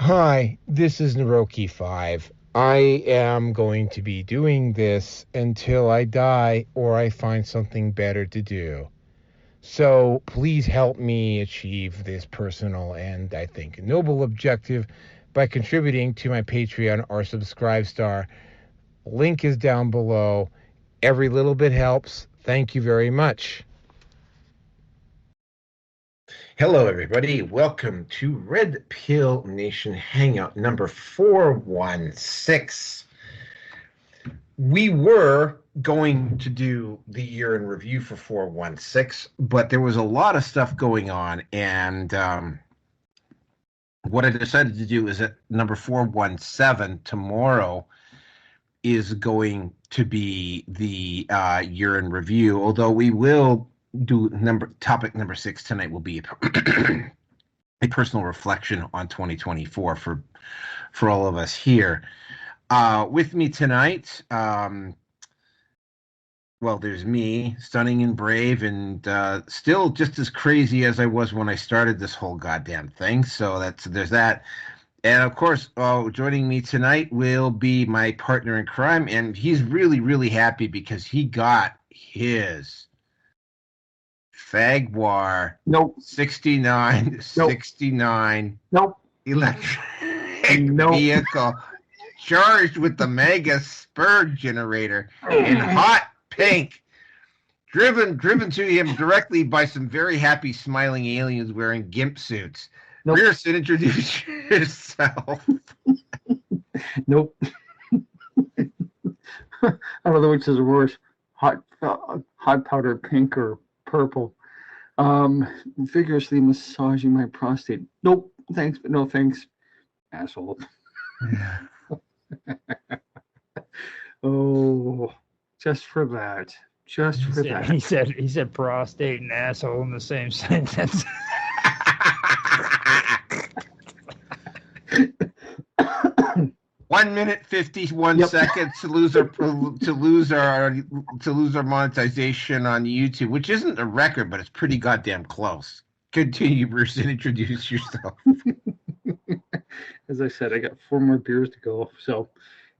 Hi, this is Naroki5. I am going to be doing this until I die or I find something better to do. So please help me achieve this personal and, I think, noble objective by contributing to my Patreon or Subscribe Star. Link is down below. Every little bit helps. Thank you very much. Hello, everybody. Welcome to Red Pill Nation Hangout number 416. We were going to do the year in review for 416, but there was a lot of stuff going on, and what I decided to do is that number 417 tomorrow is going to be the year in review, although we will do topic number 6 tonight will be a personal reflection on 2024 for all of us here. With me tonight, well, there's me, stunning and brave, and still just as crazy as I was when I started this whole goddamn thing. So there's that. And of course, joining me tonight will be my partner in crime, and he's really, really happy because he got his Fagwar 69 electric vehicle charged with the mega spur generator in hot pink, driven to him directly by some very happy smiling aliens wearing gimp suits. Pearson, introduce yourself. Nope. I don't know which is worse, hot powder pink or purple. Vigorously massaging my prostate. Nope, thanks, but no thanks, asshole. Oh, just for that. He said prostate and asshole in the same sentence. 1 minute 51 seconds to lose our monetization on YouTube, which isn't a record, but it's pretty goddamn close. Continue, Bruce, and introduce yourself. As I said, I got 4 more beers to go, so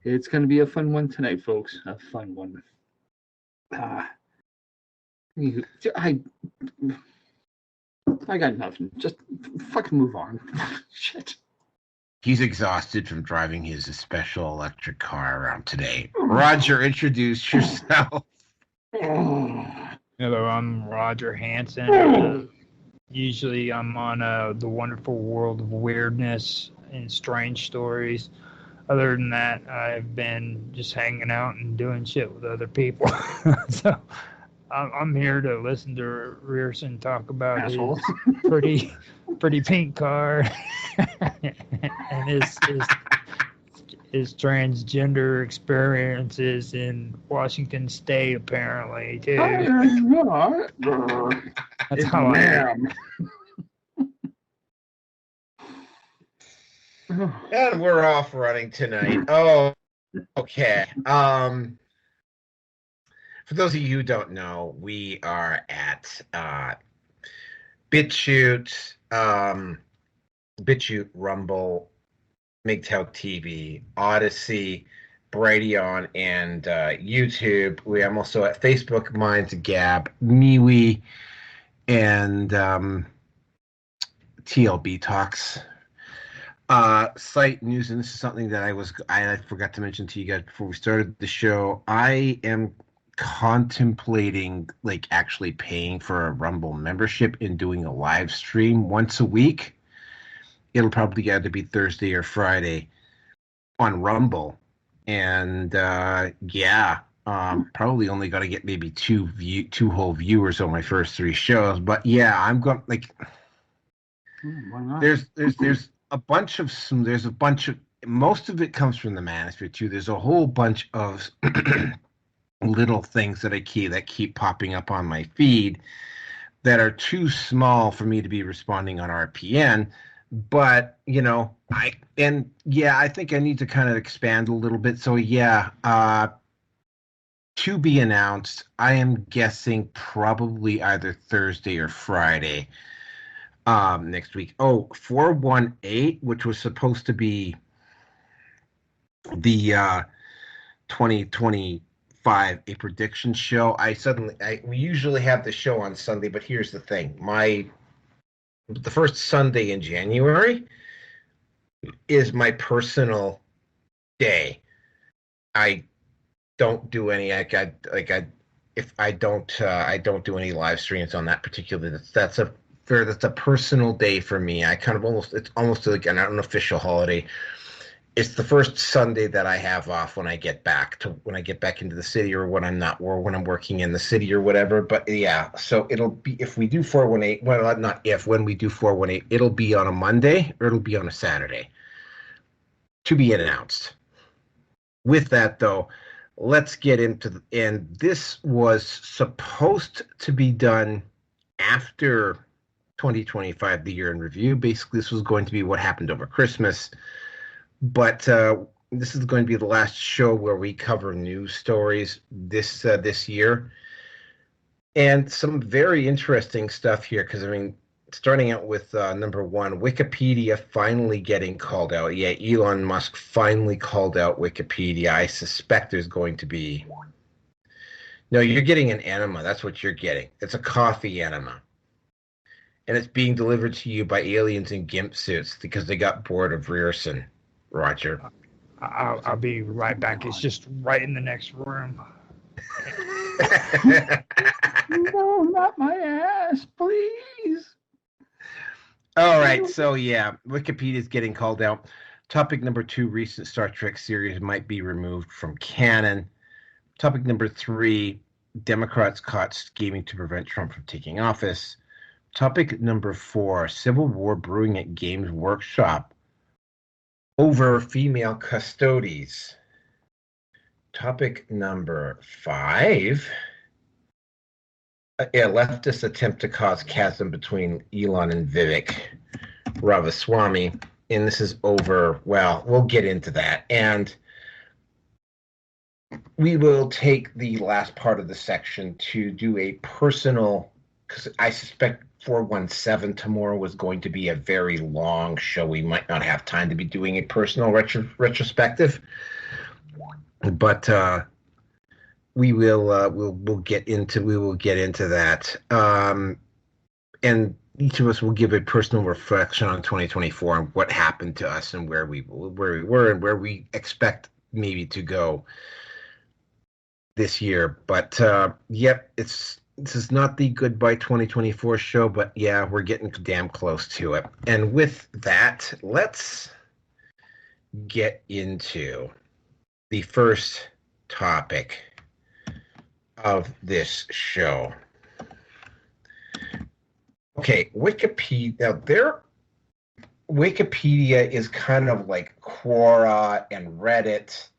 it's going to be a fun one tonight, folks. A fun one. I got nothing. Just fucking move on. Shit. He's exhausted from driving his special electric car around today. Roger, introduce yourself. Hello, I'm Roger Hansen. Usually I'm on The Wonderful World of Weirdness and Strange Stories. Other than that, I've been just hanging out and doing shit with other people. So I'm here to listen to Rearson talk about Asshole. his pretty pink car and his transgender experiences in Washington State, apparently, too. That's how I am. And we're off running tonight. Oh, okay. For those of you who don't know, we are at BitChute, Rumble, MGTOW TV, Odyssey, Brighteon, and YouTube. I'm also at Facebook, Minds Gab, MeWe, and TLB Talks. Site news, and this is something that I forgot to mention to you guys before we started the show. I am contemplating actually paying for a Rumble membership and doing a live stream once a week. It'll probably either be Thursday or Friday on Rumble, and probably only got to get maybe two whole viewers on my first 3 shows. But yeah, I'm going why not? There's a bunch of most of it comes from the Manosphere too. There's a whole bunch of little things that keep popping up on my feed that are too small for me to be responding on RPN. But I think I need to kind of expand a little bit. So to be announced. I am guessing probably either Thursday or Friday. next week. Oh, 418, which was supposed to be the 2025 a prediction show. We usually have the show on Sunday, but here's the thing. The first Sunday in January is my personal day. I don't do any I don't do any live streams on that particular. That's a personal day for me. It's almost like an unofficial holiday. It's the first Sunday that I have off when I get back into the city, or when I'm not, or when I'm working in the city or whatever. But yeah, so it'll be, if we do 418, well, not if, when we do 418, it'll be on a Monday or it'll be on a Saturday, to be announced. With that though, let's get into and this was supposed to be done after 2025, the year in review. Basically, this was going to be what happened over Christmas. But this is going to be the last show where we cover news stories this year, and some very interesting stuff here. Because starting out with number one, Wikipedia finally getting called out. Yeah, Elon Musk finally called out Wikipedia. I suspect there's going to be. No, you're getting an enema. That's what you're getting. It's a coffee enema, and it's being delivered to you by aliens in gimp suits because they got bored of Rierson. Roger. I'll be right back. It's just right in the next room. No, not my ass, please. All right, so yeah, Wikipedia is getting called out. Topic number 2, recent Star Trek series might be removed from canon. Topic number 3, Democrats caught scheming to prevent Trump from taking office. Topic number 4, Civil War brewing at Games Workshop over female Custodes. Topic number 5, leftists attempt to cause chasm between Elon and Vivek, Ramaswamy, and this is over. Well, we'll get into that, and we will take the last part of the section to do a personal, because I suspect 417 tomorrow was going to be a very long show. We might not have time to be doing a personal retrospective, but we will get into that, and each of us will give a personal reflection on 2024 and what happened to us and where we were and where we expect maybe to go this year. But yep, this is not the Goodbye 2024 show, but yeah, we're getting damn close to it. And with that, let's get into the first topic of this show. Okay, Wikipedia. Now, Wikipedia is kind of like Quora and Reddit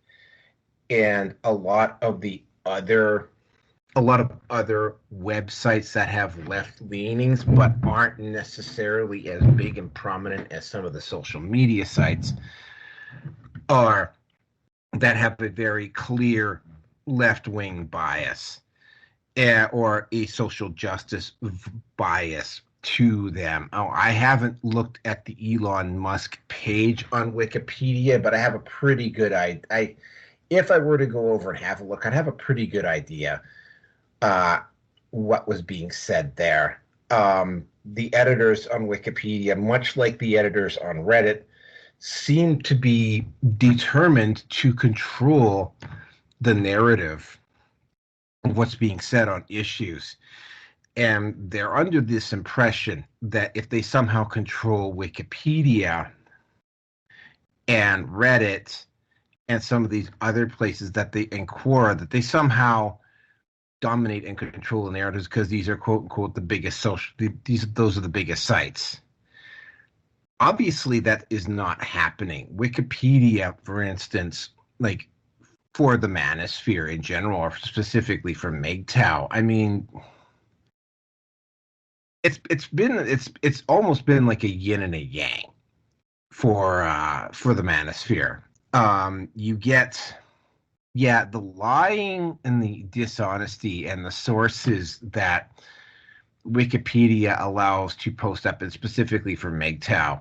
and a lot of other websites that have left leanings but aren't necessarily as big and prominent as some of the social media sites are, that have a very clear left-wing bias or a social justice bias to them. Oh, I haven't looked at the Elon Musk page on Wikipedia, but I have a pretty good idea. If I were to go over and have a look, I'd have a pretty good idea what was being said there. The editors on Wikipedia, much like the editors on Reddit, seem to be determined to control the narrative of what's being said on issues. And they're under this impression that if they somehow control Wikipedia and Reddit and some of these other places and Quora, that they somehow dominate and control the narratives because these are quote unquote the biggest those are the biggest sites. Obviously, that is not happening. Wikipedia, for instance, like for the manosphere in general, or specifically for MGTOW, I mean, it's almost been like a yin and a yang for the manosphere. You get the lying and the dishonesty and the sources that Wikipedia allows to post up, and specifically for MGTOW,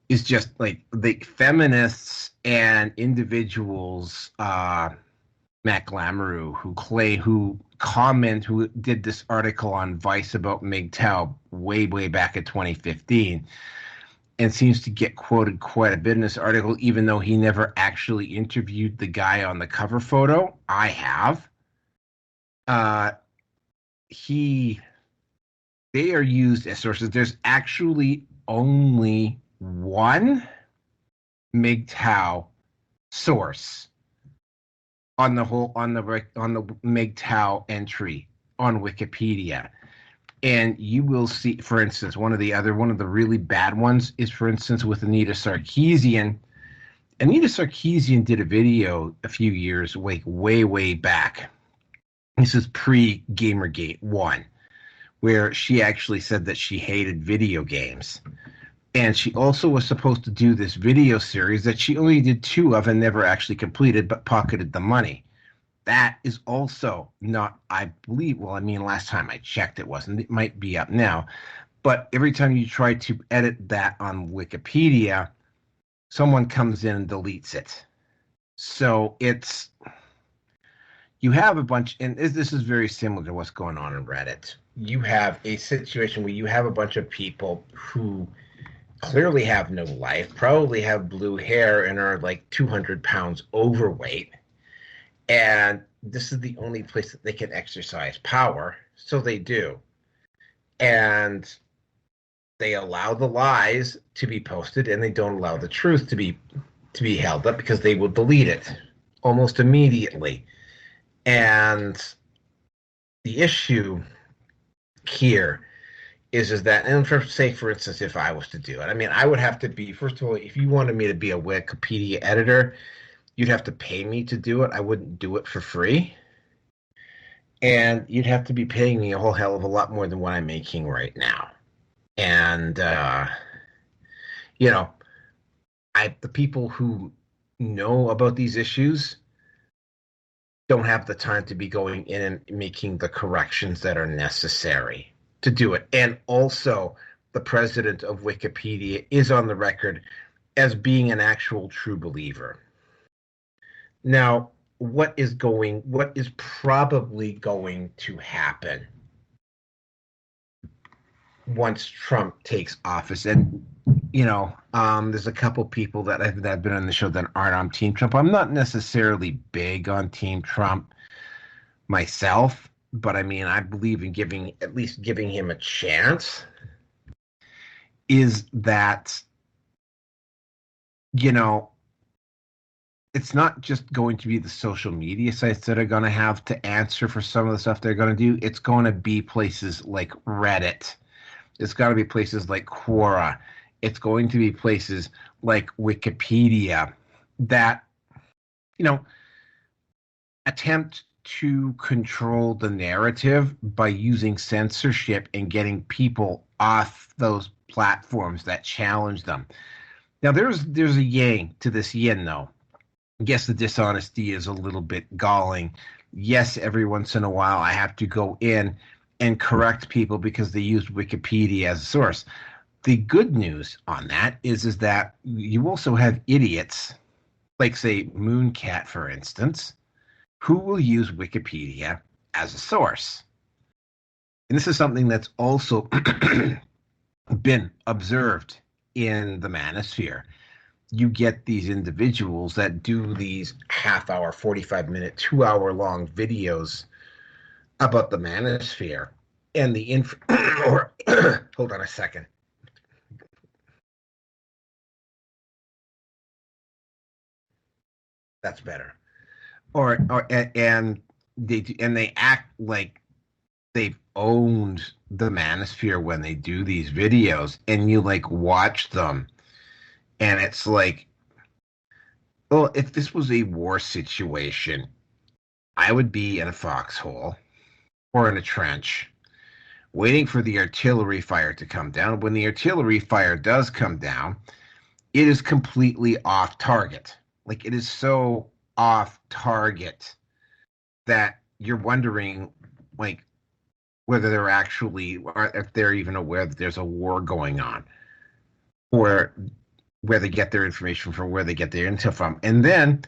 is just like the feminists and individuals, Matt Glamourou, who did this article on Vice about MGTOW way back in 2015, and seems to get quoted quite a bit in this article, even though he never actually interviewed the guy on the cover photo. I have. They are used as sources. There's actually only one MGTOW source on the MGTOW entry on Wikipedia. And you will see, for instance, one of the really bad ones is, for instance, with Anita Sarkeesian. Anita Sarkeesian did a video a few years, like way back. This is pre-Gamergate 1, where she actually said that she hated video games. And she also was supposed to do this video series that she only did 2 of and never actually completed, but pocketed the money. That is also not, I believe, well, I mean, last time I checked it wasn't. It might be up now. But every time you try to edit that on Wikipedia, someone comes in and deletes it. So you have a bunch, and this is very similar to what's going on in Reddit. You have a situation where you have a bunch of people who clearly have no life, probably have blue hair, and are like 200 pounds overweight. And this is the only place that they can exercise power, so they do. And they allow the lies to be posted, and they don't allow the truth to be held up, because they will delete it almost immediately. And the issue here is that, and for instance, if I was to do it, I mean, I would have to be, first of all, if you wanted me to be a Wikipedia editor, you'd have to pay me to do it. I wouldn't do it for free. And you'd have to be paying me a whole hell of a lot more than what I'm making right now. And, the people who know about these issues don't have the time to be going in and making the corrections that are necessary to do it. And also, the president of Wikipedia is on the record as being an actual true believer. Now, what is probably going to happen once Trump takes office? And, there's a couple people that have been on the show that aren't on Team Trump. I'm not necessarily big on Team Trump myself, but I mean, I believe in giving him a chance. Is that, it's not just going to be the social media sites that are going to have to answer for some of the stuff they're going to do. It's going to be places like Reddit. It's got to be places like Quora. It's going to be places like Wikipedia that, attempt to control the narrative by using censorship and getting people off those platforms that challenge them. Now, there's a yang to this yin, though. Yes, the dishonesty is a little bit galling. Yes, every once in a while I have to go in and correct people because they used Wikipedia as a source. The good news on that is that you also have idiots, like, say, Mooncat, for instance, who will use Wikipedia as a source. And this is something that's also been observed in the manosphere. You get these individuals that do these half-hour, 45-minute, 2-hour-long videos about the manosphere and the hold on a second. That's better. And they act like they've owned the manosphere when they do these videos, and you watch them, and it's like, well, if this was a war situation, I would be in a foxhole or in a trench waiting for the artillery fire to come down. When the artillery fire does come down, it is completely off target. It is so off target that you're wondering, whether they're actually, or if they're even aware that there's a war going on, or where they get their information from, where they get their intel from. And then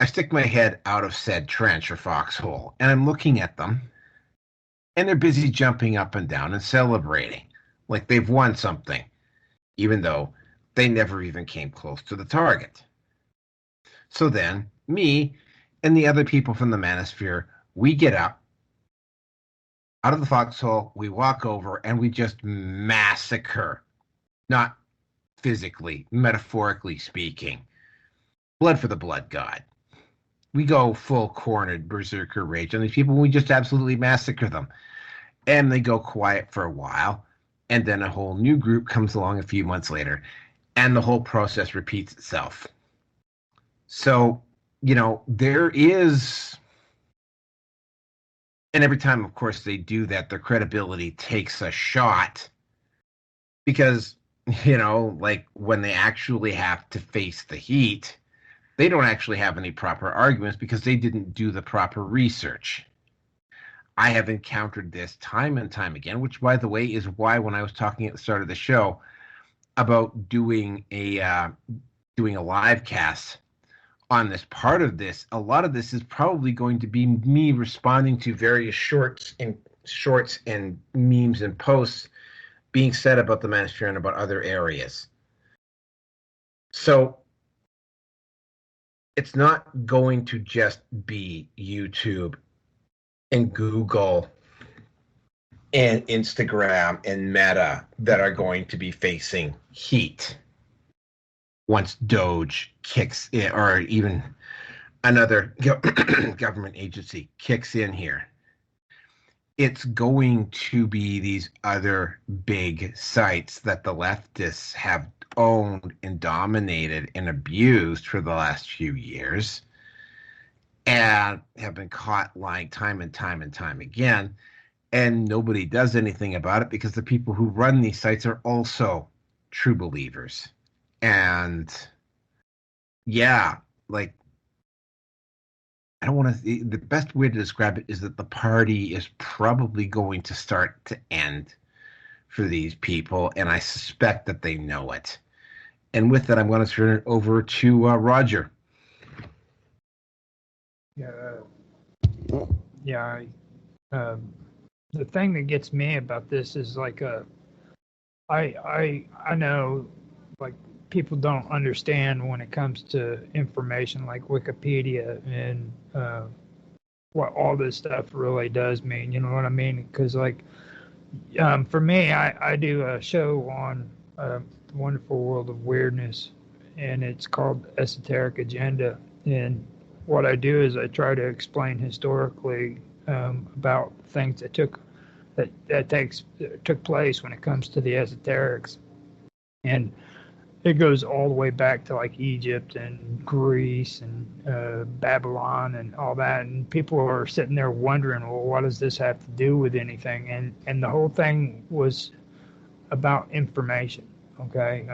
I stick my head out of said trench or foxhole, and I'm looking at them, and they're busy jumping up and down and celebrating like they've won something, even though they never even came close to the target. So then, me and the other people from the Manosphere, we get up out of the foxhole, we walk over, and we just massacre. Not physically, metaphorically speaking. Blood for the blood god. We go full cornered berserker rage on these people. We just absolutely massacre them. And they go quiet for a while. And then a whole new group comes along a few months later. And the whole process repeats itself. So, there is... And every time, of course, they do that, their credibility takes a shot. Because, like when they actually have to face the heat, they don't actually have any proper arguments because they didn't do the proper research. I have encountered this time and time again, which, by the way, is why when I was talking at the start of the show about doing a live cast on this part of this, a lot of this is probably going to be me responding to various shorts and memes and posts being said about the Manosphere and about other areas. So it's not going to just be YouTube and Google and Instagram and Meta that are going to be facing heat once Doge kicks in, or even another government agency kicks in here. It's going to be these other big sites that the leftists have owned and dominated and abused for the last few years and have been caught lying time and time and time again. And nobody does anything about it because the people who run these sites are also true believers. And yeah, like, I don't want to, the best way to describe it is that the party is probably going to start to end for these people, and I suspect that they know it. And with that, I'm going to turn it over to Roger. Yeah. The thing that gets me about this is like I know like people don't understand when it comes to information like Wikipedia and what all this stuff really does mean. You know what I mean? Because like for me, I do a show on the Wonderful World of Weirdness, and it's called Esoteric Agenda. And what I do is I try to explain historically about things that took place when it comes to the esoterics, and it goes all the way back to like Egypt and Greece and Babylon and all that. And people are sitting there wondering, well, what does this have to do with anything? And the whole thing was about information, okay?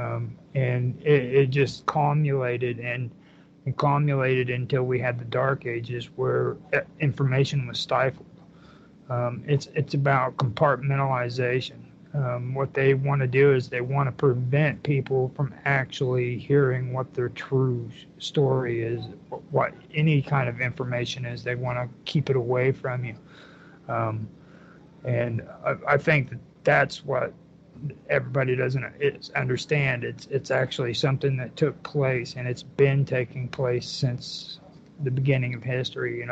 And it just culminated until we had the Dark Ages where information was stifled. It's about compartmentalization. What they want to do is they want to prevent people from actually hearing what their true story is, what any kind of information is. They want to keep it away from you. And I think that's what everybody doesn't understand. It's actually something that took place, and it's been taking place since the beginning of history.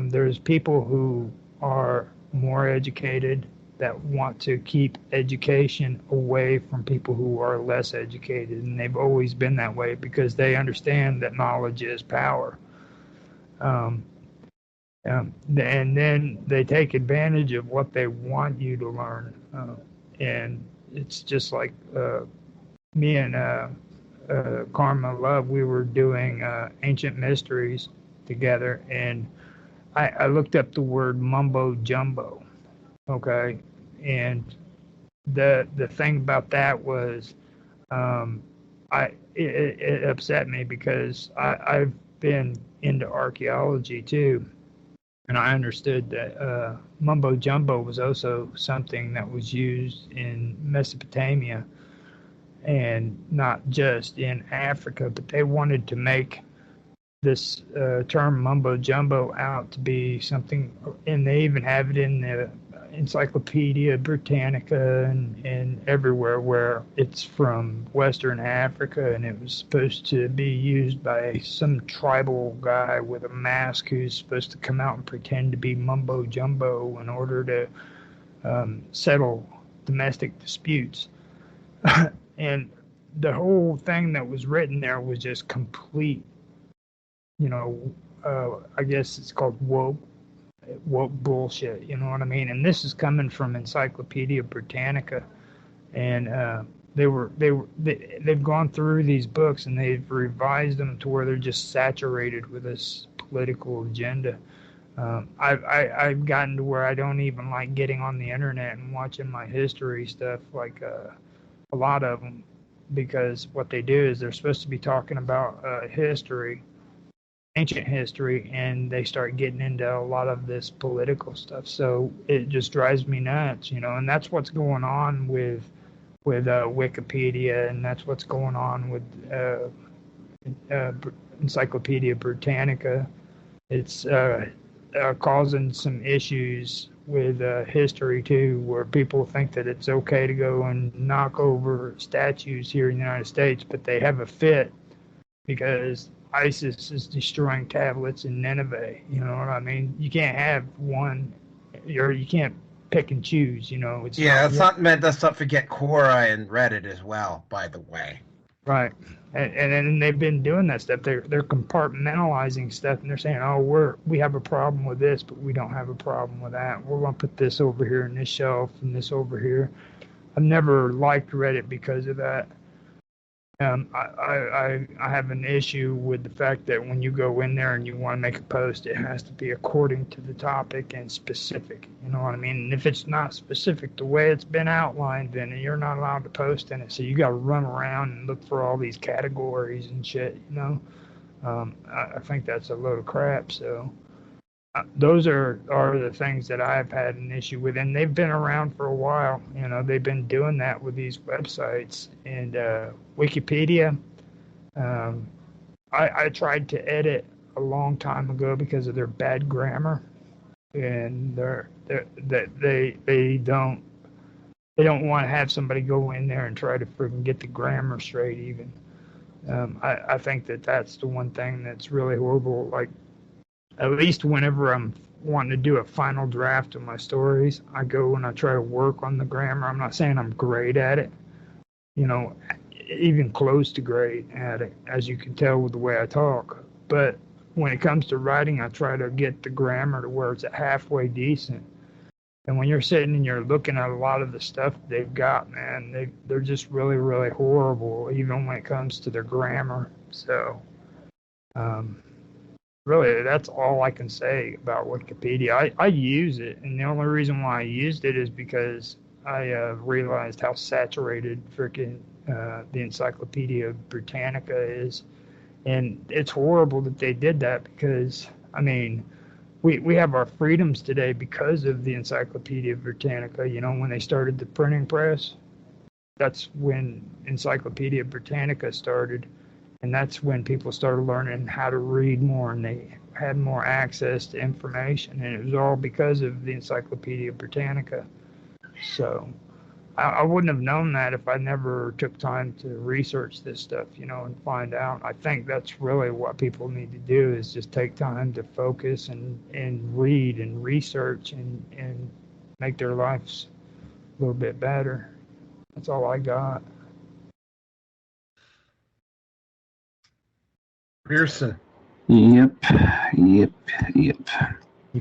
There's people who are more educated that want to keep education away from people who are less educated, and they've always been that way because they understand that knowledge is power. And then they take advantage of what they want you to learn. And it's just like me and Karma Love, we were doing Ancient Mysteries together, and I looked up the word mumbo jumbo. Okay, and the thing about that was, it upset me because I've been into archaeology too, And I understood that mumbo jumbo was also something that was used in Mesopotamia and not just in Africa, but they wanted to make this term mumbo jumbo out to be something, and they even have it in the Encyclopedia Britannica and everywhere where it's from Western Africa, and it was supposed to be used by some tribal guy with a mask who's supposed to come out and pretend to be mumbo jumbo in order to settle domestic disputes. And the whole thing that was written there was just complete, I guess it's called woke bullshit. You know what I mean? And this is coming from Encyclopedia Britannica, and they've gone through these books and they've revised them to where they're just saturated with this political agenda. I've gotten to where I don't even like getting on the internet and watching my history stuff, like a lot of them, because what they do is they're supposed to be talking about history, ancient history, and they start getting into a lot of this political stuff. So it just drives me nuts, and that's what's going on with Wikipedia, and that's what's going on with Encyclopedia Britannica. It's causing some issues with history too, where people think that it's okay to go and knock over statues here in the United States, but they have a fit because ISIS is destroying tablets in Nineveh. You know what I mean? You can't have one, or you can't pick and choose. Let's not forget Quora and Reddit as well, by the way. Right. And then they've been doing that stuff. They're compartmentalizing stuff, and they're saying, "Oh, we have a problem with this, but we don't have a problem with that. We're going to put this over here in this shelf and this over here." I've never liked Reddit because of that. I have an issue with the fact that when you go in there and you want to make a post, it has to be according to the topic and specific. You know what I mean? And if it's not specific the way it's been outlined, then you're not allowed to post in it. So you got to run around and look for all these categories and shit. I think that's a load of crap. So those are the things that I've had an issue with, and they've been around for a while. They've been doing that with these websites and Wikipedia. I tried to edit a long time ago because of their bad grammar, and they don't want to have somebody go in there and try to freaking get the grammar straight. Even I think that's the one thing that's really horrible. Like, at least whenever I'm wanting to do a final draft of my stories, I go and I try to work on the grammar. I'm not saying I'm great at it, even close to great at it, as you can tell with the way I talk. But when it comes to writing, I try to get the grammar to where it's halfway decent. And when you're sitting and you're looking at a lot of the stuff they've got, man, they're just really, really horrible, even when it comes to their grammar. So, really, that's all I can say about Wikipedia. I use it, and the only reason why I used it is because I realized how saturated freaking the Encyclopedia Britannica is. And it's horrible that they did that because, we have our freedoms today because of the Encyclopedia Britannica. When they started the printing press, that's when Encyclopedia Britannica started. And that's when people started learning how to read more, and they had more access to information. And it was all because of the Encyclopedia Britannica. So I wouldn't have known that if I never took time to research this stuff, and find out. I think that's really what people need to do, is just take time to focus and read and research and make their lives a little bit better. That's all I got. Pearson. Yep. He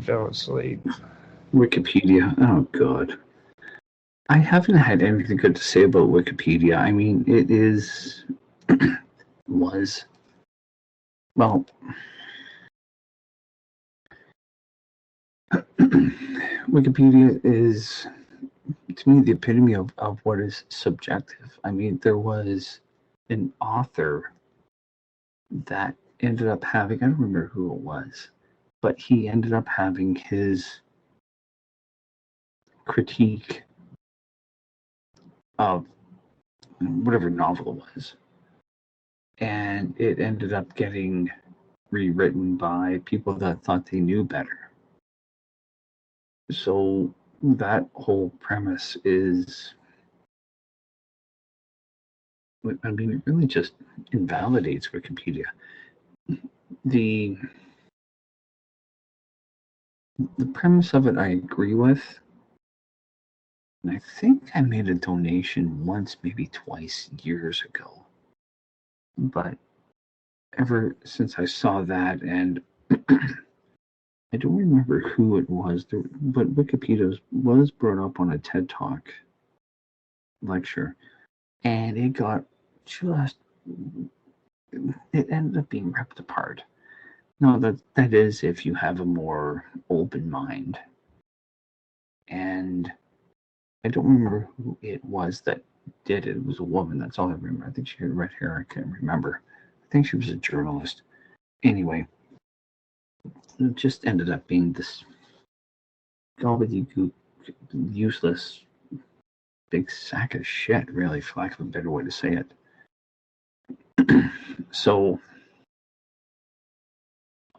fell asleep. Wikipedia. Oh, God. I haven't had anything good to say about Wikipedia. It is... was... Well... Wikipedia is, to me, the epitome of what is subjective. There was an author that ended up having, I don't remember who it was, but he ended up having his critique of whatever novel it was, and it ended up getting rewritten by people that thought they knew better. So that whole premise is, I mean, it really just invalidates Wikipedia. The premise of it I agree with. And I think I made a donation once, maybe twice, years ago. But ever since I saw that, and I don't remember who it was, but Wikipedia was brought up on a TED Talk lecture, and it got just, it ended up being ripped apart. No, that is if you have a more open mind. And I don't remember who it was that did it. It was a woman. That's all I remember. I think she had red hair. I can't remember. I think she was a journalist. Anyway, it just ended up being this gobbledygook, useless, big sack of shit, really, for lack of a better way to say it. So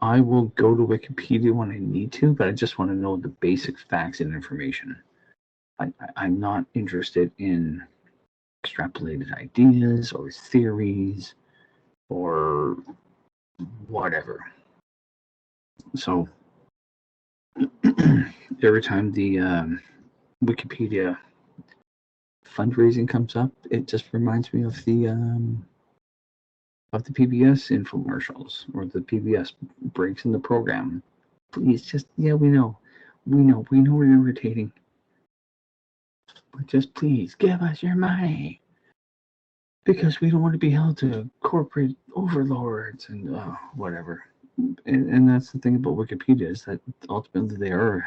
I will go to Wikipedia when I need to, but I just want to know the basic facts and information. I'm not interested in extrapolated ideas or theories or whatever. So every time the Wikipedia fundraising comes up, it just reminds me of the PBS infomercials or the PBS breaks in the program. Please, just we know we're irritating, but just please give us your money because we don't want to be held to corporate overlords and whatever. And that's the thing about Wikipedia is that ultimately they are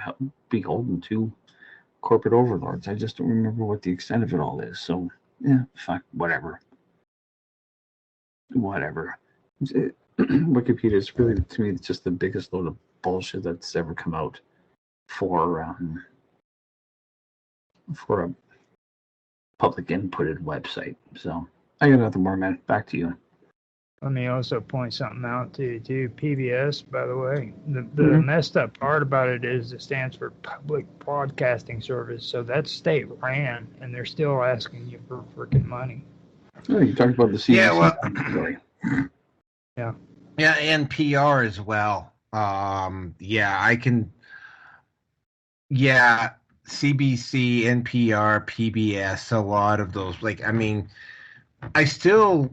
beholden to corporate overlords. I just don't remember what the extent of it all is. So yeah, fuck, whatever. Wikipedia is really, to me, just the biggest load of bullshit that's ever come out for a public inputted website. So I got nothing more, man. Back to you. Let me also point something out to you, too. PBS, by the way, the messed up part about it is it stands for Public Broadcasting Service. So that's state ran, and they're still asking you for freaking money. Oh, you talked about the CBC. Yeah, well, yeah. Yeah, and PR as well. I can. Yeah, CBC, NPR, PBS, a lot of those. Like, I mean, I still.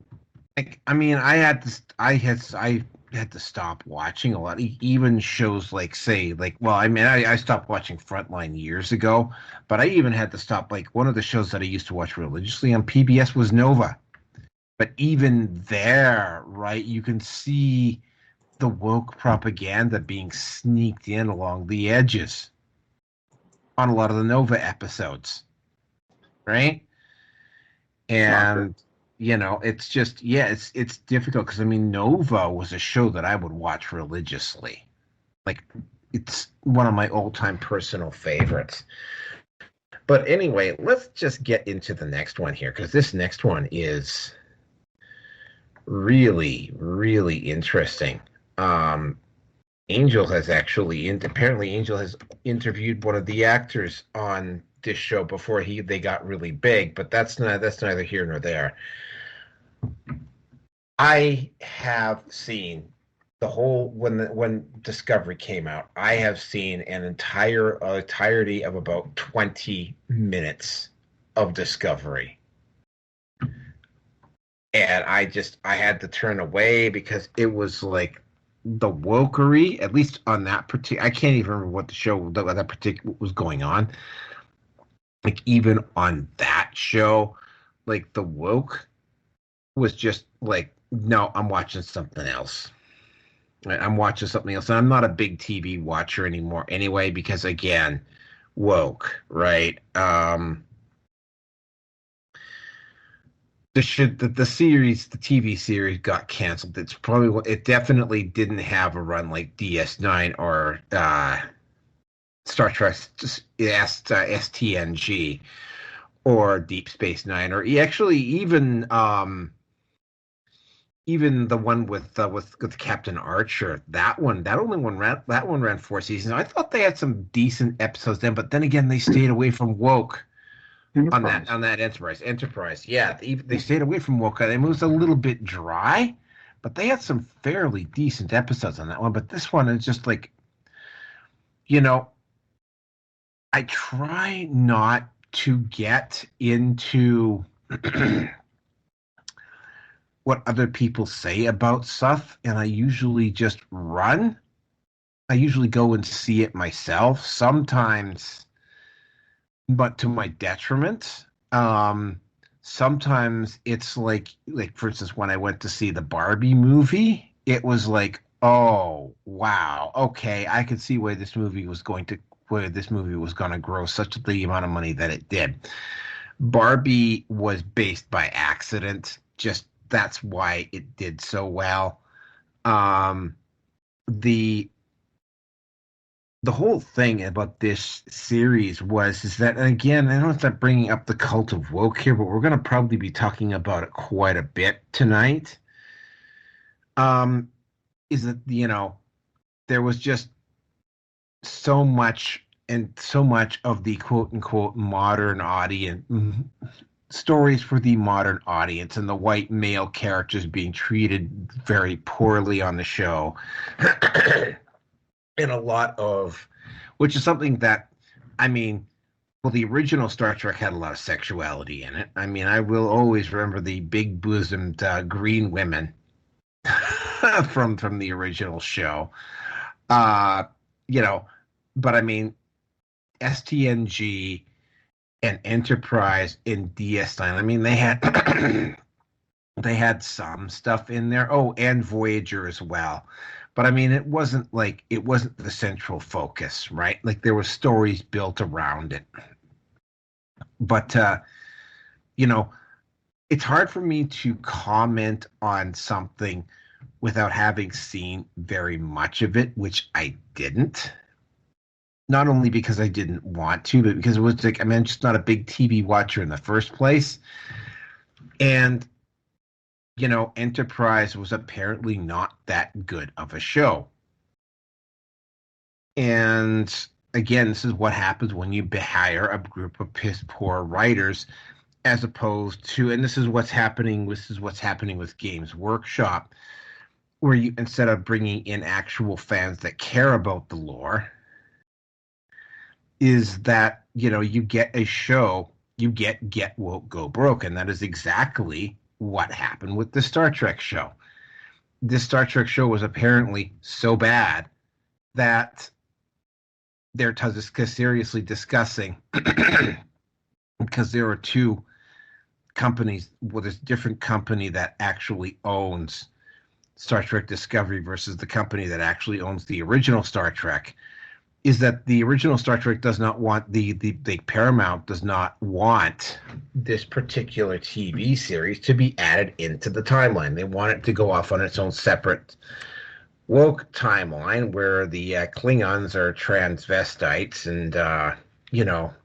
Like, I mean, I had to stop watching a lot. Even shows like, say, like, well, I mean, I stopped watching Frontline years ago, but I even had to stop. Like, one of the shows that I used to watch religiously on PBS was Nova. But even there, right, you can see the woke propaganda being sneaked in along the edges on a lot of the Nova episodes, right? And it's just it's difficult because I mean Nova was a show that I would watch religiously. Like, it's one of my all-time personal favorites. But anyway, let's just get into the next one here because this next one is really, really interesting. Angel has interviewed one of the actors on this show before they got really big, but that's neither here nor there. I have seen the whole when Discovery came out. I have seen an entirety of about 20 minutes of Discovery. And I had to turn away because it was like the wokery, at least on that particular. I can't even remember what the show that particular was going on. Like, even on that show, like the woke was just like, no, I'm watching something else. I'm watching something else. And I'm not a big TV watcher anymore anyway, because again, woke, right? the series, the TV series got canceled. It definitely didn't have a run like DS9 or Star Trek STNG or Deep Space Nine, or actually even the one with Captain Archer. That one ran 4 seasons. I thought they had some decent episodes then, but then again, they stayed away from woke. Enterprise. On that Enterprise, yeah, they stayed away from woke. It was a little bit dry, but they had some fairly decent episodes on that one. But this one is just like, I try not to get into what other people say about stuff, and I usually just run. I usually go and see it myself. Sometimes, but to my detriment. Sometimes it's like for instance, when I went to see the Barbie movie, it was like, oh wow, okay, I could see where this movie was going to grow such the amount of money that it did. Barbie was based by accident. Just that's why it did so well. The whole thing about this series is that, and again, I know it's not bringing up the cult of woke here, but we're going to probably be talking about it quite a bit tonight. Is that, there was just so much of the quote unquote modern audience stories for the modern audience, and the white male characters being treated very poorly on the show. And a lot of, which is something that, the original Star Trek had a lot of sexuality in it. I will always remember the big bosomed green women from the original show. But STNG and Enterprise in DS9. They had they had some stuff in there. Oh, and Voyager as well. But it wasn't the central focus, right? Like there were stories built around it. But it's hard for me to comment on something without having seen very much of it, which I didn't. Not only because I didn't want to, but because it was like, I'm just not a big TV watcher in the first place. And Enterprise was apparently not that good of a show. And again, this is what happens when you hire a group of piss poor writers, as opposed to, and this is what's happening with Games Workshop, where you, instead of bringing in actual fans that care about the lore, is that, you get a show, you get woke, go broke. And that is exactly what happened with the Star Trek show. This Star Trek show was apparently so bad that they're seriously discussing, because there are two companies, there's a different company that actually owns Star Trek Discovery versus the company that actually owns the original Star Trek, is that the original Star Trek does not want, the Paramount does not want this particular TV series to be added into the timeline. They want it to go off on its own separate woke timeline, where the Klingons are transvestites, and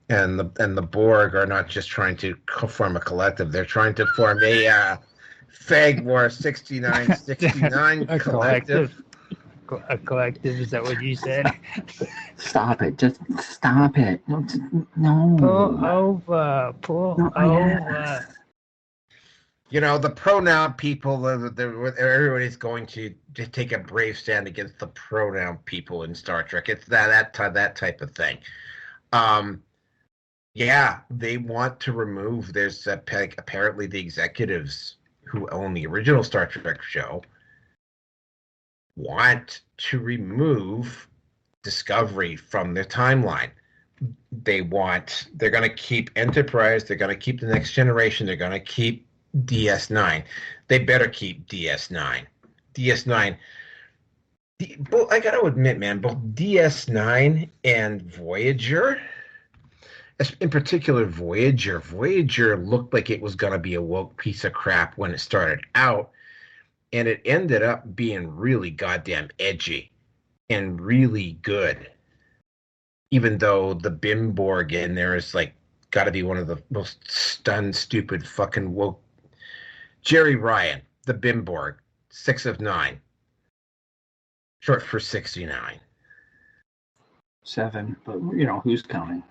and the Borg are not just trying to form a collective; they're trying to form a Fag War 6969 collective. A collective, is that what you said? Stop it. Just stop it. No. Pull over. The pronoun people, everybody's going to take a brave stand against the pronoun people in Star Trek. It's that type of thing. They want to remove, there's apparently the executives who own the original Star Trek show want to remove Discovery from their timeline. They're going to keep Enterprise, they're going to keep the Next Generation, they're going to keep DS9. They better keep DS9. I gotta admit, man, both DS9 and Voyager, in particular Voyager. Voyager looked like it was going to be a woke piece of crap when it started out, and it ended up being really goddamn edgy and really good. Even though the Bimborg in there is like got to be one of the most stunned, stupid, fucking woke. Jerry Ryan, the Bimborg, 6 of 9, short for 69. 7, but you know who's counting.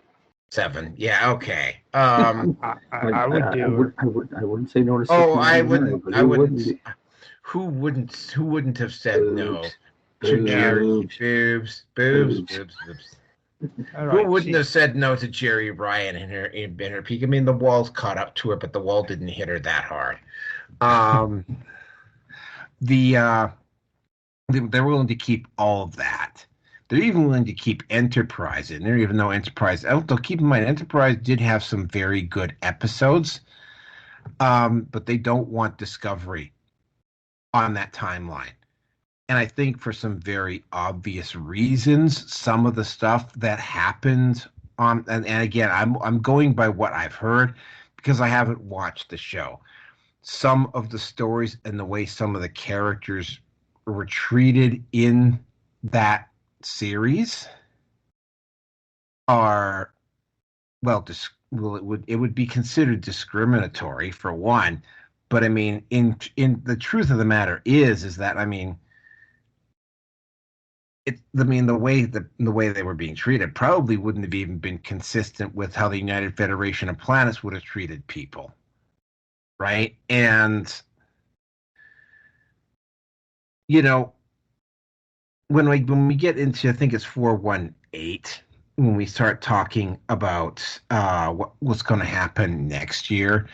7, yeah, okay. I would do. I wouldn't say no to 6. Oh, I wouldn't. But I wouldn't. Who wouldn't? Who wouldn't have said no to Jerry? Boobs. Who wouldn't have said no to Jerry Ryan in her peak? I mean, the wall's caught up to her, but the wall didn't hit her that hard. They're willing to keep all of that. They're even willing to keep Enterprise in there, even though Enterprise. Though keep in mind, Enterprise did have some very good episodes, but they don't want Discovery on that timeline. And I think for some very obvious reasons, some of the stuff that happened and again, I'm going by what I've heard because I haven't watched the show. Some of the stories and the way some of the characters were treated in that series are it would be considered discriminatory for one, but I mean in the truth of the matter is that I mean the way they were being treated probably wouldn't have even been consistent with how the United Federation of Planets would have treated people, right? And you know, when we get into, I think it's 418, when we start talking about what's going to happen next year,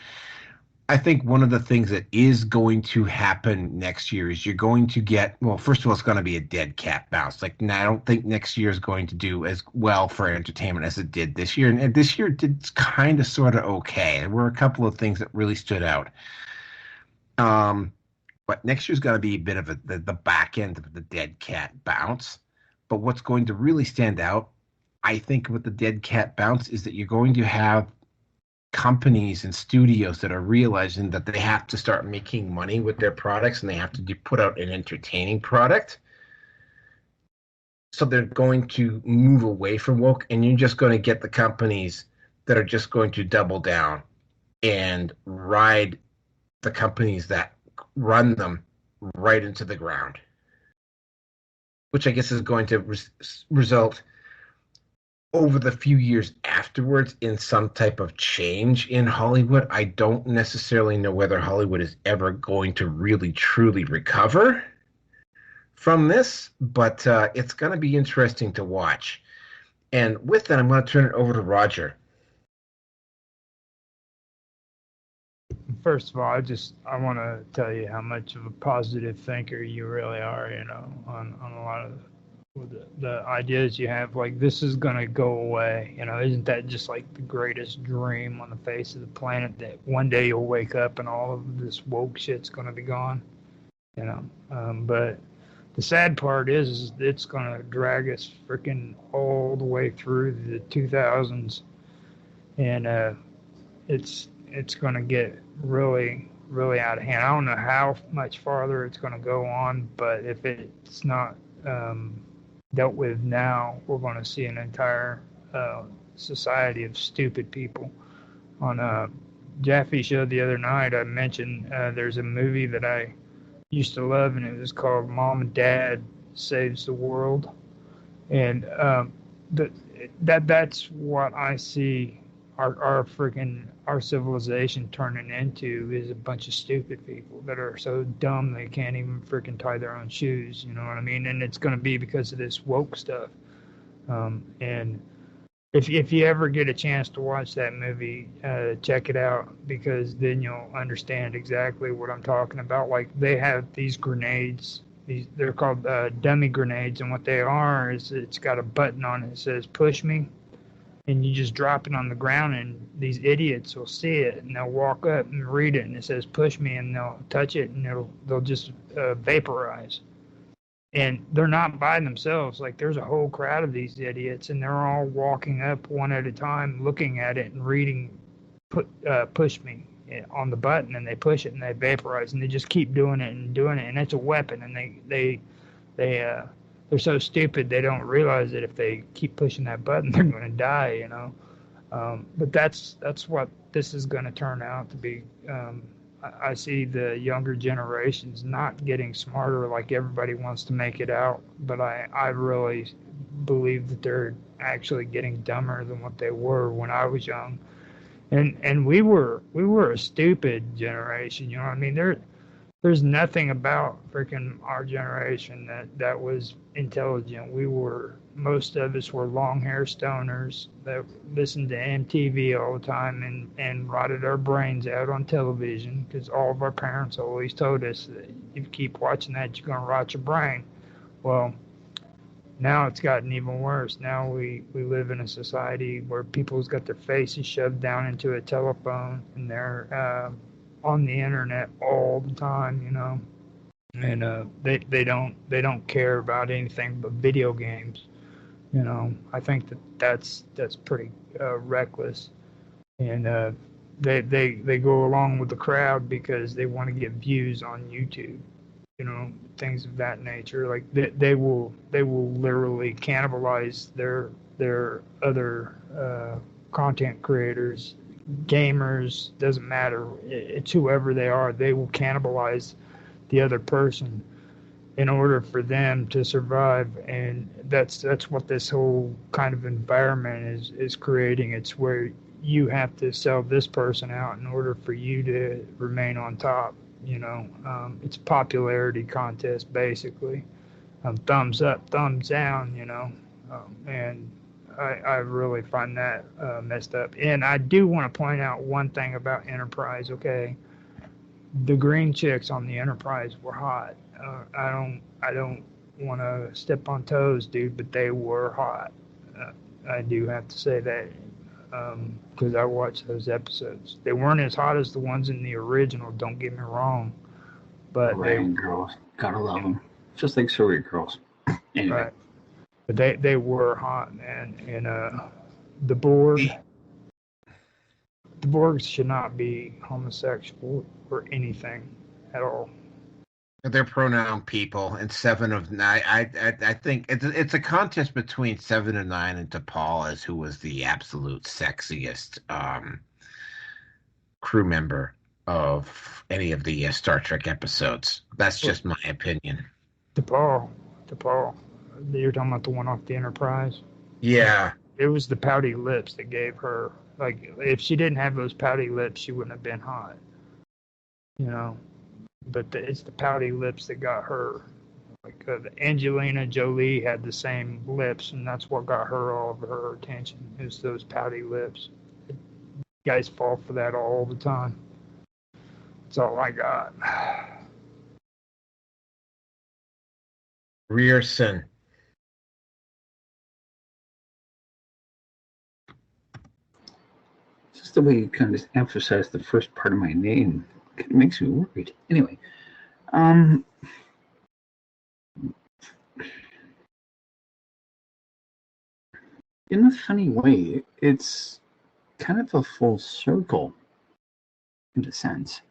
I think one of the things that is going to happen next year is you're going to get, well, first of all, it's going to be a dead cat bounce. Like, I don't think next year is going to do as well for entertainment as it did this year. And this year did kind of sort of okay. There were a couple of things that really stood out. But next year's going to be a bit of the back end of the dead cat bounce. But what's going to really stand out, I think, with the dead cat bounce is that you're going to have companies and studios that are realizing that they have to start making money with their products and they have to put out an entertaining product. So they're going to move away from woke, and you're just going to get the companies that are just going to double down and ride the companies that run them right into the ground, which I guess is going to result over the few years afterwards in some type of change in Hollywood. I don't necessarily know whether Hollywood is ever going to really truly recover from this, but it's going to be interesting to watch. And with that, I'm going to turn it over to Roger. First of all, I want to tell you how much of a positive thinker you really are, you know, on a lot of the ideas you have. Like, this is going to go away, you know. Isn't that just like the greatest dream on the face of the planet, that one day you'll wake up and all of this woke shit's going to be gone, you know? But the sad part is it's going to drag us freaking all the way through the 2000s, and it's going to get really, really out of hand. I don't know how much farther it's going to go on, but if it's not dealt with now, we're going to see an entire society of stupid people. On Jaffe's show the other night, I mentioned there's a movie that I used to love, and it was called Mom and Dad Saves the World. And that's what I see our civilization turning into, is a bunch of stupid people that are so dumb they can't even freaking tie their own shoes. You know what I mean? And it's going to be because of this woke stuff. And if you ever get a chance to watch that movie, check it out, because then you'll understand exactly what I'm talking about. Like, they have these grenades. They're called dummy grenades, and what they are is it's got a button on it that says "push me." And you just drop it on the ground, and these idiots will see it, and they'll walk up and read it, and it says "push me," and they'll touch it, and they'll just vaporize. and they're not by themselves. Like there's a whole crowd of these idiots, and they're all walking up one at a time, looking at it and reading, push me on the button, and they push it and they vaporize, and they just keep doing it, and it's a weapon, and they're so stupid they don't realize that if they keep pushing that button, they're going to die, you know. But that's what this is going to turn out to be. I see the younger generations not getting smarter like everybody wants to make it out, but I really believe that they're actually getting dumber than what they were when I was young. And we were a stupid generation, you know what I mean? There's nothing about freaking our generation that was intelligent. Most of us were long hair stoners that listened to MTV all the time and rotted our brains out on television because all of our parents always told us that if you keep watching that, you're going to rot your brain. Well, now it's gotten even worse. Now we live in a society where people's got their faces shoved down into a telephone, and they're on the internet all the time, you know, and they don't care about anything but video games. You know, I think that's pretty reckless, and they go along with the crowd because they want to get views on YouTube. You know, things of that nature. Like they will literally cannibalize their other content creators, gamers. Doesn't matter. It's whoever they are. They will cannibalize the other person in order for them to survive, and that's what this whole kind of environment is creating. It's where you have to sell this person out in order for you to remain on top. You know, it's a popularity contest basically. Thumbs up, thumbs down. You know, and I really find that messed up. And I do want to point out one thing about Enterprise. Okay, the green chicks on the Enterprise were hot. I don't want to step on toes, dude, but they were hot. I do have to say that because I watched those episodes. They weren't as hot as the ones in the original. Don't get me wrong, but Orion girls, gotta love them. Just like Surrey girls. Anyway. Right. But they were hot, man. And the Borg. The Borgs should not be homosexual or anything at all. They're pronoun people, and 7 of 9. I think it's a contest between 7 of 9 and T'Pol as who was the absolute sexiest crew member of any of the Star Trek episodes. That's just my opinion. T'Pol. You're talking about the one off the Enterprise? Yeah. It was the pouty lips that gave her, like, if she didn't have those pouty lips, she wouldn't have been hot. You know? But it's the pouty lips that got her. Like Angelina Jolie had the same lips, and that's what got her all of her attention, is those pouty lips. Guys fall for that all the time. That's all I got. Rearson. Just the way you kind of emphasize the first part of my name, it makes me worried. Anyway, in a funny way, it's kind of a full circle, in a sense,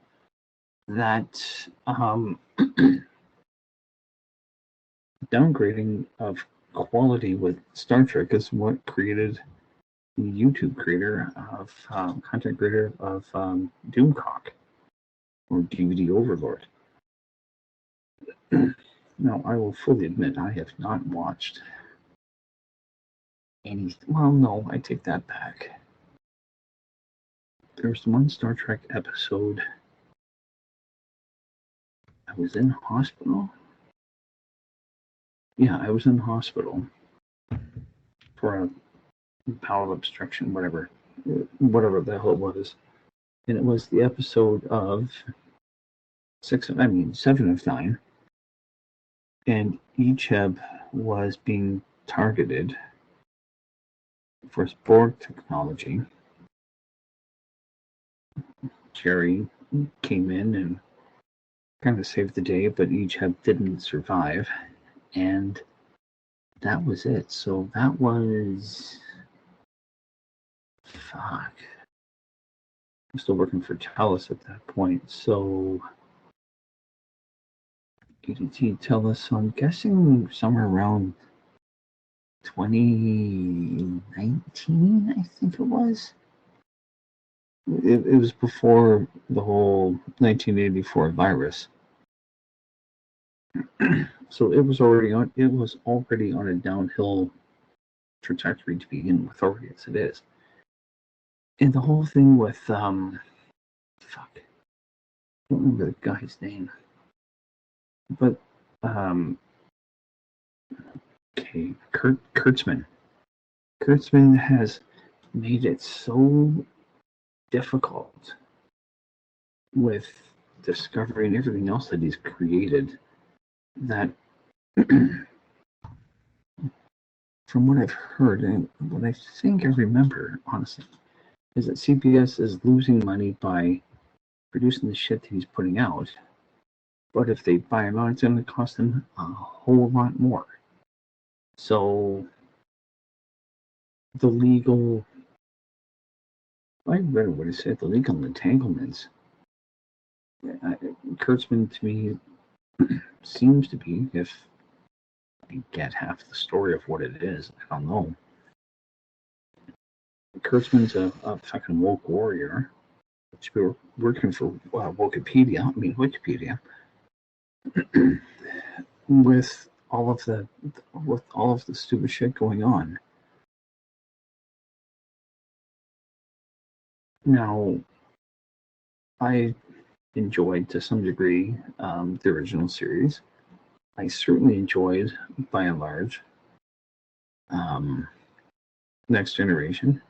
that downgrading of quality with Star Trek is what created the YouTube creator of content creator of Doomcock or DVD Overlord. Now, I will fully admit I have not watched any. Well, no, I take that back. There's one Star Trek episode. I was in hospital. Yeah, I was in hospital for a bowel obstruction, whatever the hell it was. And it was the episode of 7 of 9. And Echeb was being targeted for Borg technology. Jerry came in and kind of saved the day, but Echeb didn't survive. and that was it. So that was... Fuck. I'm still working for Telus at that point, so... ADT Telus, so I'm guessing somewhere around 2019, I think it was. It was before the whole 1984 virus. So it was already on a downhill trajectory to begin with, already as it is. And the whole thing with fuck, I don't remember the guy's name. But okay, Kurtzman. Kurtzman has made it so difficult with discovering everything else that he's created that from what I've heard and what I think I remember, honestly, is that CBS is losing money by producing the shit that he's putting out. But if they buy him out, it's going to cost them a whole lot more. So the legal, I read what it said, the legal entanglements. Kurtzman, to me, seems to be, if I get half the story of what it is, I don't know. Kurtzman's a fucking woke warrior. Should be working for Wikipedia, with all of the stupid shit going on. Now, I enjoyed to some degree the original series. I certainly enjoyed, by and large, Next Generation.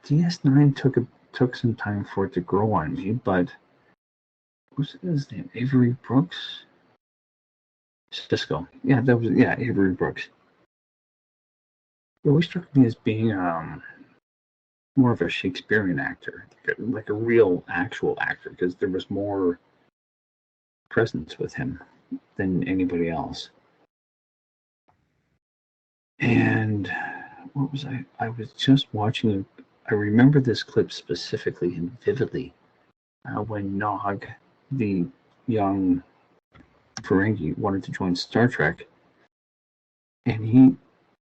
DS9 took some time for it to grow on me, but what's his name? Avery Brooks? Cisco. Yeah, Avery Brooks. He always struck me as being more of a Shakespearean actor, like a real actual actor, because there was more presence with him than anybody else. And what was I? I was just watching. I remember this clip specifically and vividly when Nog, the young Ferengi, wanted to join Star Trek, and he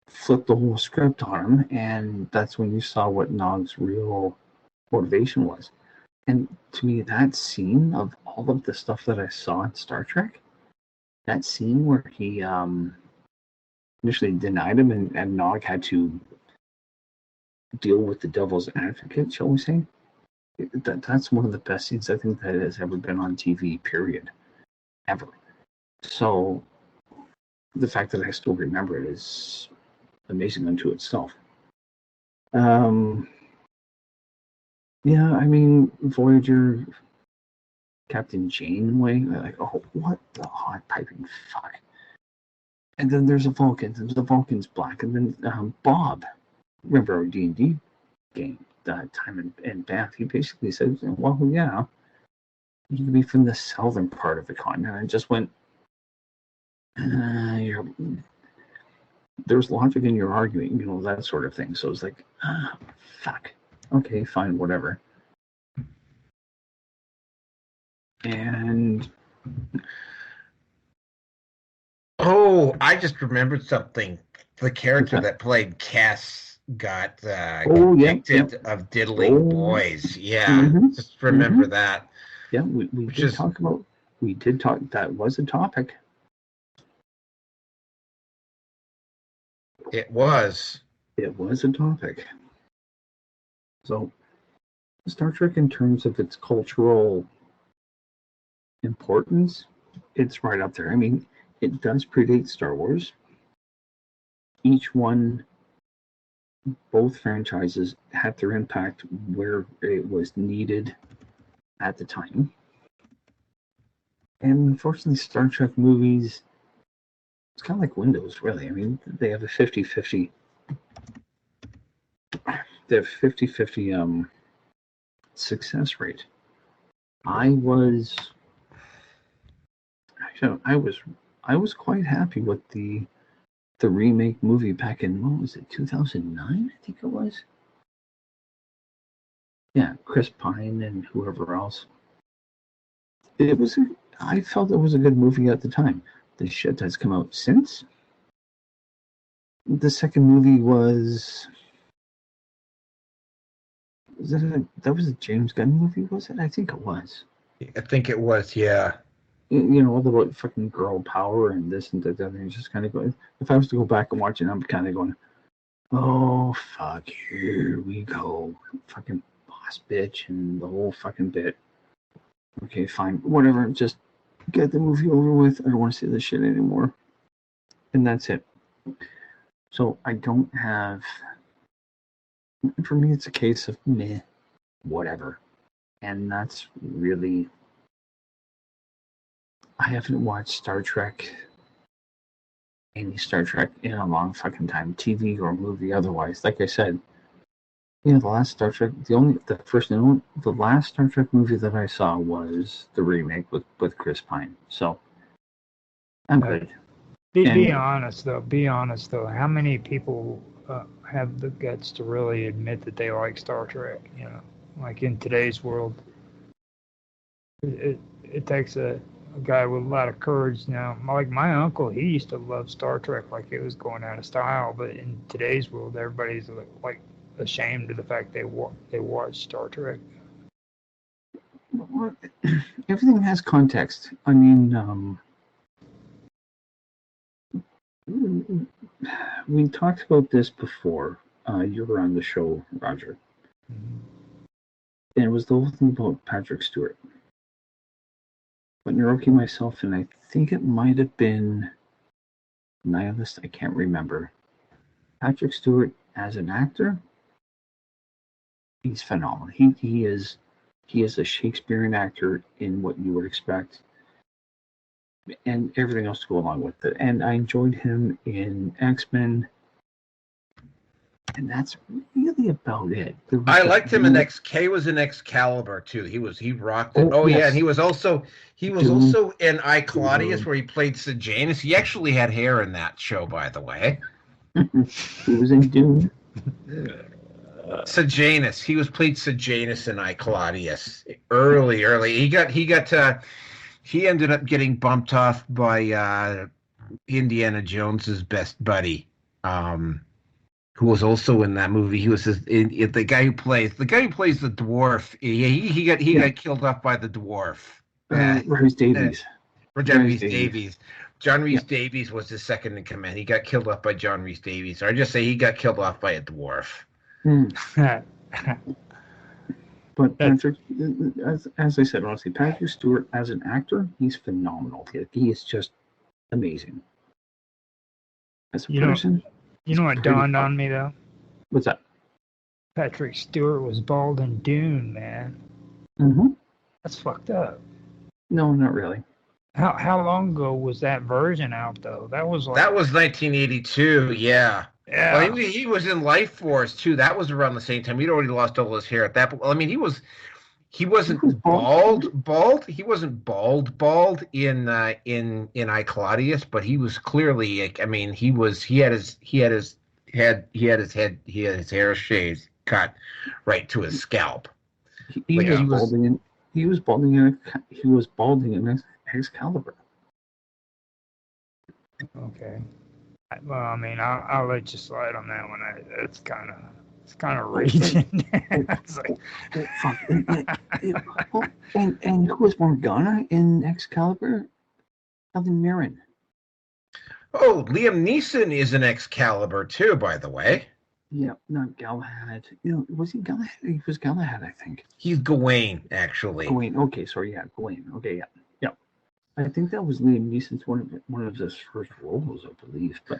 flipped the whole script on him, and that's when you saw what Nog's real motivation was. And to me, that scene of all of the stuff that I saw in Star Trek, that scene where he initially denied him and Nog had to deal with the devil's advocate, shall we say? That's one of the best scenes I think that has ever been on TV, period. Ever. So the fact that I still remember it is amazing unto itself. Yeah, I mean, Voyager, Captain Janeway, like, oh, what the hot piping fuck. And then there's a Vulcan, and the Vulcan's black, and then Bob, remember our D&D game, that time in Banff, he basically said, well, yeah, you can be from the southern part of the continent. I just went, there's logic in your arguing, that sort of thing. So it's like, fuck. Okay, fine, whatever. And I just remembered something. The character that played Cass got convicted of diddling boys. Yeah, just remember that. Yeah, we did talk. That was a topic. It was. It was a topic. So, Star Trek, in terms of its cultural importance, it's right up there. I mean, it does predate Star Wars. Each one, both franchises had their impact where it was needed at the time. And unfortunately, Star Trek movies, it's kind of like Windows, really. I mean, they have a 50-50. They have 50-50 success rate. I was I was quite happy with the remake movie back in, what was it, 2009? I think it was. Yeah, Chris Pine and whoever else. I felt it was a good movie at the time. The shit that's come out since. The second movie was that was a James Gunn movie, was it? I think it was. I think it was, yeah. You know, all about fucking girl power and this and that. And it's just kind of going. If I was to go back and watch it, I'm kind of going, oh fuck, here we go, fucking boss bitch and the whole fucking bit. Okay, fine, whatever. Just get the movie over with. I don't want to see this shit anymore. And that's it. So I don't have. For me, it's a case of meh, whatever. And that's really. I haven't watched Star Trek, any Star Trek, in a long fucking time, TV or movie otherwise. Like I said, the last Star Trek, the last Star Trek movie that I saw was the remake with Chris Pine. So I'm good. Be honest though. How many people have the guts to really admit that they like Star Trek? You know, like in today's world, it takes a guy with a lot of courage now. Like my uncle, he used to love Star Trek like it was going out of style. But in today's world, everybody's like ashamed of the fact they watch Star Trek. Everything has context. I mean, we talked about this before. You were on the show, Roger. Mm-hmm. And it was the whole thing about Patrick Stewart. But Naoki, myself, and I think it might have been Nihilist, I can't remember. Patrick Stewart as an actor, he's phenomenal. He is a Shakespearean actor in what you would expect, and everything else to go along with it. And I enjoyed him in X-Men, and that's really about it. I liked him in K was in Excalibur too. He rocked it. Oh yes. Yeah, and he was also in I Claudius where he played Sejanus. He actually had hair in that show, by the way. He was in Dune. Sejanus. He played Sejanus in I Claudius. Early. He ended up getting bumped off by Indiana Jones's best buddy. Who was also in that movie? He was the guy who plays the dwarf. He got killed off by the dwarf. Rhys Davies. John Rhys Davies. John Rhys Davies was his second in command. He got killed off by John Rhys Davies. Or I just say he got killed off by a dwarf. But Patrick, as I said, honestly, Patrick Stewart as an actor, he's phenomenal. He is just amazing. As a person. You know what dawned on me, though? What's that? Patrick Stewart was bald in Dune, man. Mm-hmm. That's fucked up. No, not really. How long ago was that version out, though? That was 1982, yeah. Yeah. Well, he was in Life Force, too. That was around the same time. He'd already lost all his hair at that point. Well, I mean, he wasn't bald. He wasn't bald in I Claudius, but he was clearly. I mean, he had his hair shaved, cut right to his scalp. He was balding in Excalibur. Okay. Well, I mean, I'll let you slide on that one. It's kind of reaching. It's like, and who was Morgana in Excalibur? Helen Mirren. Oh, Liam Neeson is in Excalibur too, by the way. Yeah, not Galahad. Was he Galahad? He was Galahad, I think. He's Gawain, actually. Gawain. Okay, sorry, yeah, Gawain. Okay, yeah. I think that was Liam Neeson's one of his first roles, I believe. But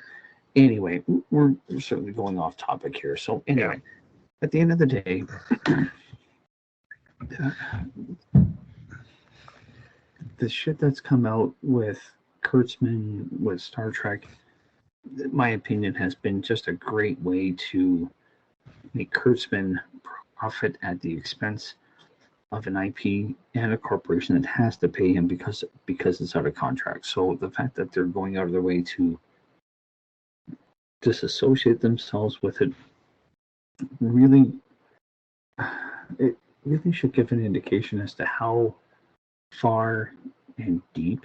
anyway, we're certainly going off topic here. So anyway, at the end of the day, the shit that's come out with Kurtzman, with Star Trek, in my opinion, has been just a great way to make Kurtzman profit at the expense of an IP and a corporation that has to pay him because it's out of contract. So the fact that they're going out of their way to disassociate themselves with it really should give an indication as to how far and deep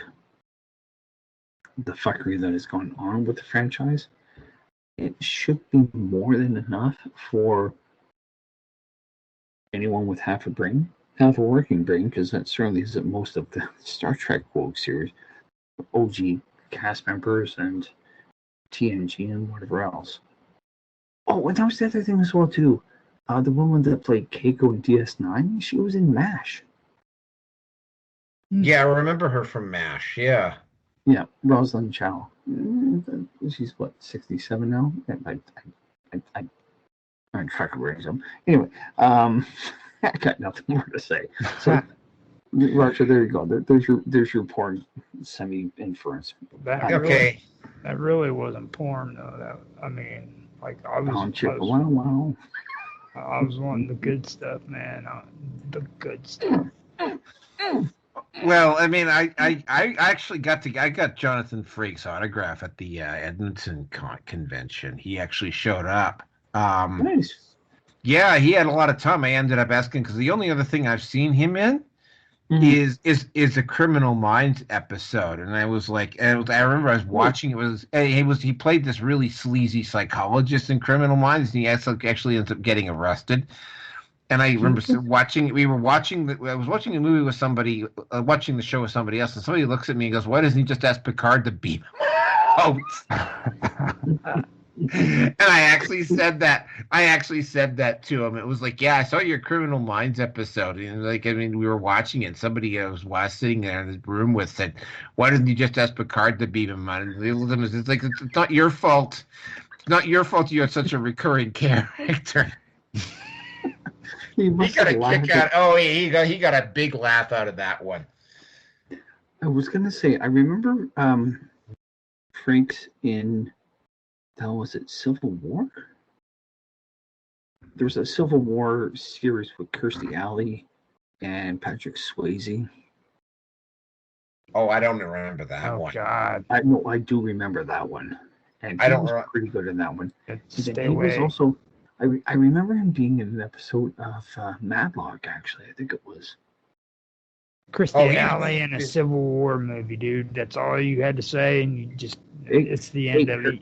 the fuckery that is going on with the franchise. It should be more than enough for anyone with half a working brain, because that certainly isn't most of the Star Trek Rogue series, OG cast members and TNG and whatever else. Oh, and that was the other thing as well too. The woman that played Keiko in DS9, she was in MASH. Yeah, I remember her from MASH. Yeah. Yeah, Rosalind Chow. She's what, 67 now? I'm fucking raise them. Anyway, I got nothing more to say. So, Roger, there you go. There's your porn semi-inference. That really wasn't porn though. I mean, like I was wanting the good stuff, man. The good stuff. Well, I mean, I actually got Jonathan Frakes' autograph at the Edmonton convention. He actually showed up. Nice. Yeah, he had a lot of time. I ended up asking because the only other thing I've seen him in is a Criminal Minds episode, and I was like, I remember I was watching. He played this really sleazy psychologist in Criminal Minds, and he actually ends up getting arrested. And I remember I was watching a movie with somebody, watching the show with somebody else, and somebody looks at me and goes, "Why doesn't he just ask Picard to beat him out?" And I actually said that to him. It was like, "Yeah, I saw your Criminal Minds episode." And we were watching it, and somebody I was sitting there in the room with said, "Why doesn't he just ask Picard to beat him out?" And it's like, it's not your fault. It's not your fault you had such a recurring character. He got a kick out. Oh, he got a big laugh out of that one. I was gonna say, I remember Frank's in, how was it, Civil War? There was a Civil War series with Kirstie Alley and Patrick Swayze. Oh, I don't remember that one. Oh God, I do remember that one, and he was pretty good in that one. Stay away. Was also. I remember him being in an episode of Matlock, actually. I think it was. Kirstie Alley in a Civil War movie, dude. That's all you had to say, and it's the end of it.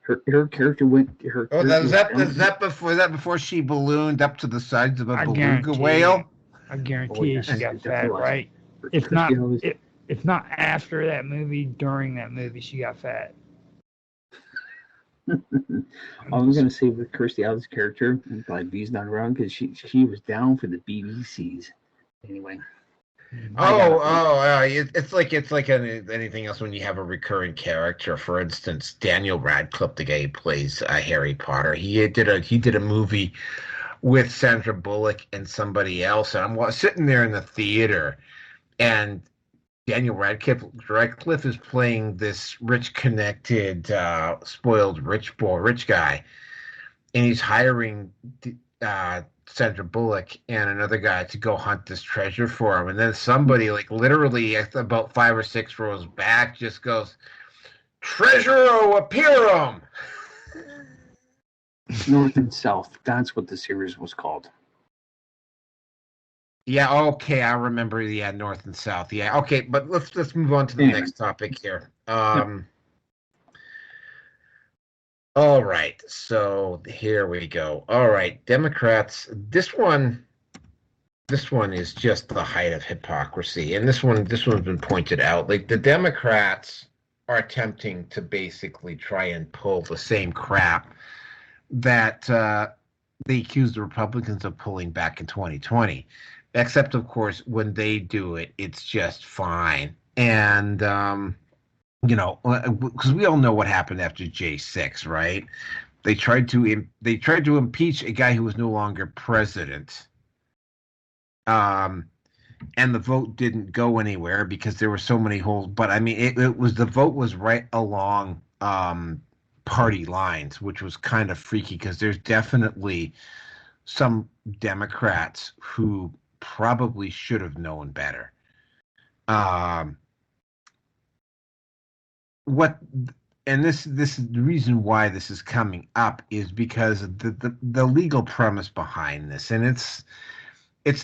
Her character went. Was that before she ballooned up to the sides of a beluga whale? I guarantee you she got fat, right? If not after that movie, during that movie, she got fat. I was going to say with Kirstie Alley's character, I'm glad V's not around because she was down for the BBCs. Anyway. It's like anything else when you have a recurring character. For instance, Daniel Radcliffe, the guy who plays Harry Potter, he did a movie with Sandra Bullock and somebody else, and I'm sitting there in the theater, and Daniel Radcliffe is playing this rich, connected, spoiled rich guy, and he's hiring Sandra Bullock and another guy to go hunt this treasure for him. And then somebody, like literally about 5 or 6 rows back, just goes, "Treasure appearum." North and South. That's what the series was called. Yeah, okay, I remember. Yeah, North and South. Yeah, okay, but let's move on to the next topic here. All right, so here we go. All right, Democrats. This one is just the height of hypocrisy, and this one's been pointed out. Like the Democrats are attempting to basically try and pull the same crap that they accused the Republicans of pulling back in 2020. Except, of course, when they do it, it's just fine. And, because we all know what happened after J6, right? They tried to impeach a guy who was no longer president. And the vote didn't go anywhere because there were so many holes. But, I mean, the vote was right along party lines, which was kind of freaky because there's definitely some Democrats who probably should have known better. This is the reason why this is coming up is because of the legal premise behind this, and it's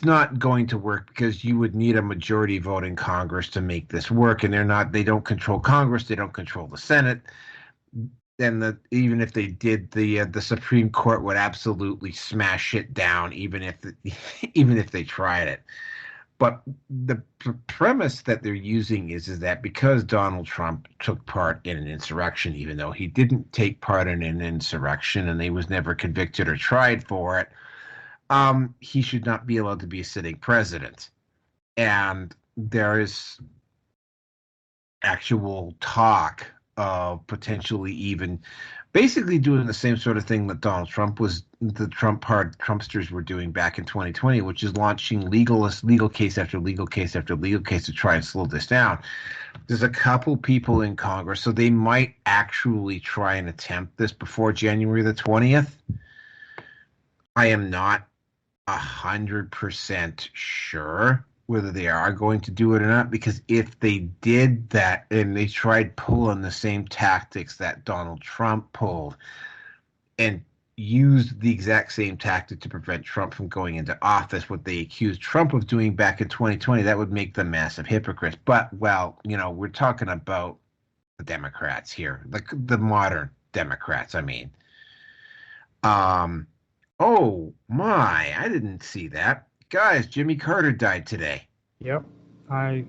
not going to work because you would need a majority vote in Congress to make this work, and they don't control Congress, they don't control the Senate. And even if they did, the Supreme Court would absolutely smash it down, even if they tried it. But the premise that they're using is that because Donald Trump took part in an insurrection, even though he didn't take part in an insurrection and he was never convicted or tried for it, he should not be allowed to be a sitting president. And there is actual talk of potentially even basically doing the same sort of thing that the Trumpsters were doing back in 2020, which is launching legal case after legal case after legal case to try and slow this down. There's a couple people in Congress, so they might actually try and attempt this before January the 20th. I am not 100% sure whether they are going to do it or not, because if they did that and they tried pulling the same tactics that Donald Trump pulled and used the exact same tactic to prevent Trump from going into office, what they accused Trump of doing back in 2020, that would make them massive hypocrites. But, well, we're talking about the Democrats here, like the modern Democrats, I mean. Oh, my, I didn't see that. Guys, Jimmy Carter died today. Yep. I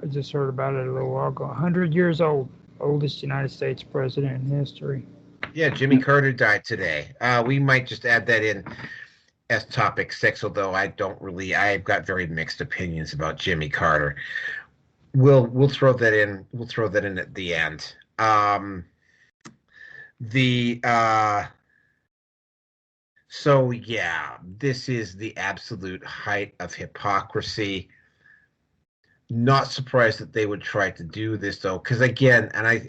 just heard about it a little while ago. 100 years old. Oldest United States president in history. Yeah, Jimmy Carter died today. We might just add that in as topic 6, although I've got very mixed opinions about Jimmy Carter. We'll throw that in. We'll throw that in at the end. So, yeah, this is the absolute height of hypocrisy. Not surprised that they would try to do this, though, because, again, and I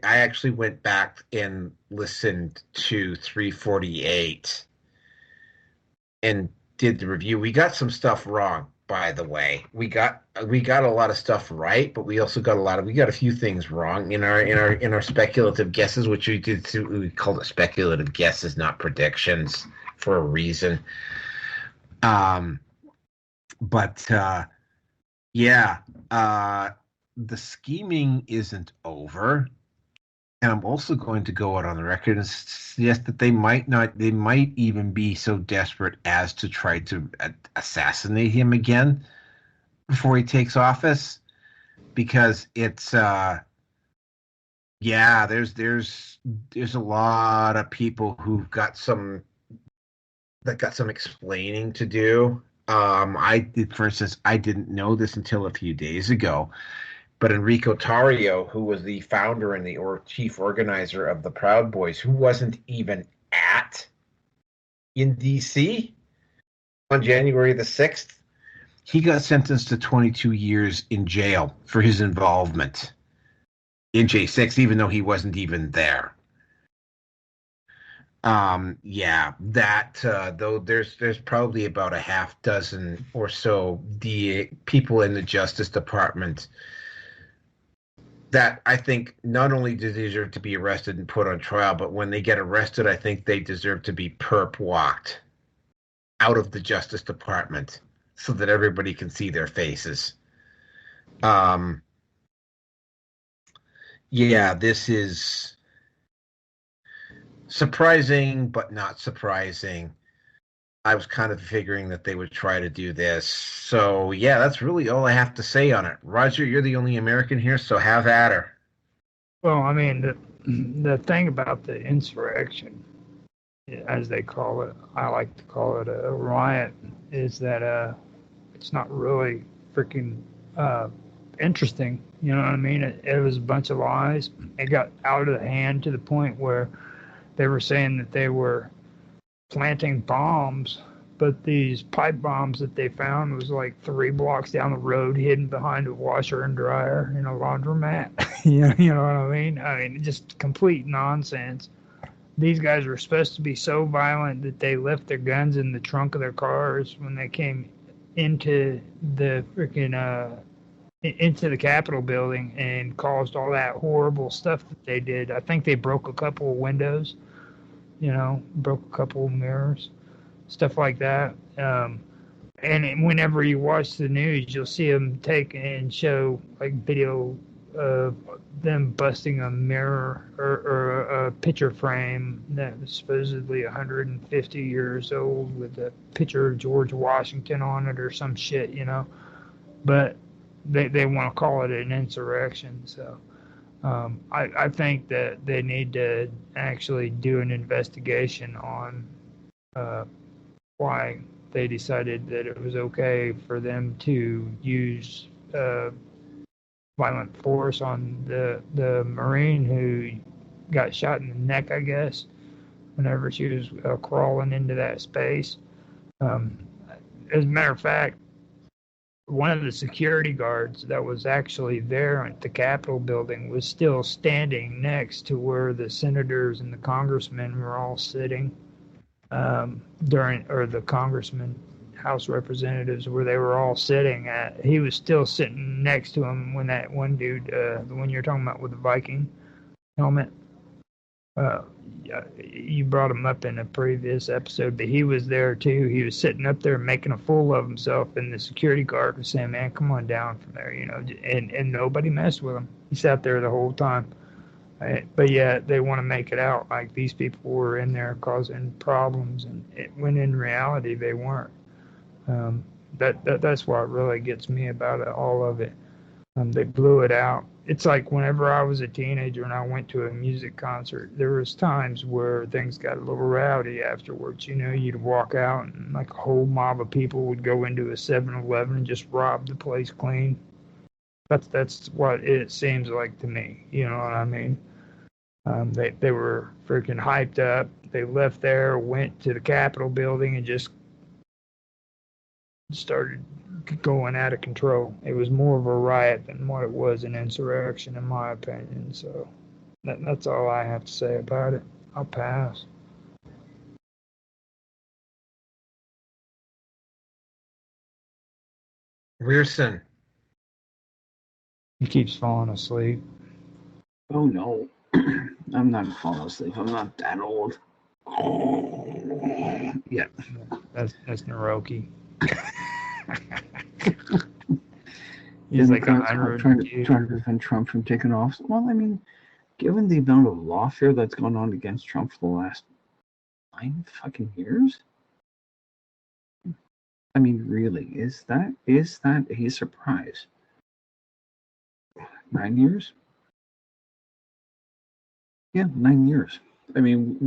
actually went back and listened to 348 and did the review. We got some stuff wrong, by the way. We got a lot of stuff right, but we also got a few things wrong in our speculative guesses, which we called it speculative guesses, not predictions, for a reason. The scheming isn't over. And I'm also going to go out on the record and suggest that they might even be so desperate as to try to assassinate him again before he takes office, because it's there's a lot of people who've got some explaining to do. For instance, I didn't know this until a few days ago, but Enrico Tarrio, who was the founder and the chief organizer of the Proud Boys, who wasn't even in D.C. on January the 6th, he got sentenced to 22 years in jail for his involvement in J6, even though he wasn't even there. Though there's probably about a half dozen or so people in the Justice Department that I think not only do they deserve to be arrested and put on trial, but when they get arrested, I think they deserve to be perp walked out of the Justice Department so that everybody can see their faces. This is surprising, but not surprising. I was kind of figuring that they would try to do this. So, yeah, that's really all I have to say on it. Roger, you're the only American here, so have at her. Well, I mean, the thing about the insurrection, as they call it, I like to call it a riot, is that it's not really freaking interesting. You know what I mean? It was a bunch of lies. It got out of the hand to the point where they were saying that they were planting bombs, but these pipe bombs that they found was like 3 blocks down the road, hidden behind a washer and dryer in a laundromat. You know what I mean? I mean, just complete nonsense. These guys were supposed to be so violent that they left their guns in the trunk of their cars when they came into the freaking into the Capitol building and caused all that horrible stuff that they did. I think they broke a couple of windows, broke a couple of mirrors, stuff like that. And whenever you watch the news, you'll see them take and show like video of them busting a mirror or a picture frame that was supposedly 150 years old with a picture of George Washington on it or some shit, But they want to call it an insurrection. So I think that they need to actually do an investigation on why they decided that it was okay for them to use violent force on the Marine who got shot in the neck, I guess, whenever she was crawling into that space. As a matter of fact, one of the security guards that was actually there at the Capitol building was still standing next to where the senators and the congressmen were all sitting or the congressmen, House representatives, where they were all sitting at. He was still sitting next to him when that one dude, the one you're talking about with the Viking helmet, you brought him up in a previous episode, but he was there too. He was sitting up there making a fool of himself, and the security guard was saying, "Man, come on down from there," and nobody messed with him. He sat there the whole time. But yeah, they want to make it out like these people were in there causing problems, and when in reality they weren't. That's what really gets me about it, all of it. They blew it out. It's like whenever I was a teenager and I went to a music concert, there was times where things got a little rowdy afterwards. You'd walk out and like a whole mob of people would go into a 7-Eleven and just rob the place clean. That's what it seems like to me. You know what I mean? They were freaking hyped up. They left there, went to the Capitol building, and just started going out of control. It was more of a riot than what it was an insurrection, in my opinion. So that's all I have to say about it. I'll pass. Weirson. He keeps falling asleep. Oh no, I'm not falling asleep. I'm not that old. Yeah. That's Naroki. He's like 100. Trying to prevent Trump from taking off. Well, I mean, given the amount of lawfare that's gone on against Trump for the last 9 fucking years, I mean, really, is that a surprise? 9 years? Yeah, 9 years. I mean,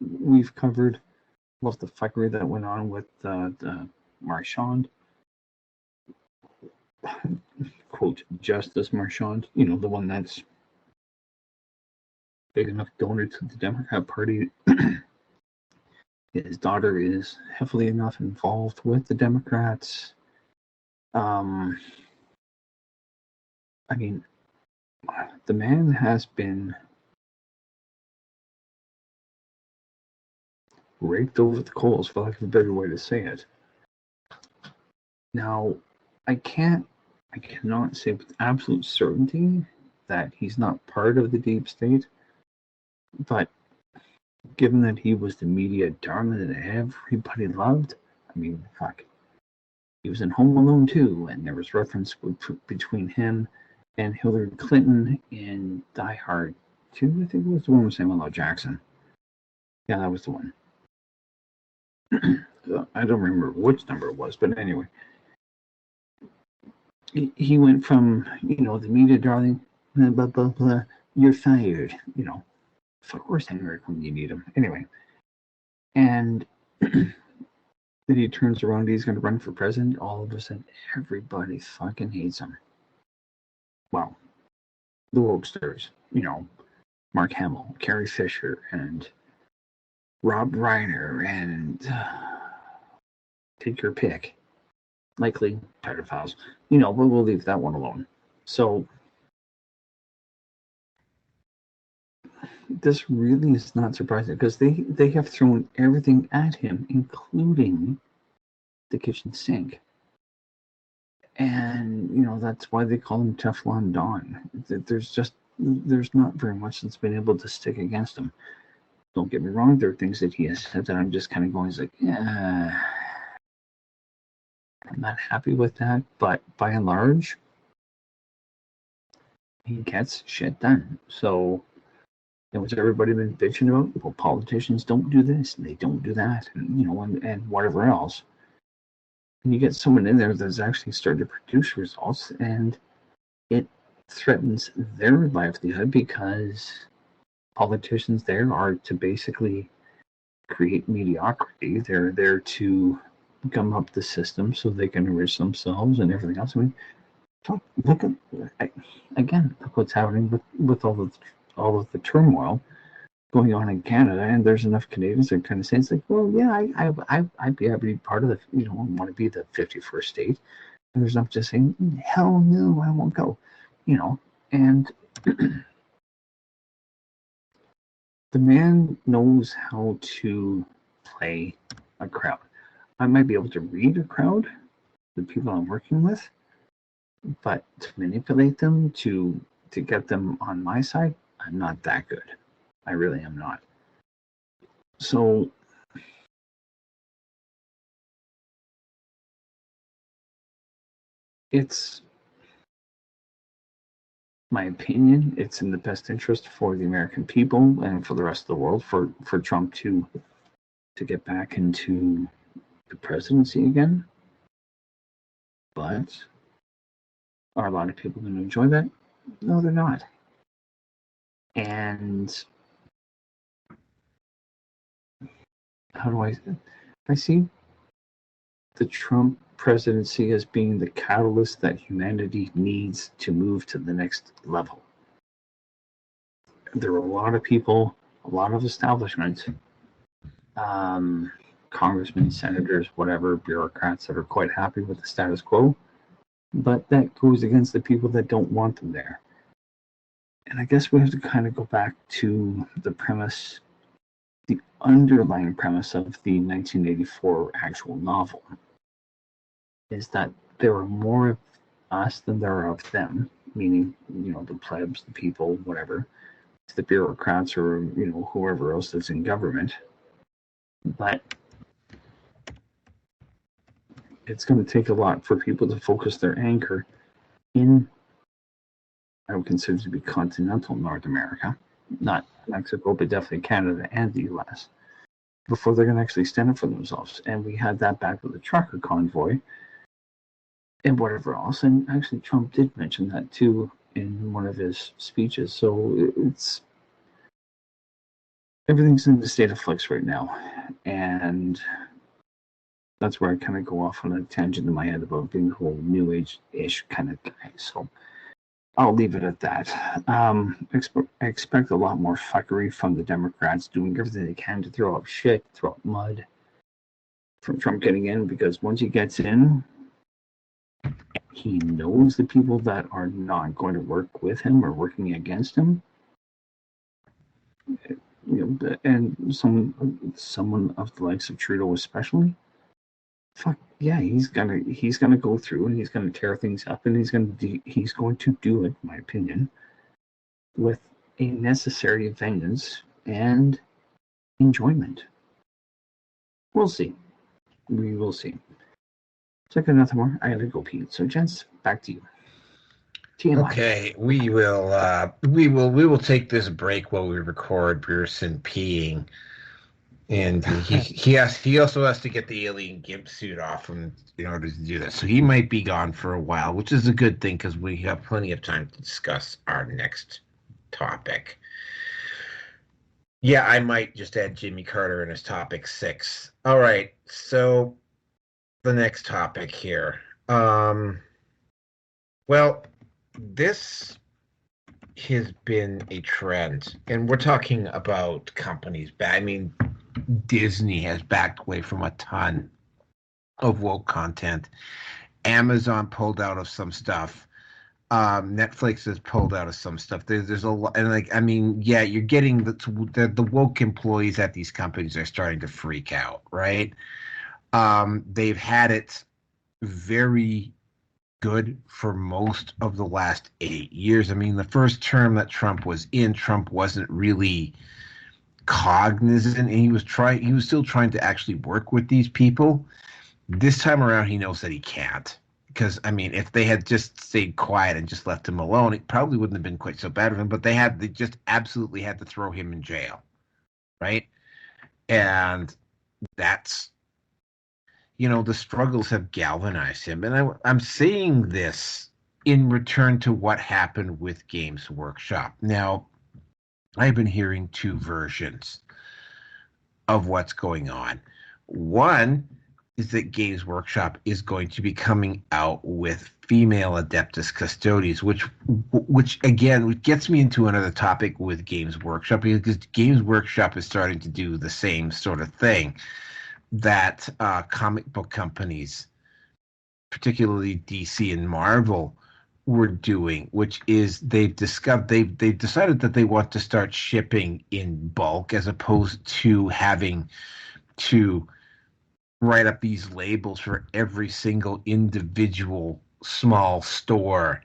we've covered most of the fuckery that went on with the Marchand, quote, Justice Marchand, the one that's big enough donor to the Democrat Party. His daughter is heavily enough involved with the Democrats. I mean, the man has been raked over the coals, for lack of a better way to say it. Now, I cannot say with absolute certainty that he's not part of the deep state, but given that he was the media darling that everybody loved, I mean, fuck. He was in Home Alone 2, and there was reference between him and Hillary Clinton in Die Hard 2, I think it was the one with Samuel L. Jackson. Yeah, that was the one. I don't remember which number it was, but anyway. He went from, the media darling, blah, blah, blah, blah, you're fired, Of course, Henry, when you need him. Anyway. And then he turns around, he's going to run for president. All of a sudden, everybody fucking hates him. Well, the wokesters, Mark Hamill, Carrie Fisher, and Rob Reiner, and take your pick. Likely pedophiles. But we'll leave that one alone. So, this really is not surprising because they have thrown everything at him, including the kitchen sink. And, that's why they call him Teflon Don. There's not very much that's been able to stick against him. Don't get me wrong, there are things that he has said that I'm just kind of going, yeah, I'm not happy with that. But by and large, he gets shit done. So, what's everybody been bitching about? Well, politicians don't do this and they don't do that, and whatever else. And you get someone in there that's actually starting to produce results, and it threatens their livelihood because politicians there are to basically create mediocrity. They're there to gum up the system so they can enrich themselves and everything else. I mean, look what's happening with all of the turmoil going on in Canada, and there's enough Canadians that kind of say, it's like, well, yeah, I'd be happy to be part of the, want to be the 51st state. And there's enough just saying, hell no, I won't go, and the man knows how to play a crowd. I might be able to read a crowd, the people I'm working with, but to manipulate them, to get them on my side, I'm not that good. I really am not. So it's my opinion, it's in the best interest for the American people and for the rest of the world for Trump to get back into the presidency again. But are a lot of people going to enjoy that? No, they're not. And how do I see the Trump presidency as being the catalyst that humanity needs to move to the next level. There are a lot of people, a lot of establishments, congressmen, senators, whatever, bureaucrats that are quite happy with the status quo, but that goes against the people that don't want them there. And I guess we have to kind of go back to the premise, the underlying premise of the 1984 actual novel, is that there are more of us than there are of them, meaning, the plebs, the people, whatever, the bureaucrats or, whoever else that's in government. But it's going to take a lot for people to focus their anger in, I would consider to be continental North America, not Mexico, but definitely Canada and the US, before they're going to actually stand up for themselves. And we had that back with the trucker convoy and whatever else. And actually, Trump did mention that too in one of his speeches. So everything's in the state of flux right now. And that's where I kind of go off on a tangent in my head about being a whole new age-ish kind of guy. So I'll leave it at that. I expect a lot more fuckery from the Democrats doing everything they can to throw up shit, throw up mud from Trump getting in, because once he gets in, he knows the people that are not going to work with him or working against him. And someone of the likes of Trudeau especially, fuck yeah, he's gonna go through and he's gonna tear things up, and he's going to do it, in my opinion, with a necessary vengeance and enjoyment. We'll see. We will see. So I got nothing more. I gotta go pee. So gents, back to you. TMI. Okay, we will take this break while we record Pearson peeing. And he also has to get the alien gimp suit off him in order to do that. So he might be gone for a while, which is a good thing because we have plenty of time to discuss our next topic. Yeah, I might just add Jimmy Carter in as topic 6. All right, so the next topic here. Well, this has been a trend, and we're talking about companies. I mean, Disney has backed away from a ton of woke content. Amazon pulled out of some stuff. Netflix has pulled out of some stuff. There's a lot, and you're getting the woke employees at these companies are starting to freak out, right? They've had it very good for most of the last 8 years. I mean, the first term that Trump was in, Trump wasn't really cognizant, and he was still trying to actually work with these people. This time around, he knows that he can't. Because, I mean, if they had just stayed quiet and just left him alone, it probably wouldn't have been quite so bad with him. But they just absolutely had to throw him in jail, right? And that's, the struggles have galvanized him. And I'm saying this in return to what happened with Games Workshop. Now, I've been hearing two versions of what's going on. One is that Games Workshop is going to be coming out with female Adeptus Custodes, which again gets me into another topic with Games Workshop, because Games Workshop is starting to do the same sort of thing that comic book companies, particularly DC and Marvel, were doing, which is they've decided that they want to start shipping in bulk as opposed to having to write up these labels for every single individual small store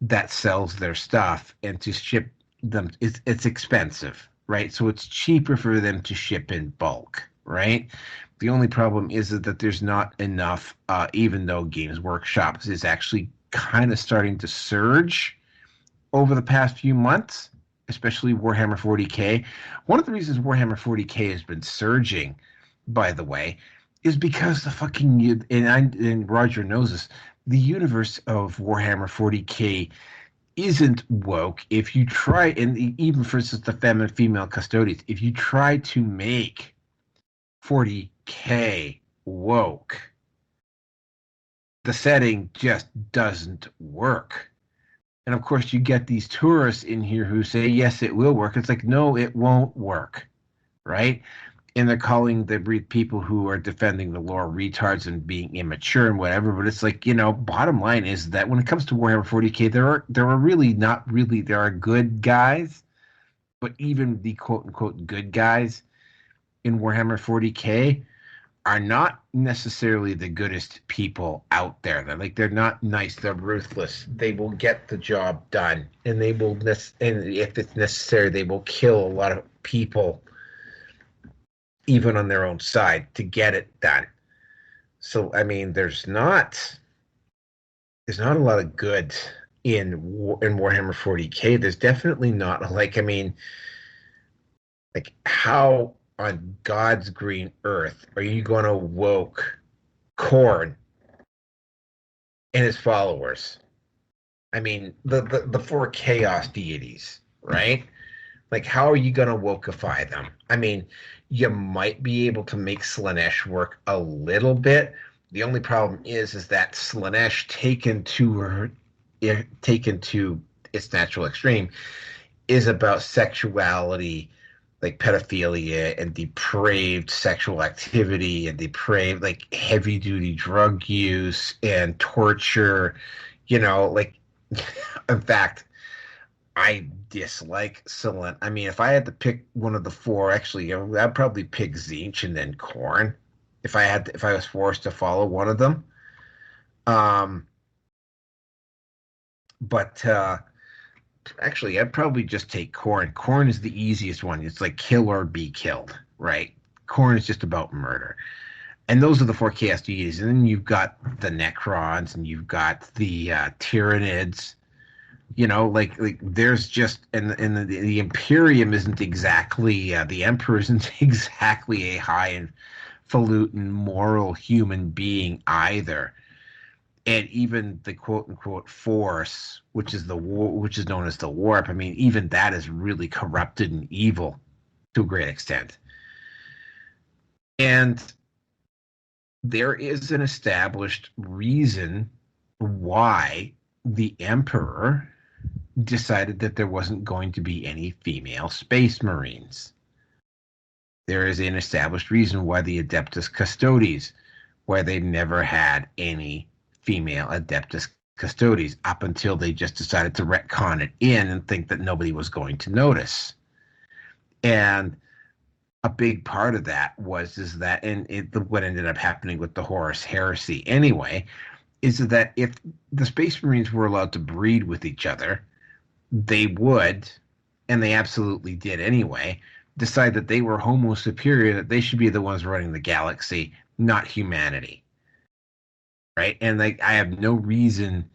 that sells their stuff, and to ship them, it's expensive, right? So it's cheaper for them to ship in bulk, right? The only problem is that there's not enough, even though Games Workshop is actually kind of starting to surge over the past few months, especially Warhammer 40K. One of the reasons Warhammer 40K has been surging, by the way, is because the fucking, and Roger knows this, the universe of Warhammer 40K isn't woke. If you try, and even for instance the female Custodes, if you try to make 40K woke, the setting just doesn't work. And of course you get these tourists in here who say, yes, it will work. It's like, no, it won't work, right? And they're calling the people who are defending the lore retards and being immature and whatever. But it's like, bottom line is that when it comes to Warhammer 40K, there are good guys, but even the quote unquote good guys in Warhammer 40K are not necessarily the goodest people out there. They're not nice. They're ruthless. They will get the job done, and and if it's necessary, they will kill a lot of people, even on their own side, to get it done. So, I mean, there's not a lot of good in Warhammer 40K. There's definitely not, how on God's green earth are you going to woke Khorne and his followers? I mean, the four chaos deities, right? Like, how are you going to wokeify them? I mean, you might be able to make Slaanesh work a little bit. The only problem is that Slaanesh taken to its natural extreme is about sexuality, like pedophilia and depraved sexual activity and depraved, like, heavy duty drug use and torture. In fact, I dislike Selene. I mean, if I had to pick one of the four, actually, I'd probably pick Tzeentch and then Khorne. If I was forced to follow one of them. But actually, I'd probably just take Khorne. Khorne is the easiest one. It's like kill or be killed, right? Khorne is just about murder. And those are the four chaos deities. And then you've got the Necrons, and you've got the Tyranids. There's just, and the Imperium isn't exactly, the Emperor isn't exactly a highfalutin moral human being either. And even the quote unquote Force, which is known as the Warp, I mean, even that is really corrupted and evil to a great extent. And there is an established reason why the Emperor decided that there wasn't going to be any female space marines. There is an established reason why the Adeptus Custodes, why they never had any female Adeptus Custodes up until they just decided to retcon it in and think that nobody was going to notice. And a big part of that is that, and what ended up happening with the Horus Heresy anyway, is that if the Space Marines were allowed to breed with each other, they would, and they absolutely did anyway, decide that they were homo superior, that they should be the ones running the galaxy, not humanity. Right? And I have no reason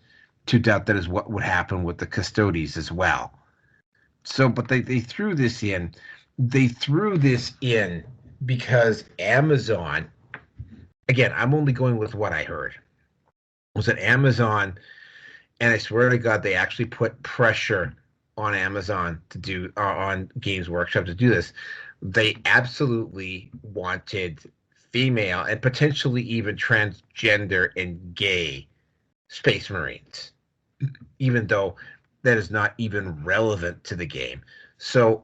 to doubt that is what would happen with the Custodes as well. So, but they threw this in. They threw this in because Amazon, again, I'm only going with what I heard, was that Amazon, and I swear to God, they actually put pressure on Amazon to do, on Games Workshop to do this. They absolutely wanted female and potentially even transgender and gay Space Marines, even though that is not even relevant to the game. So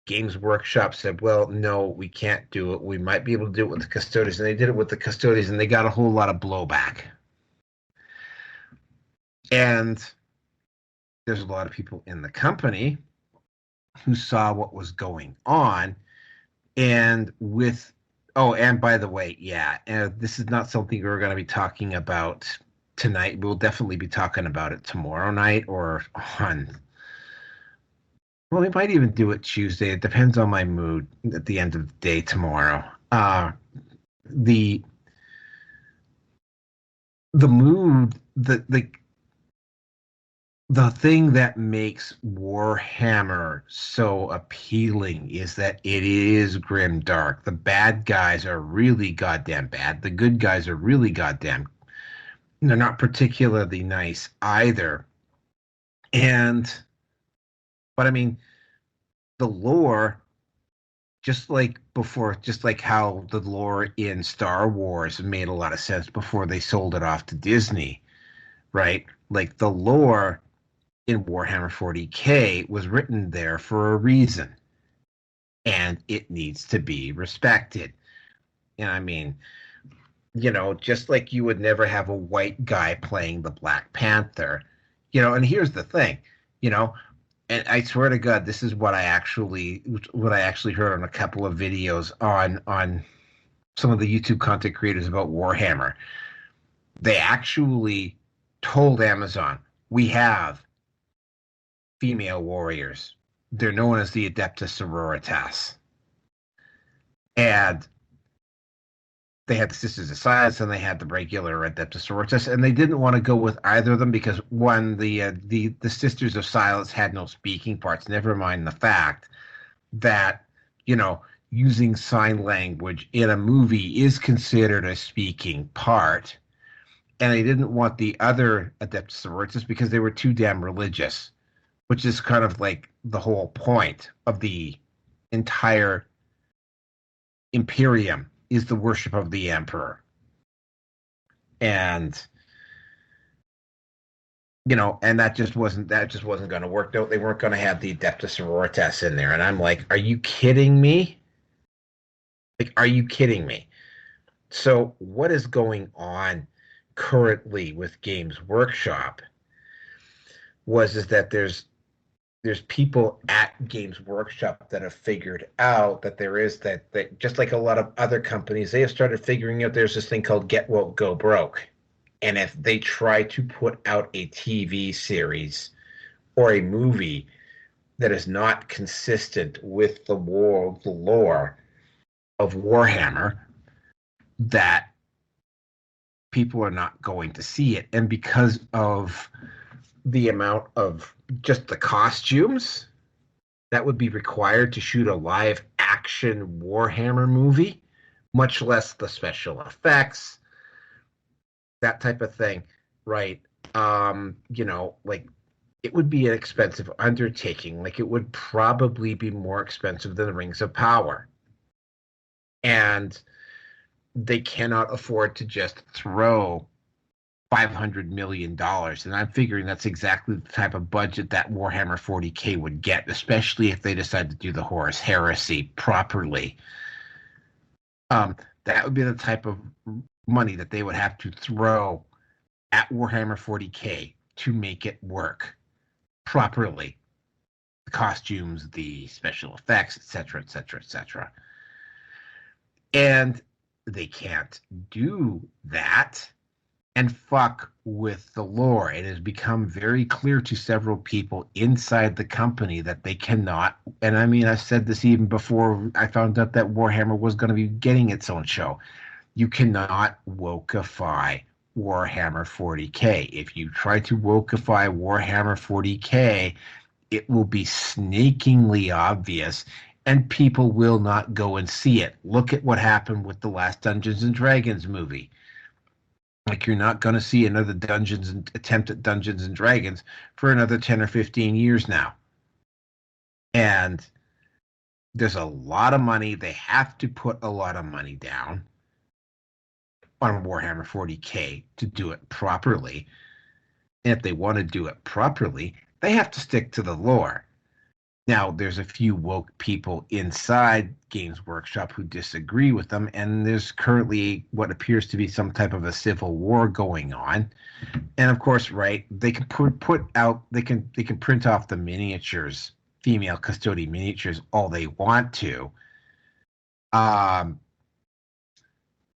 Games Workshop said, well, no, we can't do it. We might be able to do it with the Custodes. And they did it with the Custodes, and they got a whole lot of blowback. And there's a lot of people in the company who saw what was going on. And with, oh, and by the way, yeah, this is not something we're going to be talking about tonight. We'll definitely be talking about it tomorrow night or on, well, we might even do it Tuesday. It depends on my mood at the end of the day tomorrow. The mood, the thing that makes Warhammer so appealing is that it is grim dark. The bad guys are really goddamn bad. The good guys are really goddamn, they're not particularly nice either. But I mean, the lore, just like before, just like how the lore in Star Wars made a lot of sense before they sold it off to Disney, right? Like the lore in Warhammer 40K was written there for a reason, and it needs to be respected. And I mean, you know, just like you would never have a white guy playing the Black Panther, you know, and here's the thing, you know, and I swear to God, this is what I actually heard on a couple of videos on some of the YouTube content creators about Warhammer. They actually told Amazon, we have female warriors. They're known as the Adeptus Sororitas. And they had the Sisters of Silence and they had the regular Adeptus Sororitas, and they didn't want to go with either of them because one, the Sisters of Silence had no speaking parts. Never mind the fact that, you know, using sign language in a movie is considered a speaking part, and they didn't want the other Adeptus Sororitas because they were too damn religious, which is kind of like the whole point of the entire Imperium, is the worship of the Emperor. And, you know, and that just wasn't going to work. No, they weren't going to have the Adeptus Sororitas in there. And I'm like, are you kidding me? Like, are you kidding me? So what is going on currently with Games Workshop is that there's people at Games Workshop that have figured out that there is that just like a lot of other companies, they have started figuring out there's this thing called get woke, go broke. And if they try to put out a TV series or a movie that is not consistent with the lore of Warhammer, that people are not going to see it. And because of the amount of just the costumes that would be required to shoot a live action Warhammer movie, much less the special effects, that type of thing, right? You know, like it would be an expensive undertaking. Like it would probably be more expensive than the Rings of Power. And they cannot afford to just throw $500 million. And I'm figuring that's exactly the type of budget that Warhammer 40K would get, especially if they decide to do the Horus Heresy properly. That would be the type of money that they would have to throw at Warhammer 40K to make it work properly. The costumes, the special effects, etc., etc., etc. And they can't do that and fuck with the lore. It has become very clear to several people inside the company that they cannot. And I mean, I said this even before I found out that Warhammer was going to be getting its own show. You cannot wokeify Warhammer 40K. If you try to wokeify Warhammer 40K, it will be sneakingly obvious and people will not go and see it. Look at what happened with the last Dungeons and Dragons movie. Like, you're not going to see another attempt at Dungeons and Dragons for another 10 or 15 years now. And there's a lot of money. They have to put a lot of money down on Warhammer 40K to do it properly. And if they want to do it properly, they have to stick to the lore. Now, there's a few woke people inside Games Workshop who disagree with them, and there's currently what appears to be some type of a civil war going on. And of course, right, they can they can print off the miniatures, female custodian miniatures, all they want to.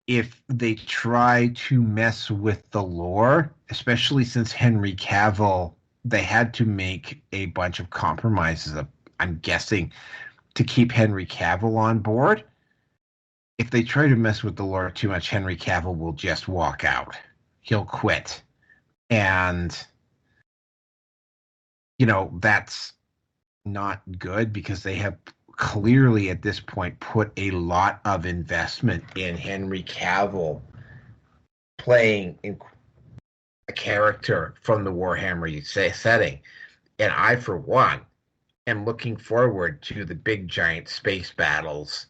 If they try to mess with the lore, especially since Henry Cavill, they had to make a bunch of compromises, I'm guessing, to keep Henry Cavill on board. If they try to mess with the lore too much, Henry Cavill will just walk out. He'll quit. And, that's not good because they have clearly at this point put a lot of investment in Henry Cavill playing a character from the Warhammer setting. And I, for one, am looking forward to the big giant space battles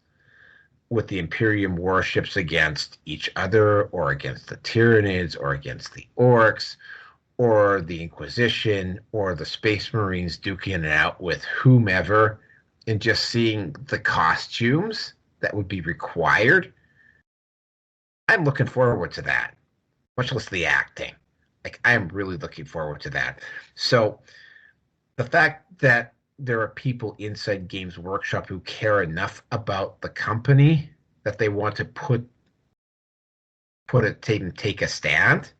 with the Imperium warships against each other, or against the Tyranids, or against the Orcs, or the Inquisition, or the Space Marines duking it out with whomever, and just seeing the costumes that would be required. I'm looking forward to that, much less the acting. Like, I am really looking forward to that. So the fact that there are people inside Games Workshop who care enough about the company that they want to take a stand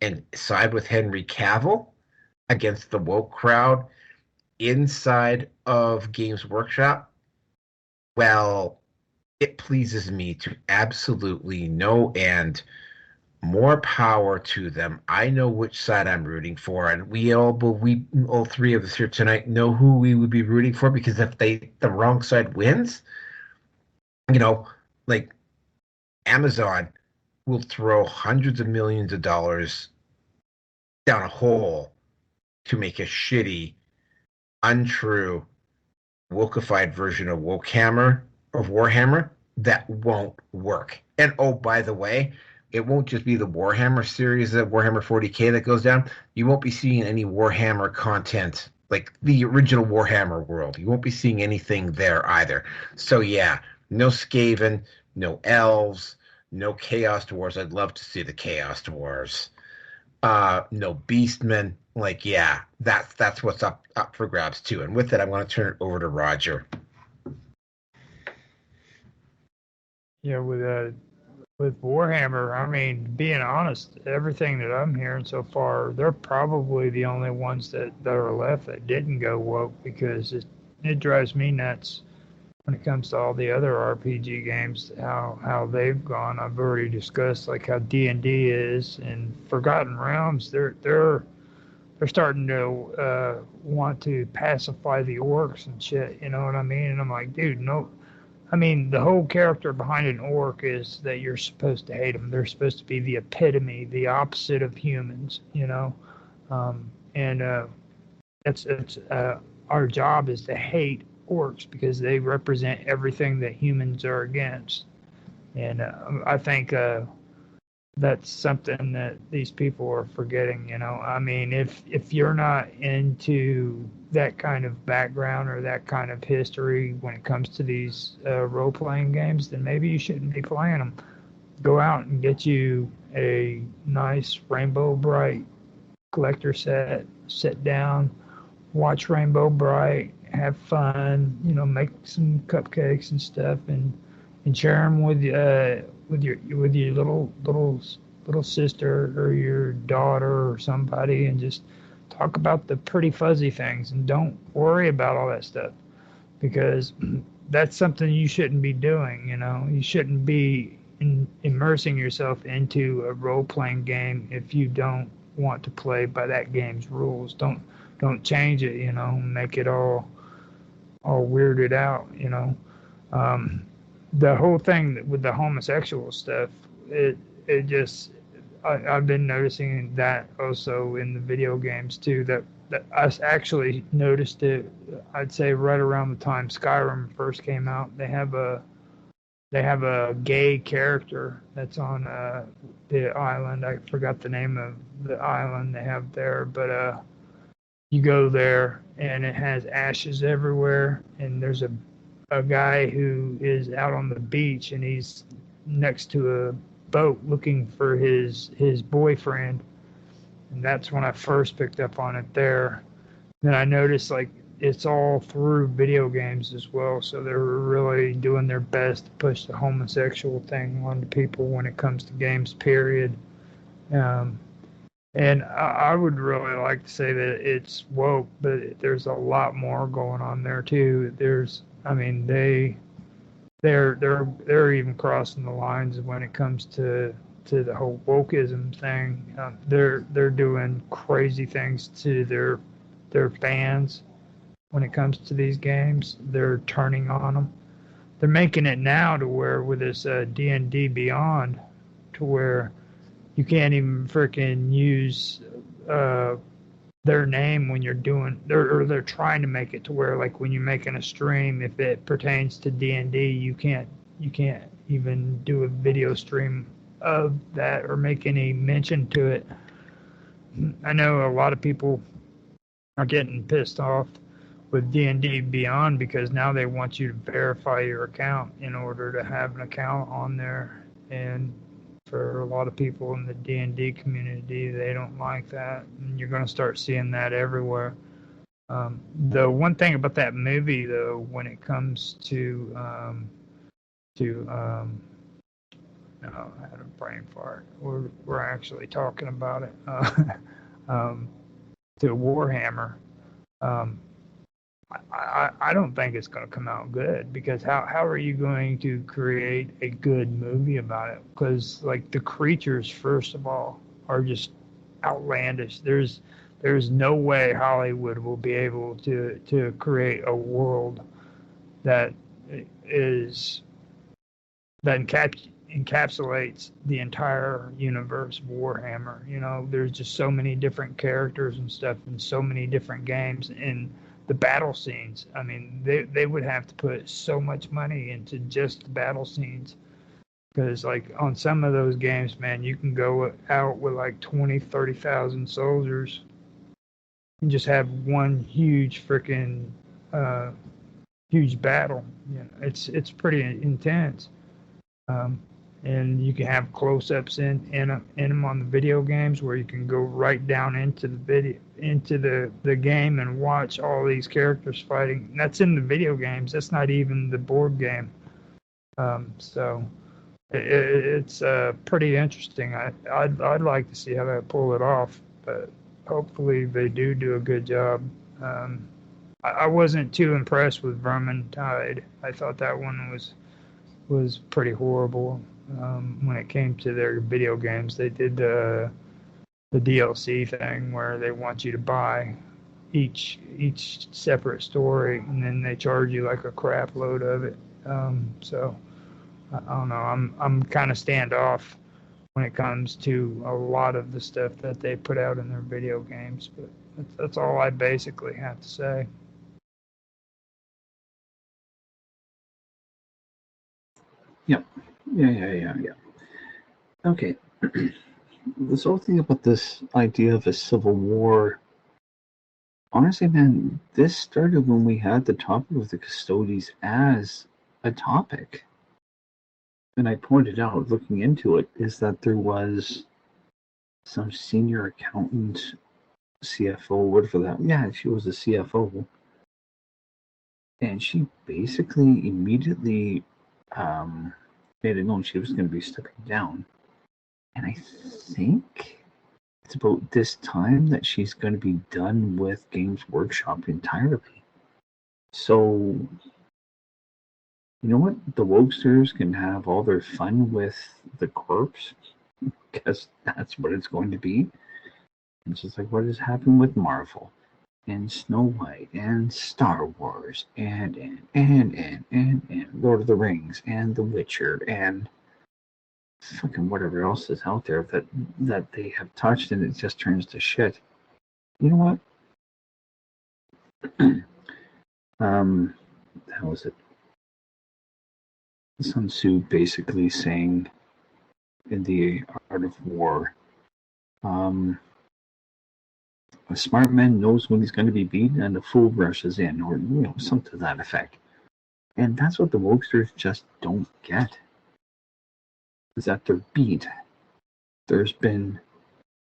and side with Henry Cavill against the woke crowd inside of Games Workshop, well, it pleases me to absolutely no end. More power to them. I know which side I'm rooting for, and we all three of us here tonight know who we would be rooting for, because if the wrong side wins, like, Amazon will throw hundreds of millions of dollars down a hole to make a shitty, untrue, wokeified version of Warhammer that won't work. And oh, by the way, it won't just be the Warhammer series, that Warhammer 40K that goes down. You won't be seeing any Warhammer content, like the original Warhammer world. You won't be seeing anything there either. So yeah, no Skaven, no elves, no Chaos Dwarves. I'd love to see the Chaos Dwarves. No Beastmen. Like, yeah, that's what's up for grabs too. And with that, I'm going to turn it over to Roger. Yeah, with Warhammer, I mean, being honest, everything that I'm hearing so far, they're probably the only ones that are left that didn't go woke, because it drives me nuts when it comes to all the other RPG games, how they've gone. I've already discussed like how D&D is, and Forgotten Realms, they're starting to want to pacify the orcs and shit, you know what I mean? And I'm like, dude, no. I mean, the whole character behind an orc is that you're supposed to hate them. They're supposed to be the epitome, the opposite of humans, and it's our job is to hate orcs because they represent everything that humans are against. And I think that's something that these people are forgetting. I mean, if you're not into that kind of background or that kind of history when it comes to these role-playing games, then maybe you shouldn't be playing them. Go out and get you a nice Rainbow Bright collector set, sit down, watch Rainbow Bright, have fun, make some cupcakes and stuff, and and share them with your little sister or your daughter or somebody, and just talk about the pretty fuzzy things, and don't worry about all that stuff, because that's something you shouldn't be doing. You shouldn't be immersing yourself into a role-playing game if you don't want to play by that game's rules. Don't change it. Make it all weirded out. The whole thing with the homosexual stuff, it just I've been noticing that also in the video games too. That I actually noticed it. I'd say right around the time Skyrim first came out. They have a gay character that's on the island. I forgot the name of the island they have there, but you go there and it has ashes everywhere, and there's a guy who is out on the beach, and he's next to a boat looking for his boyfriend, and that's when I first picked up on it there. Then I noticed like it's all through video games as well, so they're really doing their best to push the homosexual thing onto people when it comes to games, period. And I would really like to say that it's woke, but there's a lot more going on there too. I mean, they're even crossing the lines when it comes to the whole wokeism thing. They're doing crazy things to their fans when it comes to these games. They're turning on them. They're making it now to where with this D&D Beyond, to where you can't even freaking use their name when you're doing. They're trying to make it to where, like, when you're making a stream, if it pertains to D&D, you can't even do a video stream of that or make any mention to it. I know a lot of people are getting pissed off with D&D Beyond because now they want you to verify your account in order to have an account on there, and for a lot of people in the D&D community, they don't like that, and you're going to start seeing that everywhere. The one thing about that movie, though, when it comes to no, I had a brain fart. We're actually talking about it. To Warhammer, I don't think it's going to come out good, because how are you going to create a good movie about it? Because, like, the creatures, first of all, are just outlandish. There's no way Hollywood will be able to create a world that encapsulates the entire universe of Warhammer. There's just so many different characters and stuff, and so many different games, and the battle scenes. I mean, they would have to put so much money into just the battle scenes, because, like, on some of those games, man, you can go out with like 20,000-30,000 soldiers and just have one huge freaking huge battle. It's pretty intense. And you can have close-ups in them on the video games, where you can go right down into the game and watch all these characters fighting. And that's in the video games. That's not even the board game. So it's pretty interesting. I'd like to see how they pull it off, but hopefully they do a good job. I wasn't too impressed with Vermintide. I thought that one was pretty horrible. When it came to their video games, they did the DLC thing where they want you to buy each separate story, and then they charge you like a crap load of it. So I don't know. I'm kind of standoff when it comes to a lot of the stuff that they put out in their video games, but that's all I basically have to say. Yep. Yeah. Okay. This whole thing about this idea of a civil war, honestly, man, this started when we had the topic of the Custodes as a topic. And I pointed out, looking into it, is that there was some senior accountant, CFO, whatever that. Yeah, she was a CFO. And she basically immediately made it known she was going to be stepping down. And I think it's about this time that she's going to be done with Games Workshop entirely. So, you know what? The Wokesters can have all their fun with the corpse, because that's what it's going to be. It's just like what has happened with Marvel and Snow White and Star Wars and Lord of the Rings and The Witcher and fucking whatever else is out there that they have touched, and it just turns to shit. You know what? How is it? Sun Tzu basically saying in The Art of War, a smart man knows when he's going to be beaten, and a fool rushes in, or something to that effect. And that's what the Wokesters just don't get. Is that they're beat. There's been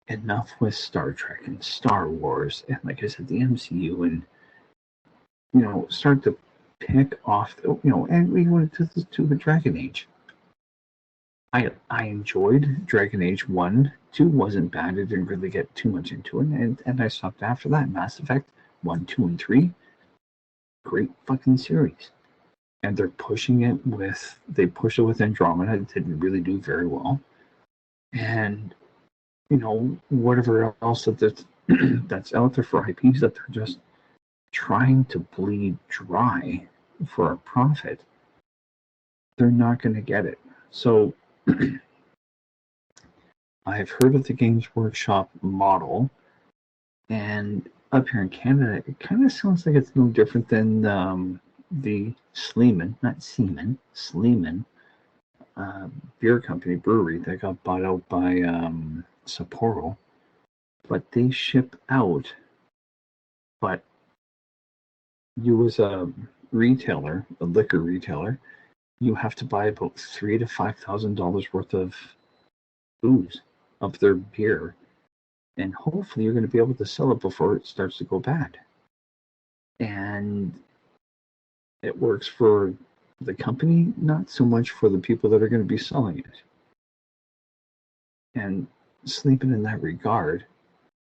enough with Star Trek and Star Wars, and like I said, the MCU, and start to pick off, and we went to the Dragon Age. I enjoyed Dragon Age 1. 2 wasn't bad. I didn't really get too much into it, and I stopped after that. Mass Effect 1, 2, and 3, great fucking series. And they're pushing it they pushed it with Andromeda. It didn't really do very well. And, whatever else that's out there for IPs that they're just trying to bleed dry for a profit, they're not going to get it. So I've heard of the Games Workshop model, and up here in Canada, it kind of sounds like it's no different than the Sleeman, not Seaman, Sleeman beer company, brewery that got bought out by Sapporo. But they ship out, but you as a retailer, a liquor retailer, you have to buy about $3,000 to $5,000 worth of booze, of their beer, and hopefully you're going to be able to sell it before it starts to go bad. And it works for the company, not so much for the people that are going to be selling it. And Sleeping in that regard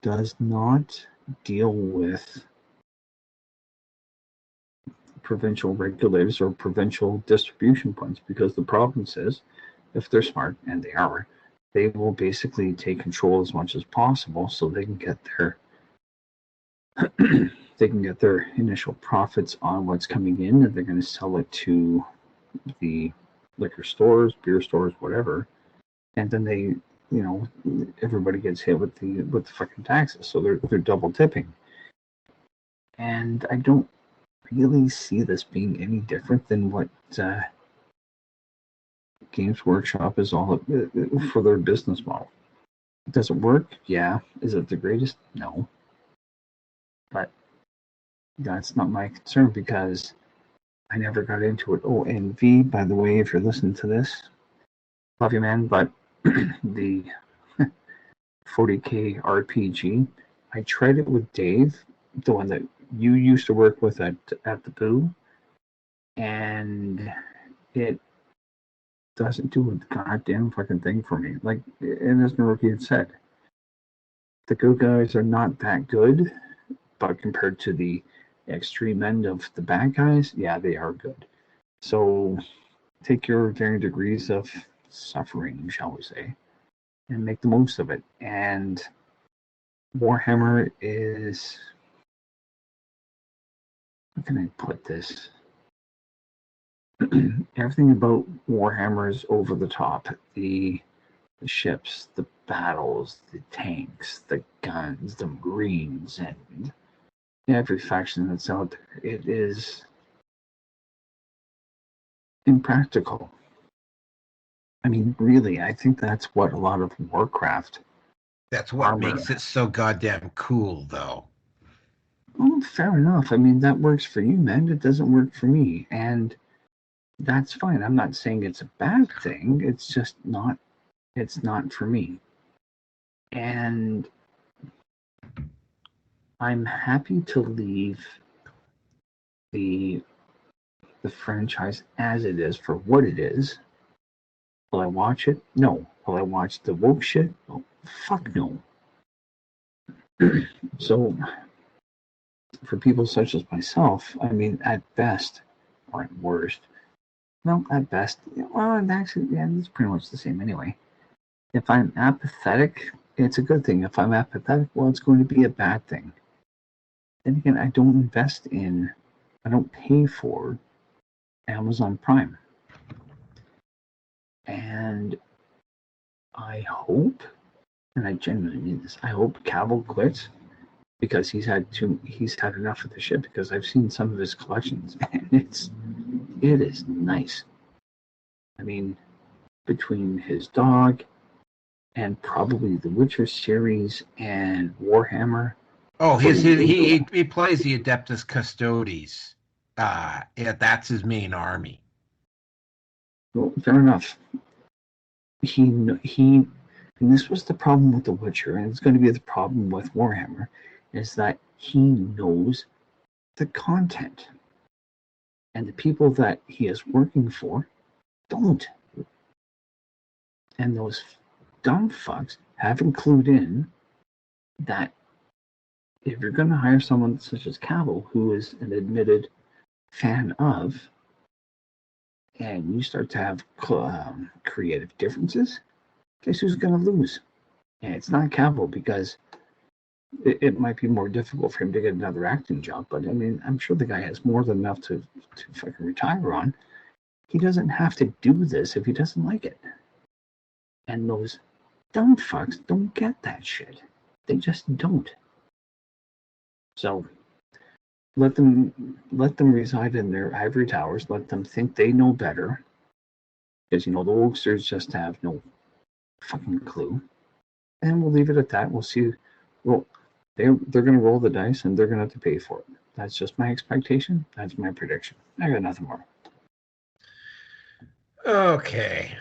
does not deal with provincial regulators or provincial distribution points, because the province is, if they're smart, and they are, they will basically take control as much as possible so they can get their initial profits on what's coming in, and they're going to sell it to the liquor stores, beer stores, whatever, and then they, everybody gets hit with the fucking taxes, so they're double tipping. And I don't really see this being any different than what Games Workshop is all for their business model. Does it work? Yeah. Is it the greatest? No. But that's not my concern, because I never got into it. Oh, and V, by the way, if you're listening to this, love you, man, but the 40K RPG, I tried it with Dave, the one that you used to work with at the Boo, and it doesn't do a goddamn fucking thing for me. Like, and as Naruki had said, the good guys are not that good, but compared to the extreme end of the bad guys, yeah, they are good. So take your varying degrees of suffering, shall we say, and make the most of it. And Warhammer is, how can I put this? Everything about Warhammer is over the top. The ships, the battles, the tanks, the guns, the Marines, and every faction that's out there. It is impractical. I mean, really, I think that's what a lot of Warcraft. That's what makes it so goddamn cool, though. Oh, fair enough. I mean, that works for you, man. It doesn't work for me. And that's fine. I'm not saying it's a bad thing. It's just not, it's not for me. And I'm happy to leave the the franchise as it is for what it is. Will I watch it? No. Will I watch the woke shit? Oh, fuck no. So, for people such as myself, I mean, at best, or at worst, well, at best, well, actually, yeah, it's pretty much the same anyway. If I'm apathetic, it's a good thing. If I'm apathetic, well, it's going to be a bad thing. Then again, I don't pay for Amazon Prime. And I hope, and I genuinely mean this, I hope Cavill quits because he's had enough of the shit, because I've seen some of his collections and it is nice. I mean, between his dog and probably the Witcher series and Warhammer. Oh, he plays the Adeptus Custodes. Yeah, that's his main army. Well, fair enough. And this was the problem with The Witcher, and it's going to be the problem with Warhammer, is that he knows the content. And the people that he is working for don't. And those dumb fucks haven't clued in that if you're going to hire someone such as Cavill, who is an admitted fan of, and you start to have creative differences, guess who's going to lose? And it's not Cavill, because it might be more difficult for him to get another acting job, but I mean, I'm sure the guy has more than enough to fucking retire on. He doesn't have to do this if he doesn't like it. And those dumb fucks don't get that shit. They just don't. So let them reside in their ivory towers. Let them think they know better, because the oldsters just have no fucking clue. And we'll leave it at that. We'll see. Well, they're going to roll the dice, and they're going to have to pay for it. That's just my expectation. That's my prediction. I got nothing more. Okay.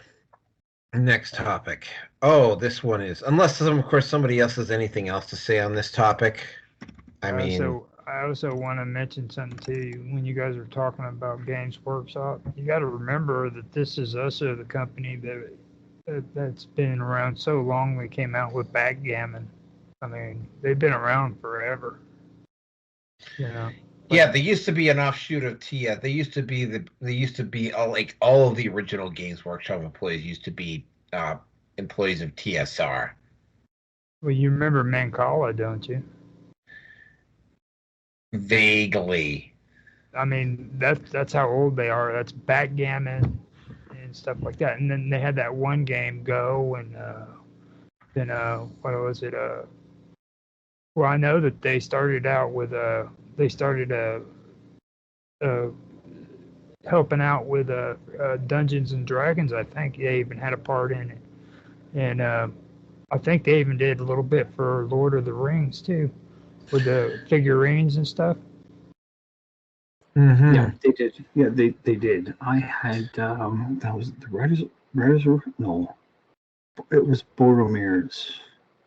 Next topic. Oh, this one is, unless of course somebody else has anything else to say on this topic. I also want to mention something to you. When you guys are talking about Games Workshop, you got to remember that this is also the company that's been around so long. They came out with backgammon. I mean, they've been around forever. Yeah, they used to be an offshoot of TIA. They used to be all of the original Games Workshop employees used to be employees of TSR. Well, you remember Mancala, don't you? Vaguely. I mean, that's how old they are. That's backgammon and stuff like that. And then they had that one game, Go, and then what was it? Well, I know that they started out with helping out with Dungeons and Dragons. I think they even had a part in it, and I think they even did a little bit for Lord of the Rings too, with the figurines and stuff. Mm-hmm. Yeah, they did. Yeah, they did. I had that was the Redders. No, it was Boromir's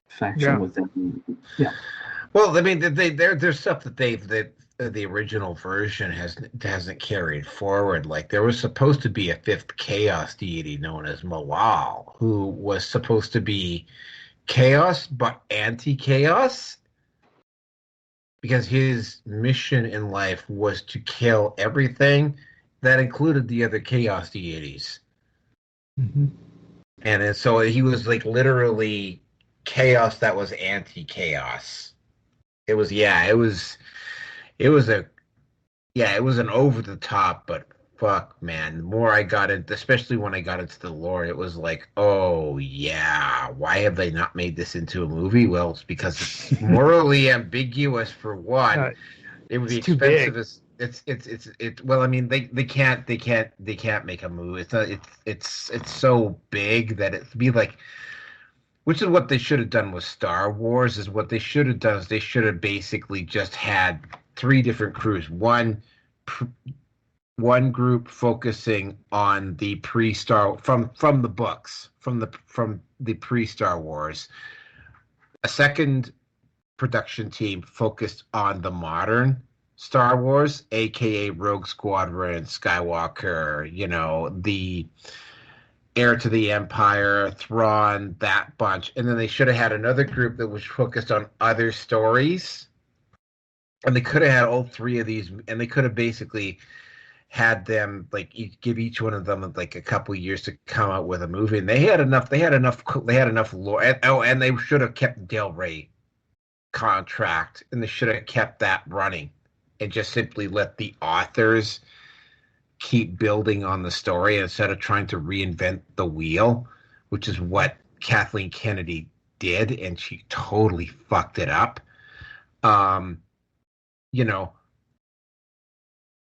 faction with them. Yeah. Well, I mean, there's stuff that the original version hasn't carried forward. Like, there was supposed to be a fifth chaos deity known as Malal, who was supposed to be chaos but anti-chaos, because his mission in life was to kill everything that included the other chaos deities. Mm-hmm. And so he was like literally chaos that was anti-chaos. It was an over the top, but fuck, man. The more I got into, especially when I got into the lore, it was like, oh yeah, why have they not made this into a movie? Well, it's because it's morally ambiguous for one. It would be expensive as it's well, I mean, they can't make a movie. It's so big that it'd be like, which is what they should have done with Star Wars. Is what they should have done is they should have basically just had three different crews. One group focusing on the pre-Star from the books, from the pre-Star Wars. A second production team focused on the modern, Star Wars, aka Rogue Squadron, Skywalker, the Heir to the Empire, Thrawn, that bunch. And then they should have had another group that was focused on other stories. And they could have had all three of these, and they could have basically had them give each one of them like a couple years to come out with a movie. And they had enough lore. And they should have kept Del Rey contract, and they should have kept that running and just simply let the authors keep building on the story instead of trying to reinvent the wheel, which is what Kathleen Kennedy did, and she totally fucked it up.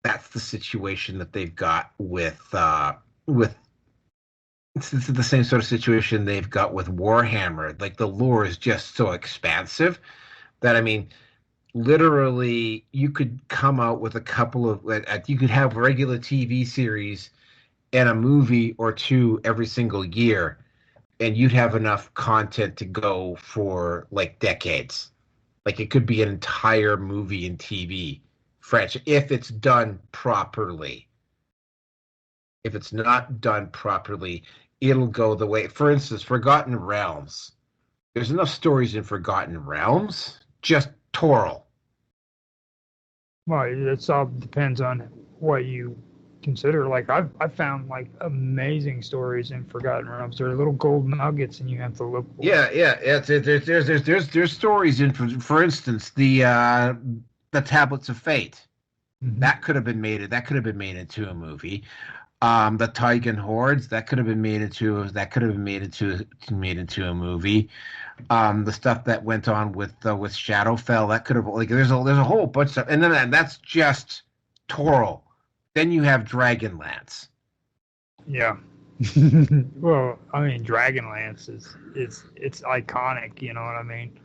That's the situation that they've got with it's the same sort of situation they've got with Warhammer. Like, the lore is just so expansive that, I mean, literally you could come out with a couple of you could have regular TV series and a movie or two every single year, and you'd have enough content to go for like decades. Like, it could be an entire movie and TV franchise if it's done properly. If it's not done properly, it'll go the way. For instance, Forgotten Realms. There's enough stories in Forgotten Realms, just Toral. Well, it all depends on what you consider. Like, I've found like amazing stories in Forgotten Realms. They're little gold nuggets, and you have to look. Yeah. There's stories in, for instance, the Tablets of Fate. Mm-hmm. That could have been made into a movie. The Tigan Hordes, that could have been made into a movie. The stuff that went on with Shadowfell, that could have, like, there's a whole bunch of stuff, and then that's just Toral. Then you have Dragonlance. Yeah. Well, I mean, Dragonlance it's iconic. You know what I mean?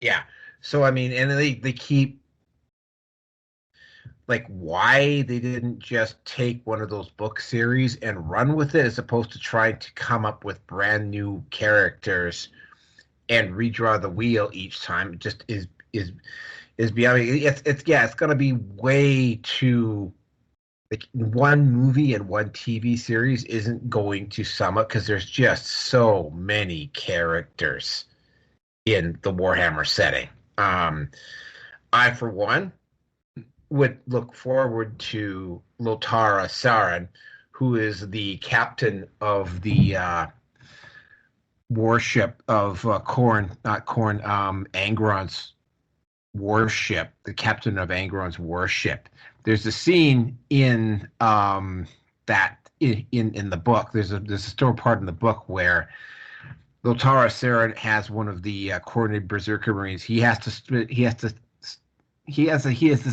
Yeah. So I mean, and they keep, like, why they didn't just take one of those book series and run with it, as opposed to trying to come up with brand new characters and redraw the wheel each time, just is beyond me. It's gonna be way too, like, one movie and one TV series isn't going to sum up, because there's just so many characters in the Warhammer setting. I, for one, would look forward to Lotara Sarin, who is the captain of the warship of Angron's warship, the captain of Angron's warship. There's a scene in that in the book. There's a story part in the book where Lotara Sarin has one of the coordinated Berserker Marines. He has this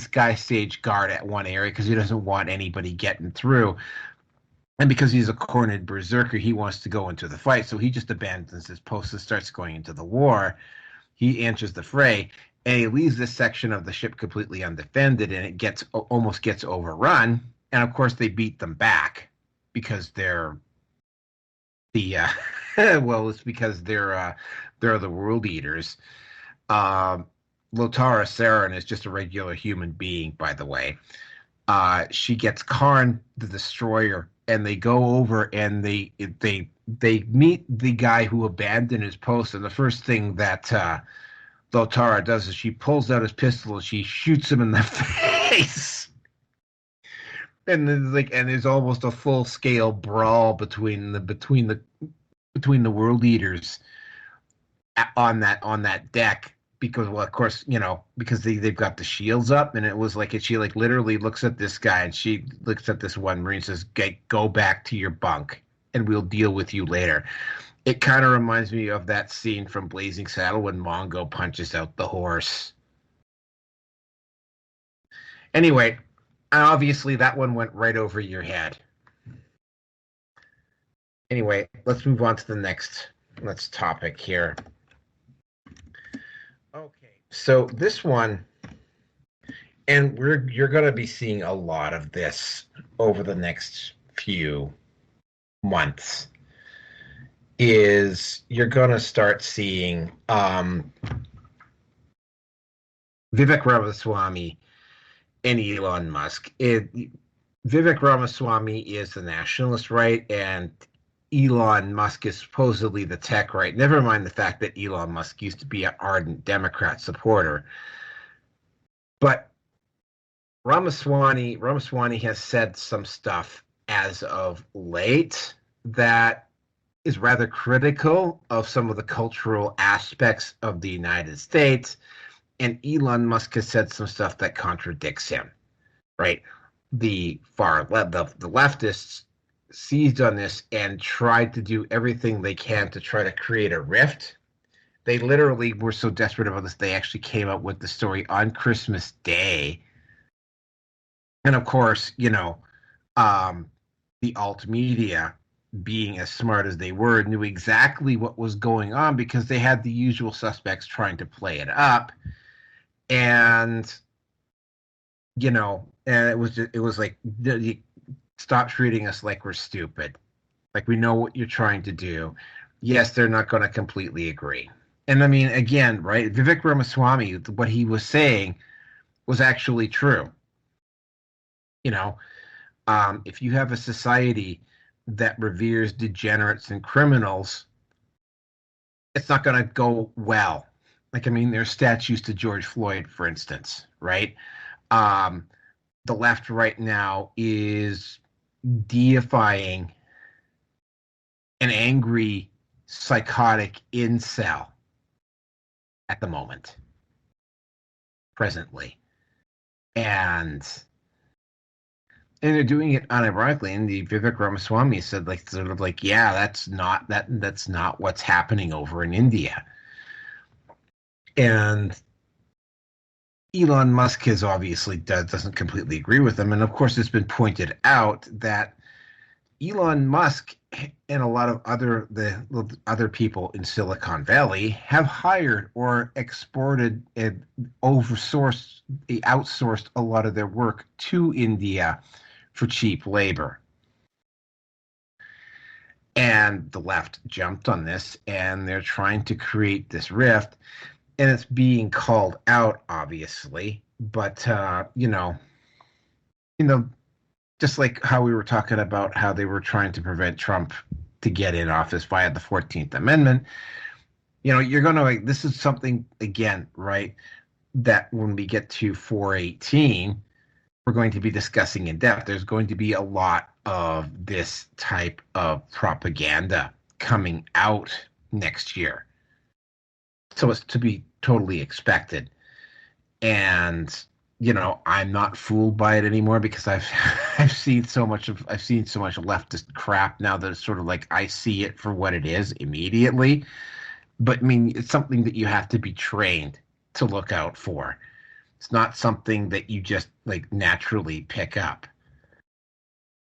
guy stage guard at one area because he doesn't want anybody getting through. And because he's a coordinated Berserker, he wants to go into the fight. So he just abandons his post and starts going into the war. He enters the fray, and he leaves this section of the ship completely undefended, and it almost gets overrun. And of course, they beat them back because they're it's because they're the world eaters. Lotara Sarin is just a regular human being, by the way. She gets Karn the Destroyer, and they go over and they meet the guy who abandoned his post. And the first thing that Lotara does is she pulls out his pistol and she shoots him in the face. And there's almost a full scale brawl between the world eaters on that deck. Because, well, of course, because they've got the shields up, and it was like, she like literally looks at this guy, and she looks at this one Marine and says, "Go back to your bunk, and we'll deal with you later." It kind of reminds me of that scene from Blazing Saddle when Mongo punches out the horse. Anyway, obviously that one went right over your head. Anyway, let's move on to the next topic here. Okay, so this one, and you're going to be seeing a lot of this over the next few months, is you're going to start seeing Vivek Ramaswamy and Elon Musk. Vivek Ramaswamy is the nationalist right, and Elon Musk is supposedly the tech right. Never mind the fact that Elon Musk used to be an ardent Democrat supporter. But Ramaswamy has said some stuff as of late that is rather critical of some of the cultural aspects of the United States, and Elon Musk has said some stuff that contradicts him, right? The leftists seized on this and tried to do everything they can to try to create a rift. They literally were so desperate about this, they actually came up with the story on Christmas Day. And of course, the alt media, being as smart as they were, knew exactly what was going on because they had the usual suspects trying to play it up. And, and it was like, stop treating us like we're stupid. Like, we know what you're trying to do. Yes, they're not going to completely agree. And I mean, again, right, Vivek Ramaswamy, what he was saying was actually true. If you have a society that reveres degenerates and criminals, it's not going to go well. Like, I mean, there's statues to George Floyd, for instance, right? The left right now is deifying an angry, psychotic incel at the moment, presently. And they're doing it unironically. And the Vivek Ramaswamy said, like, sort of like, yeah, that's not what's happening over in India. And Elon Musk has obviously doesn't completely agree with them. And of course, it's been pointed out that Elon Musk and a lot of other people in Silicon Valley have hired or exported and outsourced a lot of their work to India for cheap labor. And the left jumped on this, and they're trying to create this rift, and it's being called out, obviously. But just like how we were talking about how they were trying to prevent Trump to get in office via the 14th Amendment, you're going to, this is something, again, right, that when we get to 418, we're going to be discussing in depth. There's going to be a lot of this type of propaganda coming out next year. So it's to be totally expected. And, I'm not fooled by it anymore because I've seen so much leftist crap now that it's sort of like I see it for what it is immediately. But I mean, it's something that you have to be trained to look out for. It's not something that you just like naturally pick up.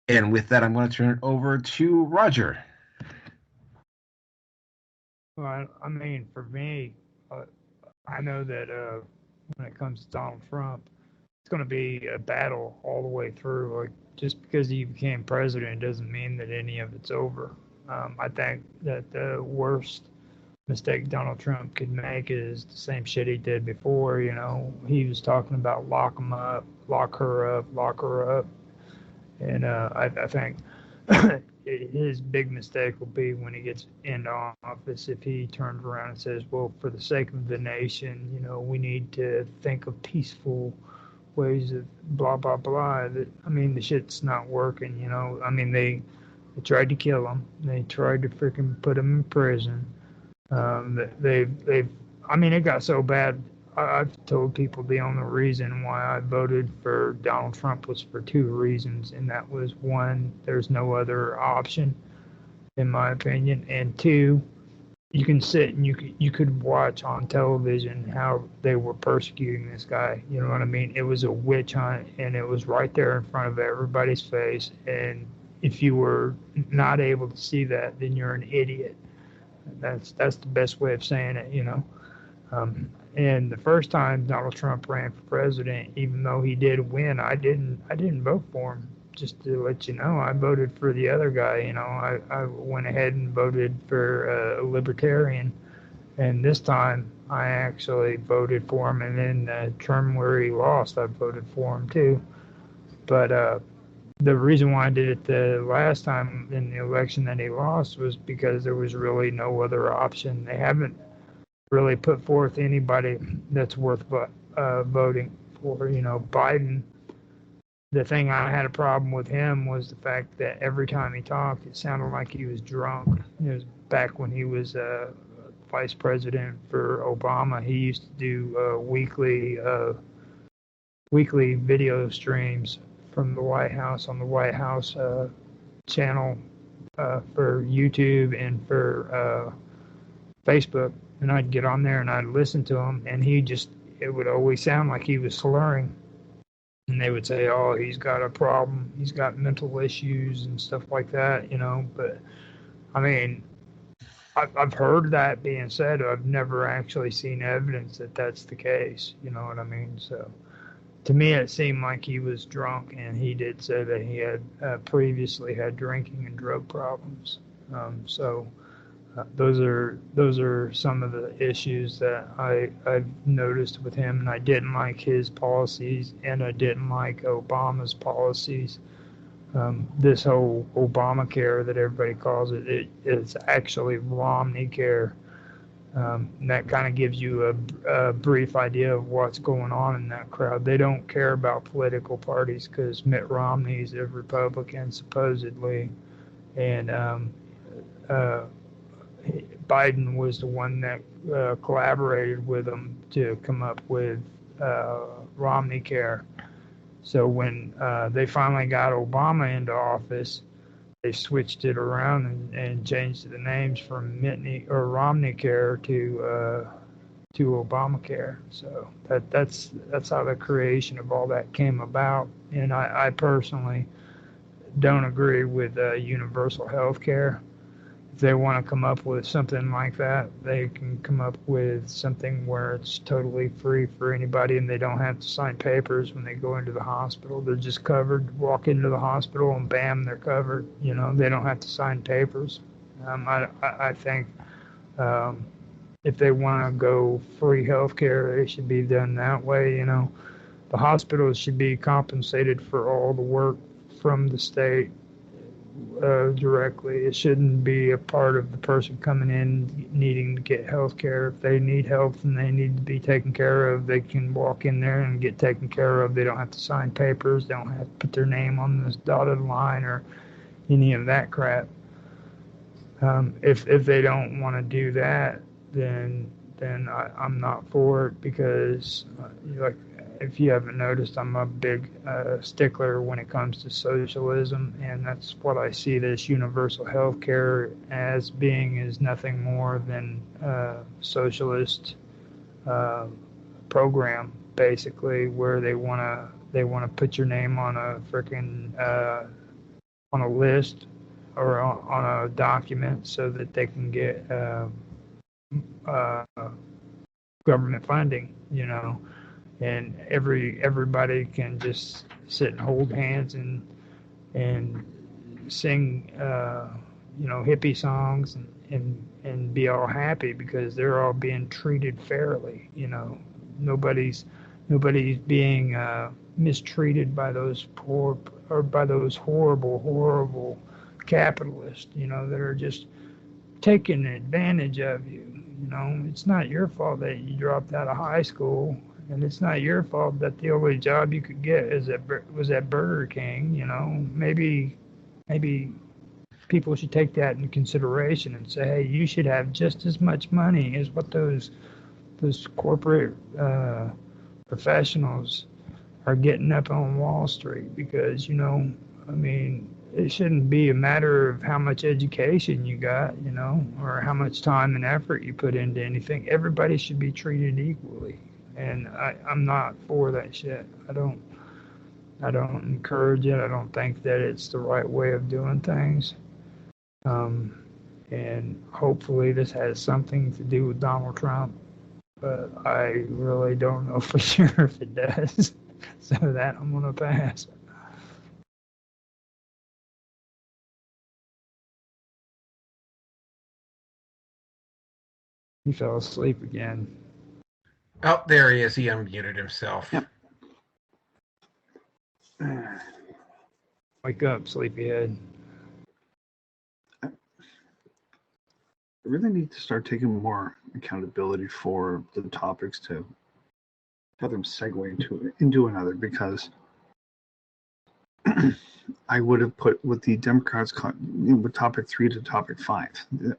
And with that, I'm going to turn it over to Roger. Well, I mean, for me, I know that when it comes to Donald Trump, it's going to be a battle all the way through. Like, just because he became president doesn't mean that any of it's over. I think that the worst mistake Donald Trump could make is the same shit he did before. He was talking about lock him up, lock her up. And I think his big mistake will be when he gets into office if he turns around and says, well, for the sake of the nation, we need to think of peaceful ways of blah, blah, blah. I mean, the shit's not working, I mean, they tried to kill him. They tried to freaking put him in prison. It got so bad. I've told people the only reason why I voted for Donald Trump was for two reasons, and that was one, there's no other option, in my opinion, and two, you can sit and you could watch on television how they were persecuting this guy. You know what I mean? It was a witch hunt, and it was right there in front of everybody's face. And if you were not able to see that, then you're an idiot. That's the best way of saying it. And the first time Donald Trump ran for president, even though he did win, I didn't vote for him. Just to let you know, I voted for the other guy. I went ahead and voted for a libertarian. And this time, I actually voted for him, and in the term where he lost, I voted for him too. But the reason why I did it the last time in the election that he lost was because there was really no other option. They haven't really put forth anybody that's worth voting for. You know, Biden. The thing I had a problem with him was the fact that every time he talked, it sounded like he was drunk. It was back when he was vice president for Obama. He used to do weekly video streams from the White House on the White House channel for YouTube and for Facebook. And I'd get on there and I'd listen to him, and it would always sound like he was slurring. And they would say, "Oh, he's got a problem. He's got mental issues and stuff like that," you know. But I mean, I've heard that being said. I've never actually seen evidence that that's the case. You know what I mean? So to me, it seemed like he was drunk, and he did say that he had previously had drinking and drug problems. Those are some of the issues that I've noticed with him, and I didn't like his policies, and I didn't like Obama's policies. This whole Obamacare that everybody calls it is actually Romney care. And that kind of gives you a brief idea of what's going on in that crowd. They don't care about political parties because Mitt Romney's a Republican, supposedly, and Biden was the one that collaborated with them to come up with Romney Care. So when they finally got Obama into office, they switched it around and changed the names from Romney Care to Obamacare. So that's how the creation of all that came about. And I personally don't agree with universal health care. If they want to come up with something like that, they can come up with something where it's totally free for anybody and they don't have to sign papers when they go into the hospital. They're just covered, walk into the hospital and bam, they're covered. You know, they don't have to sign papers. I think if they want to go free health care, it should be done that way. You know, the hospitals should be compensated for all the work from the state directly. It shouldn't be a part of the person coming in needing to get health care. If they need help and they need to be taken care of, they can walk in there and get taken care of. They don't have to sign papers. They don't have to put their name on this dotted line or any of that crap. If they don't want to do that, then I'm not for it because, like, if you haven't noticed, I'm a big stickler when it comes to socialism, and that's what I see this universal health care as being is nothing more than a socialist program, basically, where they want to put your name on a freaking on a list or on a document so that they can get government funding, you know. And everybody can just sit and hold hands and sing hippie songs and be all happy because they're all being treated fairly. You know, nobody's being mistreated by those poor or by those horrible capitalists. You know, that are just taking advantage of you. You know, it's not your fault that you dropped out of high school. And it's not your fault that the only job you could get was at Burger King. You know, maybe people should take that into consideration and say, hey, you should have just as much money as what those corporate professionals are getting up on Wall Street. Because, you know, I mean, it shouldn't be a matter of how much education you got, you know, or how much time and effort you put into anything. Everybody should be treated equally. And I'm not for that shit. I don't encourage it. I don't think that it's the right way of doing things. And hopefully this has something to do with Donald Trump, but I really don't know for sure if it does. So that I'm going to pass. He fell asleep again. Oh, there he is. He unmuted himself. Yep. Wake up, sleepyhead. I really need to start taking more accountability for the topics to have them segue into another, because I would have put with the Democrats with topic 3 to topic 5.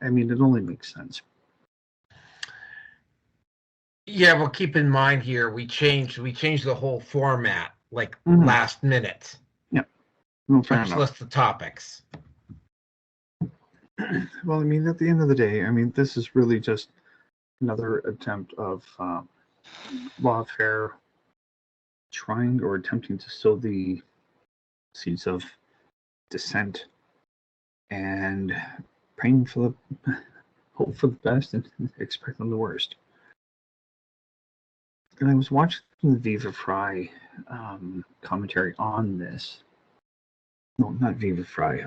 I mean, it only makes sense. Yeah, well, keep in mind here we changed the whole format like last minute. Yeah, no, fair Much enough. less the topics. Well, I mean, at the end of the day, I mean, this is really just another attempt of lawfare trying or attempting to sow the seeds of dissent and praying for the hope for the best and expecting the worst. And I was watching the Viva Fry commentary on this. No, not Viva Fry.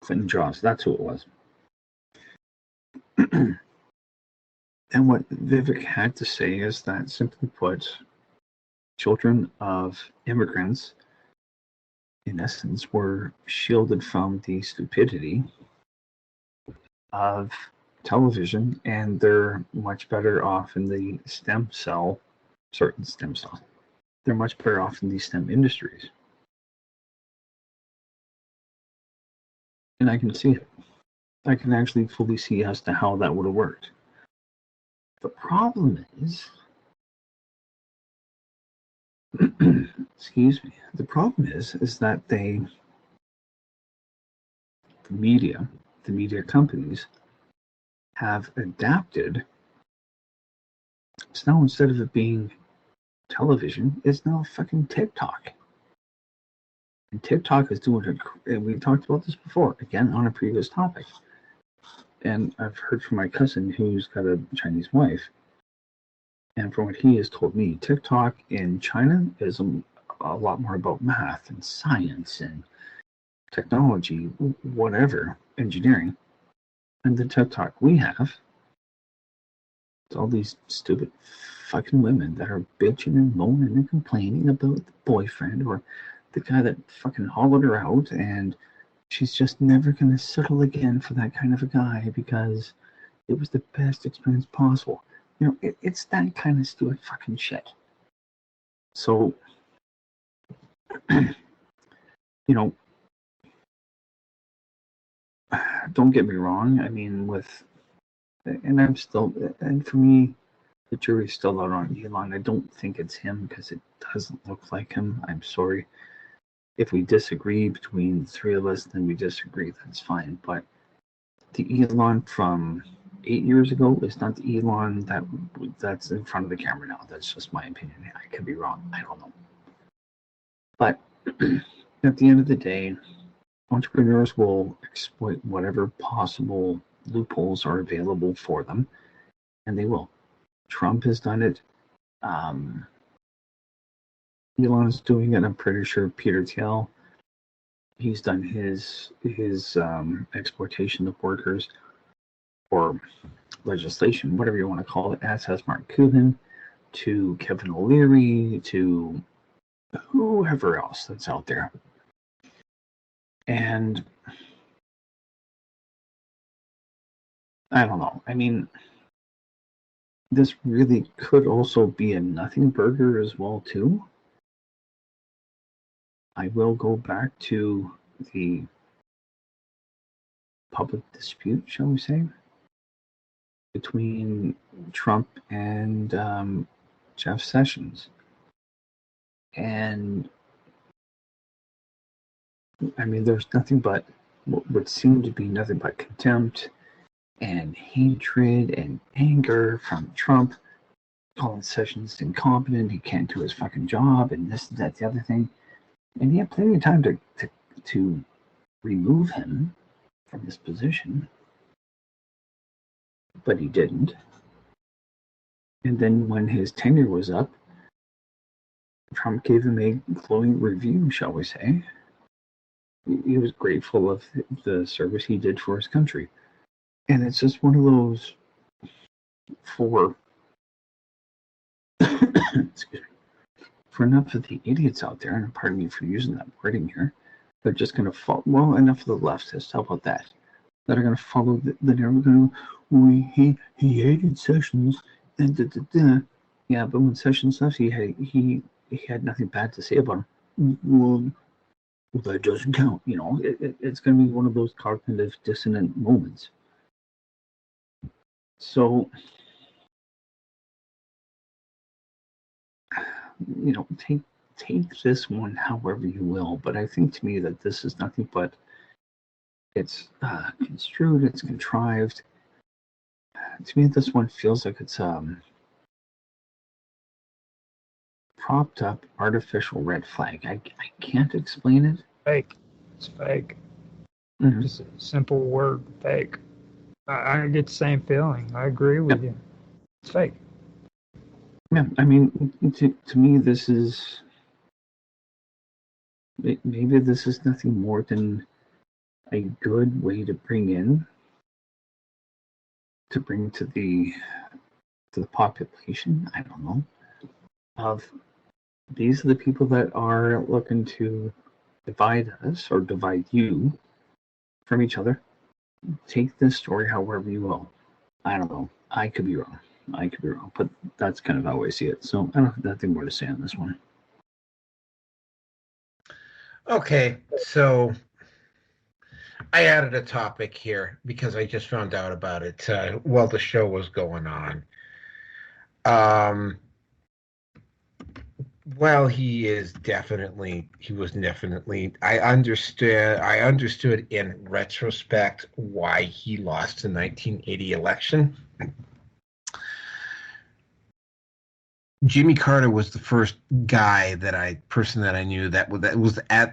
Clinton Jaws. That's who it was. And what Vivek had to say is that, simply put, children of immigrants, in essence, were shielded from the stupidity of television, and they're much better off in the certain stem cells. They're much better off in the STEM industries. And I can see it. I can actually fully see as to how that would have worked. The problem is, excuse me, the problem is that the media companies have adapted. So now, instead of it being television, it's now fucking TikTok. And TikTok is doing it, and we talked about this before, again, on a previous topic. And I've heard from my cousin who's got a Chinese wife, and from what he has told me, TikTok in China is a lot more about math and science and technology, whatever, engineering. And the TikTok we have, it's all these stupid fucking women that are bitching and moaning and complaining about the boyfriend or the guy that fucking hollowed her out, and she's just never going to settle again for that kind of a guy because it was the best experience possible. You know, it's that kind of stupid fucking shit. So, you know, don't get me wrong. I mean, and for me, the jury's still out on Elon. I don't think it's him because it doesn't look like him. I'm sorry. If we disagree between the three of us, then we disagree. That's fine. But the Elon from 8 years ago is not the Elon that's in front of the camera now. That's just my opinion. I could be wrong. I don't know. But at the end of the day, entrepreneurs will exploit whatever possible loopholes are available for them, and they will. Trump has done it. Elon's doing it. I'm pretty sure Peter Thiel, he's done his exploitation of workers or legislation, whatever you want to call it, as has Mark Cuban, to Kevin O'Leary, to whoever else that's out there. And I don't know. I mean, this really could also be a nothing burger as well, too. I will go back to the public dispute, shall we say, between Trump and Jeff Sessions. And I mean, there's nothing but what would seem to be nothing but contempt and hatred and anger from Trump, calling Sessions incompetent, he can't do his fucking job, and this, that, the other thing. And he had plenty of time to remove him from his position, but he didn't. And then when his tenure was up, Trump gave him a glowing review, shall we say. He was grateful of the service he did for his country. And it's just one of those for excuse me, for enough of the idiots out there, and pardon me for using that wording here, they're just going to follow. Well, enough of the leftists. How about that? That are going to follow. That are going to. He hated Sessions, and da, da, da. Yeah, but when Sessions left, he had nothing bad to say about him. Well, that doesn't count. You know, it's going to be one of those cognitive dissonant moments. So, you know, take this one however you will, but I think to me that this is nothing but it's construed, it's contrived. To me, this one feels like it's propped up artificial red flag. I can't explain it. Fake. It's fake. Mm-hmm. Just a simple word, fake. I get the same feeling. I agree with you. It's fake. Yeah, I mean, to me, this is maybe this is nothing more than a good way to bring to the population. I don't know. Of these are the people that are looking to divide us or divide you from each other. Take this story however you will. I don't know. I could be wrong. But that's kind of how I see it. So I don't have nothing more to say on this one. Okay, so I added a topic here because I just found out about it while the show was going on. Well, he was definitely, I understood in retrospect why he lost the 1980 election. Jimmy Carter was the first person that I knew that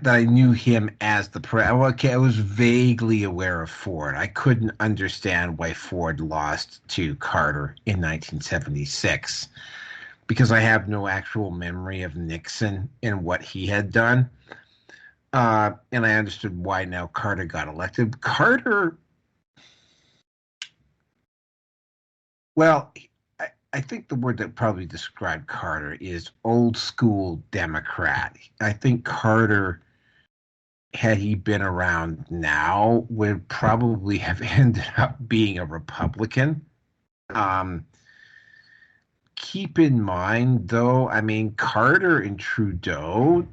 I knew him as the president. Okay, I was vaguely aware of Ford. I couldn't understand why Ford lost to Carter in 1976 because I have no actual memory of Nixon and what he had done. And I understood why now Carter got elected. Carter, well, I think the word that probably described Carter is old school Democrat. I think Carter, had he been around now, would probably have ended up being a Republican. Keep in mind, though, I mean, Carter and Trudeau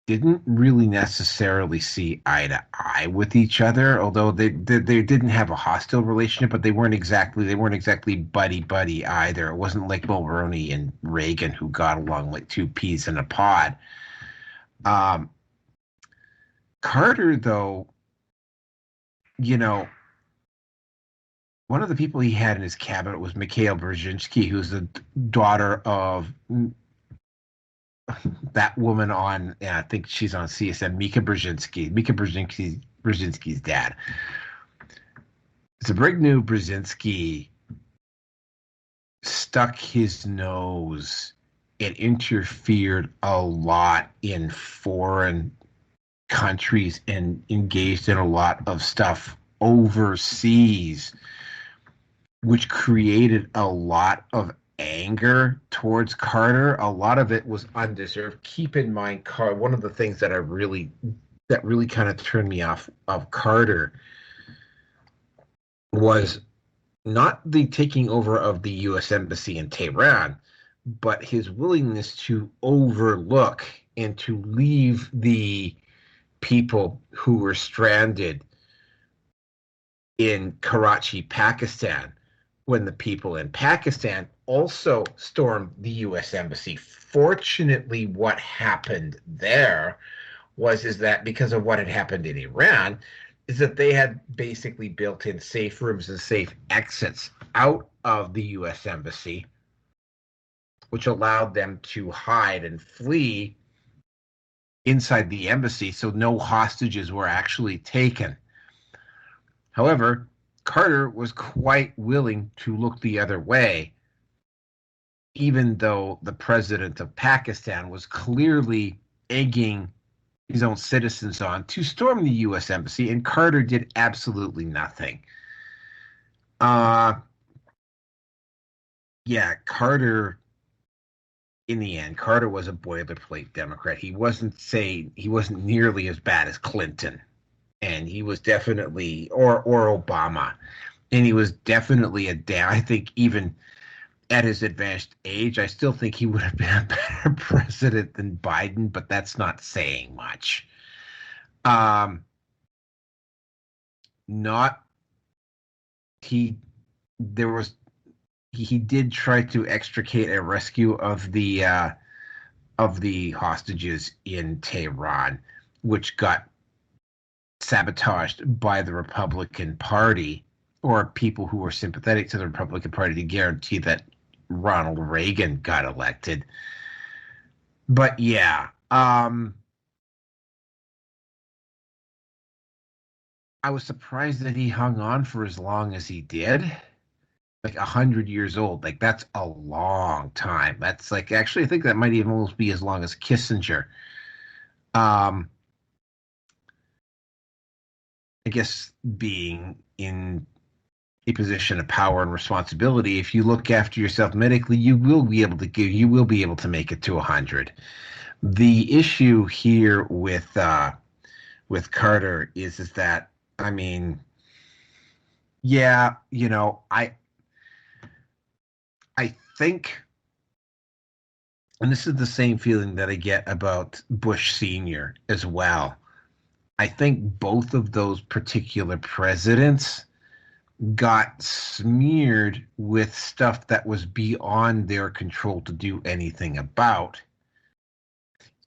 didn't really necessarily see eye to eye with each other, although they didn't have a hostile relationship, but they weren't exactly buddy either. It wasn't like Mulroney and Reagan who got along like two peas in a pod. Carter, though, you know, one of the people he had in his cabinet was Mikhail Brzezinski, who's the daughter of that woman on, I think she's on CSN, Mika Brzezinski's dad. Zbigniew Brzezinski stuck his nose and interfered a lot in foreign countries and engaged in a lot of stuff overseas, which created a lot of anger towards Carter. A lot of it was undeserved. Keep in mind, one of the things that really kind of turned me off of Carter was not the taking over of the U.S. Embassy in Tehran, but his willingness to overlook and to leave the people who were stranded in Karachi, Pakistan, when the people in Pakistan also stormed the U.S. Embassy. Fortunately, what happened there is that because of what had happened in Iran, is that they had basically built in safe rooms and safe exits out of the U.S. Embassy, which allowed them to hide and flee inside the embassy, so no hostages were actually taken. However, Carter was quite willing to look the other way, even though the president of Pakistan was clearly egging his own citizens on to storm the U.S. Embassy, and Carter did absolutely nothing. Yeah, Carter. In the end, Carter was a boilerplate Democrat. He wasn't nearly as bad as Clinton, and he was definitely or Obama, and he was definitely I think even at his advanced age, I still think he would have been a better president than Biden, but that's not saying much. Not he there was he did try to extricate a rescue of the hostages in Tehran, which got sabotaged by the Republican Party or people who were sympathetic to the Republican Party to guarantee that Ronald Reagan got elected. But yeah, I was surprised that he hung on for as long as he did. Like 100 years old. Like, that's a long time. That's like, actually, I think that might even almost be as long as Kissinger. I guess being in a position of power and responsibility, if you look after yourself medically, you will be able to make it to 100. The issue here with Carter is that, I mean, yeah, I think, and this is the same feeling that I get about Bush Sr. as well. I think both of those particular presidents got smeared with stuff that was beyond their control to do anything about.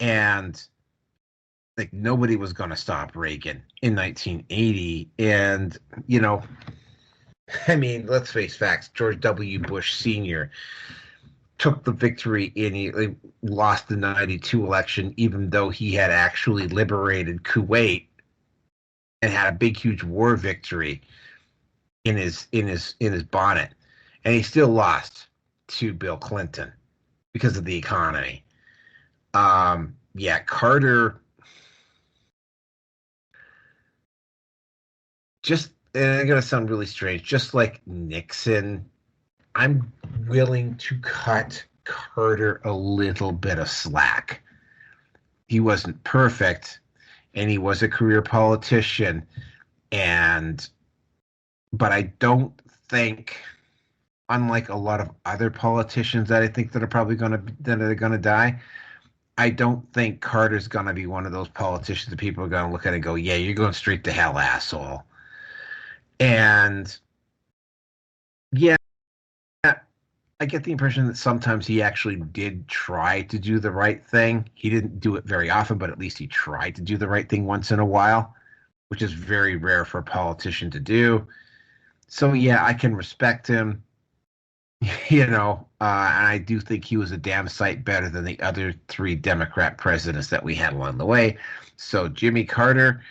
And like, nobody was going to stop Reagan in 1980. And, I mean, let's face facts. George W. Bush Sr. took the victory he lost the 92 election, even though he had actually liberated Kuwait and had a big, huge war victory in his bonnet. And he still lost to Bill Clinton because of the economy. Yeah, Carter and I'm going to sound really strange, just like Nixon, I'm willing to cut Carter a little bit of slack. He wasn't perfect, and he was a career politician, but I don't think, unlike a lot of other politicians that I think that are probably going to die, I don't think Carter's going to be one of those politicians that people are going to look at and go, yeah, you're going straight to hell, asshole. And yeah, I get the impression that sometimes he actually did try to do the right thing. He didn't do it very often, but at least he tried to do the right thing once in a while, which is very rare for a politician to do. So yeah, I can respect him, and I do think he was a damn sight better than the other three Democrat presidents that we had along the way. So Jimmy Carter,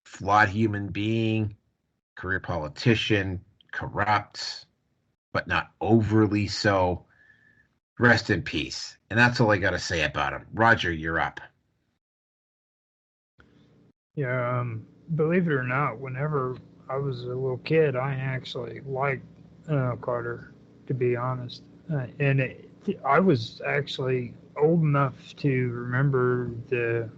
flawed human being, career politician, corrupt, but not overly so. Rest in peace. And that's all I got to say about him. Roger, you're up. Yeah, believe it or not, whenever I was a little kid, I actually liked Carter, to be honest. I was actually old enough to remember the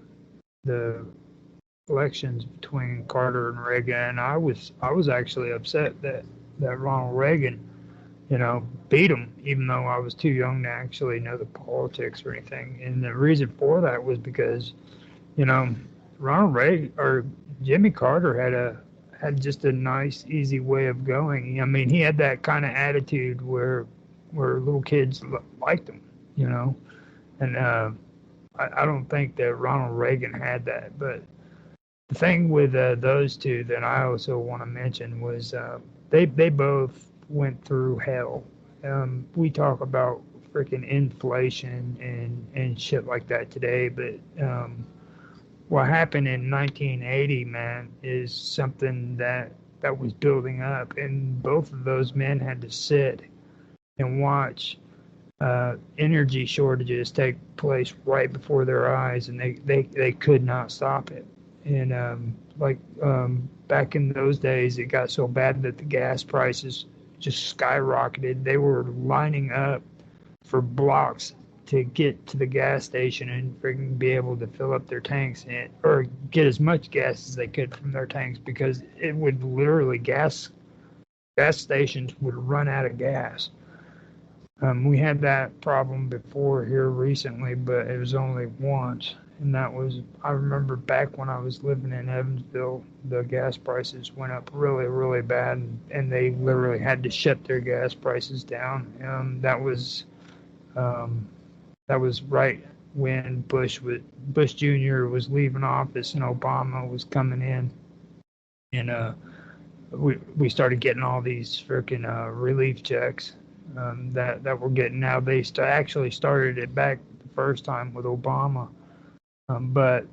elections between Carter and Reagan. I was actually upset that Ronald Reagan, beat him, even though I was too young to actually know the politics or anything. And the reason for that was because, Ronald Reagan or Jimmy Carter had just a nice, easy way of going. I mean, he had that kind of attitude where little kids liked him, And I don't think that Ronald Reagan had that. But the thing with those two that I also want to mention was they both went through hell. We talk about freaking inflation and shit like that today, but what happened in 1980, man, is something that was building up, and both of those men had to sit and watch energy shortages take place right before their eyes, and they could not stop it. And back in those days, it got so bad that the gas prices just skyrocketed. They were lining up for blocks to get to the gas station and freaking be able to fill up their tanks or get as much gas as they could from their tanks, because it would literally gas stations would run out of gas. We had that problem before here recently, but it was only once. And that was, I remember back when I was living in Evansville, the gas prices went up really, really bad, and they literally had to shut their gas prices down. That was right when Bush Jr. was leaving office and Obama was coming in, and we started getting all these freaking relief checks that we're getting now. They actually started it back the first time with Obama, but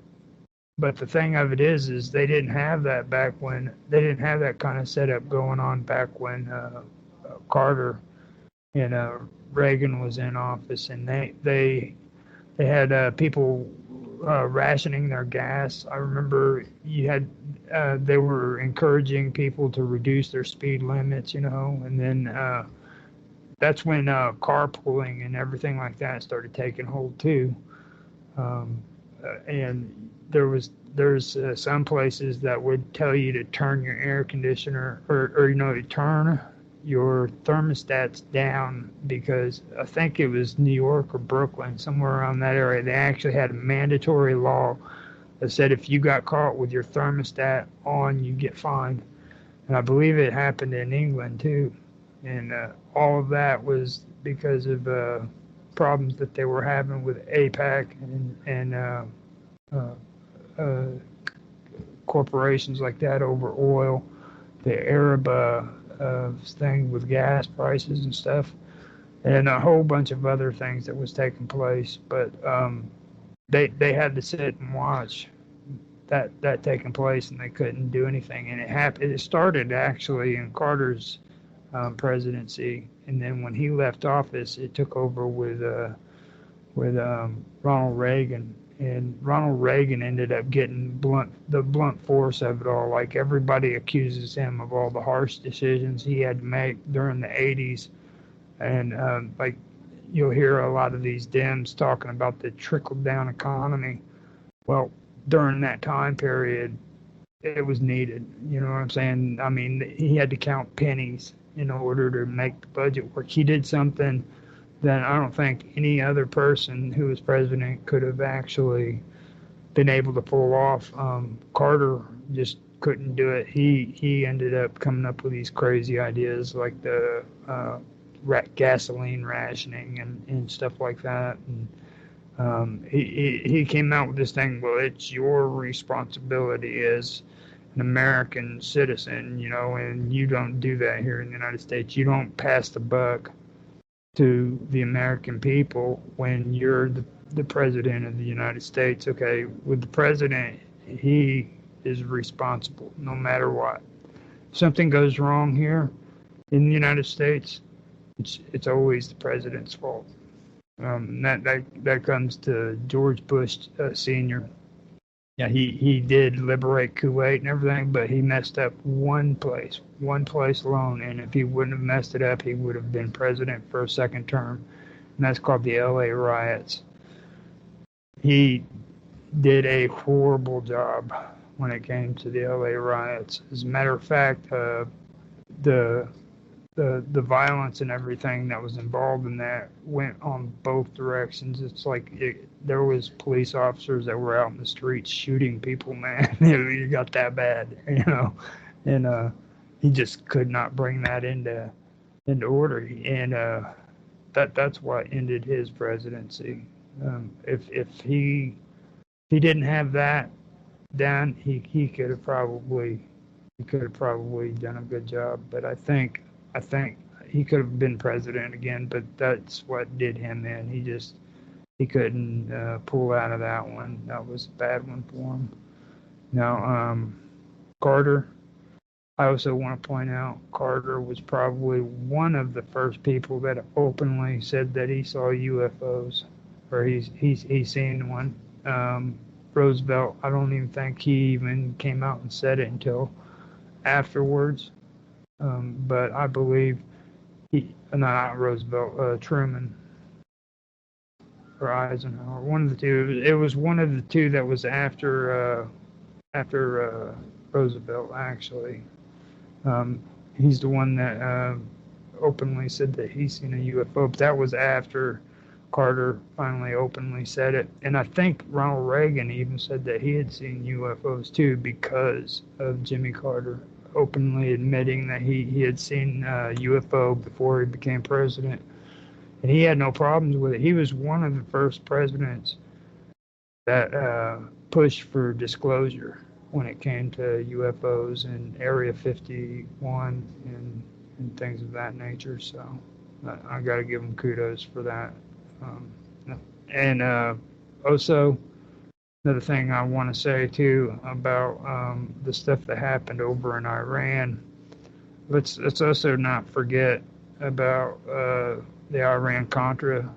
the thing of it is they didn't have that back when they didn't have that kind of setup going on back when Carter and Reagan was in office, and they had people rationing their gas. I remember they were encouraging people to reduce their speed limits, and then that's when carpooling and everything like that started taking hold too. And there's some places that would tell you to turn your air conditioner or to turn your thermostats down, because I think it was New York or Brooklyn, somewhere around that area. They actually had a mandatory law that said if you got caught with your thermostat on, you get fined. And I believe it happened in England too. And all of that was because of problems that they were having with APAC and corporations like that over oil, the Arab thing with gas prices and stuff, and a whole bunch of other things that was taking place. But they had to sit and watch that taking place, and they couldn't do anything. And it started actually in Carter's presidency, and then when he left office, it took over with Ronald Reagan. And Ronald Reagan ended up getting the blunt force of it all. Like, everybody accuses him of all the harsh decisions he had to make during the 80s. And like, you'll hear a lot of these Dems talking about the trickle-down economy. Well, during that time period, it was needed. You know what I'm saying? I mean, he had to count pennies in order to make the budget work. He did something that I don't think any other person who was president could have actually been able to pull off. Carter just couldn't do it. He ended up coming up with these crazy ideas like the gasoline rationing and stuff like that. And he came out with this thing, well, it's your responsibility as an American citizen, and you don't do that here in the United States. You don't pass the buck to the American people when you're the president of the United States. Okay, with the president, he is responsible no matter what. If something goes wrong here in the United States, it's always the president's fault. That comes to George Bush Sr. Yeah, he did liberate Kuwait and everything, but he messed up one place alone. And if he wouldn't have messed it up, he would have been president for a second term. And that's called the LA riots. He did a horrible job when it came to the LA riots. As a matter of fact, the violence and everything that was involved in that went on both directions. It's like there was police officers that were out in the streets shooting people, man. It got that bad, and he just could not bring that into order. And that's what ended his presidency. If he didn't have that down, he could have probably done a good job. But I think he could have been president again, but that's what did him in. He couldn't pull out of that one. That was a bad one for him. Now, Carter, I also want to point out, Carter was probably one of the first people that openly said that he saw UFOs, or he's seen one. Roosevelt, I don't even think he even came out and said it until afterwards. But I believe not Roosevelt, Truman or Eisenhower, one of the two. It was one of the two that was after Roosevelt, actually. He's the one that openly said that he's seen a UFO, but that was after Carter finally openly said it. And I think Ronald Reagan even said that he had seen UFOs too because of Jimmy Carter openly admitting that he had seen UFO before he became president. And he had no problems with it. He was one of the first presidents that pushed for disclosure when it came to UFOs and Area 51 and things of that nature. So I got to give him kudos for that. And also, another thing I want to say too about the stuff that happened over in Iran. Let's also not forget about the Iran-Contra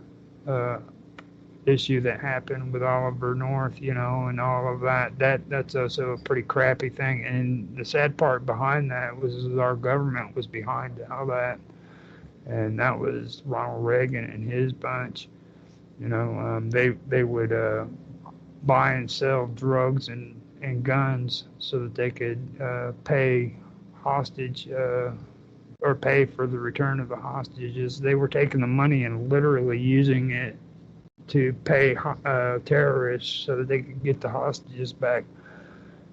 issue that happened with Oliver North, and all of that. That's also a pretty crappy thing. And the sad part behind that was our government was behind all that, and that was Ronald Reagan and his bunch. They would buy and sell drugs and guns so that they could pay hostage or pay for the return of the hostages. They were taking the money and literally using it to pay terrorists so that they could get the hostages back.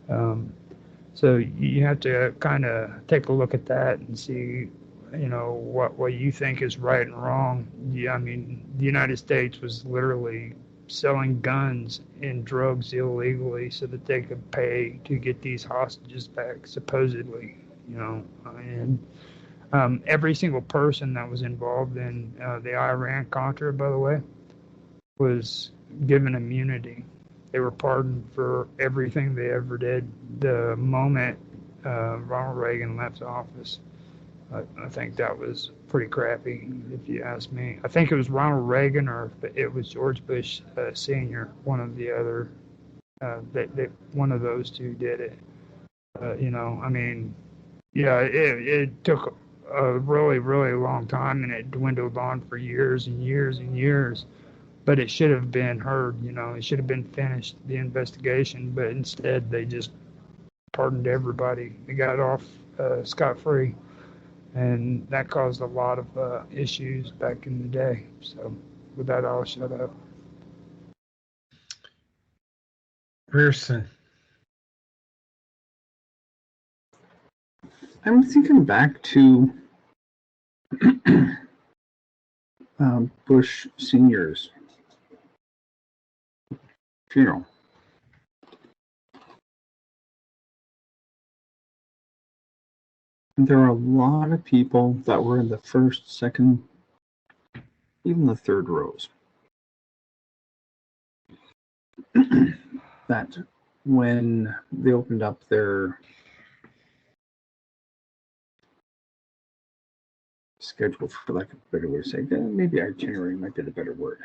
So you have to kind of take a look at that and see, what you think is right and wrong. Yeah, I mean, the United States was literally selling guns and drugs illegally so that they could pay to get these hostages back, supposedly, and every single person that was involved in the Iran-Contra, by the way, was given immunity. They were pardoned for everything they ever did the moment Ronald Reagan left office. I think that was pretty crappy, if you ask me. I think it was Ronald Reagan or it was George Bush Sr., one of the other. One of those two did it. I mean, yeah, it took a really, really long time, and it dwindled on for years and years and years. But it should have been heard, it should have been finished, the investigation, but instead they just pardoned everybody. They got off scot-free, and that caused a lot of issues back in the day. So with that, I'll shut up. Pearson. I'm thinking back to Bush Sr.'s funeral. And there are a lot of people that were in the first, second, even the third rows. That when they opened up their schedule, for lack of a better way to say, maybe itinerary might be the better word.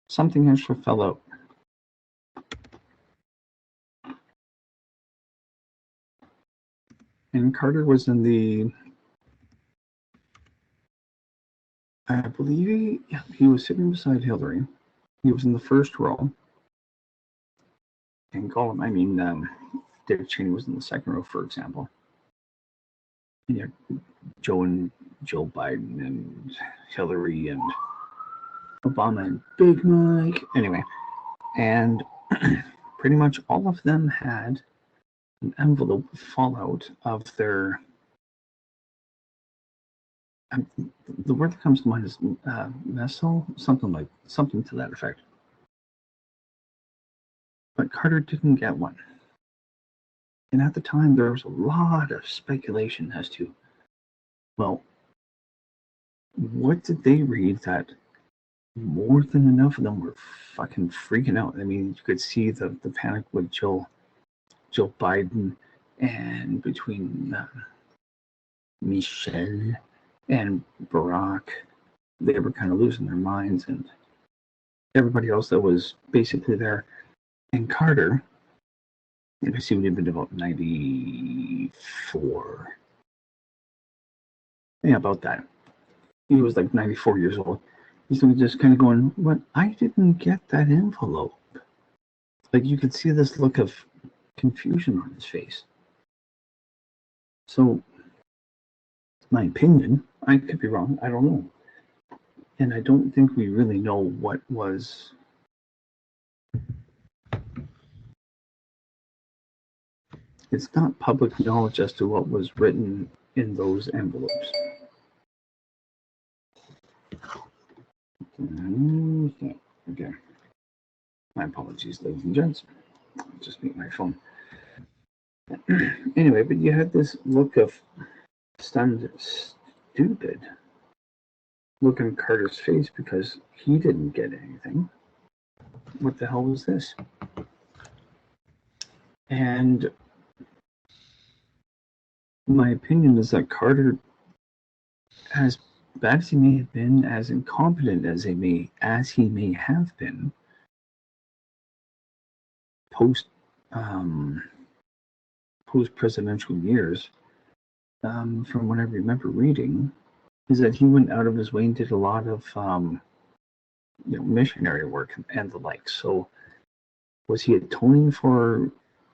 Something extra fell out. And Carter was in the, I believe he was sitting beside Hillary. He was in the first row. And Dick Cheney was in the second row, for example. And Joe Biden and Hillary and Obama and Big Mike. Anyway, and pretty much all of them had an envelope fallout of their. The word that comes to mind is missile, something to that effect. But Carter didn't get one. And at the time, there was a lot of speculation as to, well, what did they read that more than enough of them were fucking freaking out? I mean, you could see the panic with Joe Biden and between Michelle and Barack they were kind of losing their minds, and everybody else that was basically there. And Carter, I guess he would have been about 94. Yeah, about that. He was like 94 years old. He's just kind of going, "What? I didn't get that envelope." Like, you could see this look of confusion on his face. So, my opinion, I could be wrong, I don't know. And I don't think we really know what was it's not public knowledge as to what was written in those envelopes. Okay. My apologies, ladies and gents. I'll just mute my phone. Anyway, but you had this look of stunned, stupid look on Carter's face because he didn't get anything. What the hell was this? And my opinion is that Carter, as bad as he may have been, as incompetent as he may have been, post presidential years, from what I remember reading, is that he went out of his way and did a lot of missionary work and the like. So was he atoning for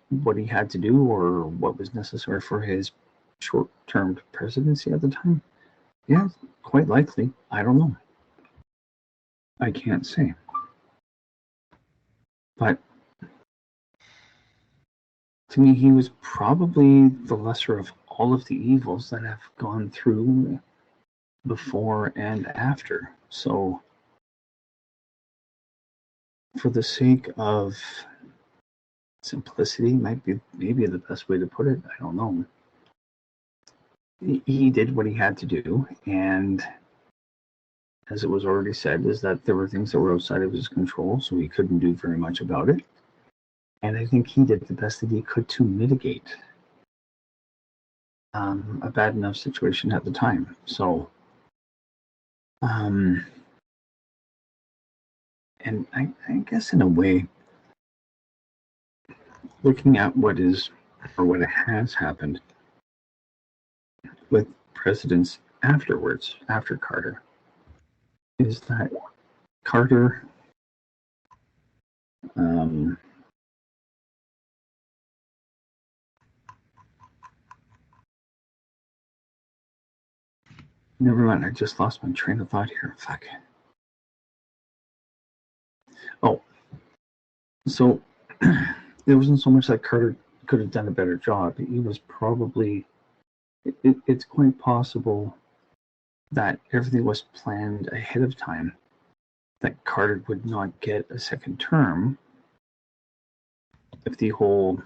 what he had to do or what was necessary for his short-term presidency at the time? Yeah, quite likely. I don't know. I can't say. But to me, he was probably the lesser of all of the evils that have gone through before and after. So for the sake of simplicity, maybe the best way to put it, I don't know. He did what he had to do, and as it was already said, is that there were things that were outside of his control, so he couldn't do very much about it. And I think he did the best that he could to mitigate a bad enough situation at the time. So, and I guess in a way, looking at what has happened with presidents afterwards, after Carter, is that Carter never mind, I just lost my train of thought here. Fuck. Oh, so it wasn't so much that Carter could have done a better job. He was probably, it's quite possible that everything was planned ahead of time, that Carter would not get a second term if the whole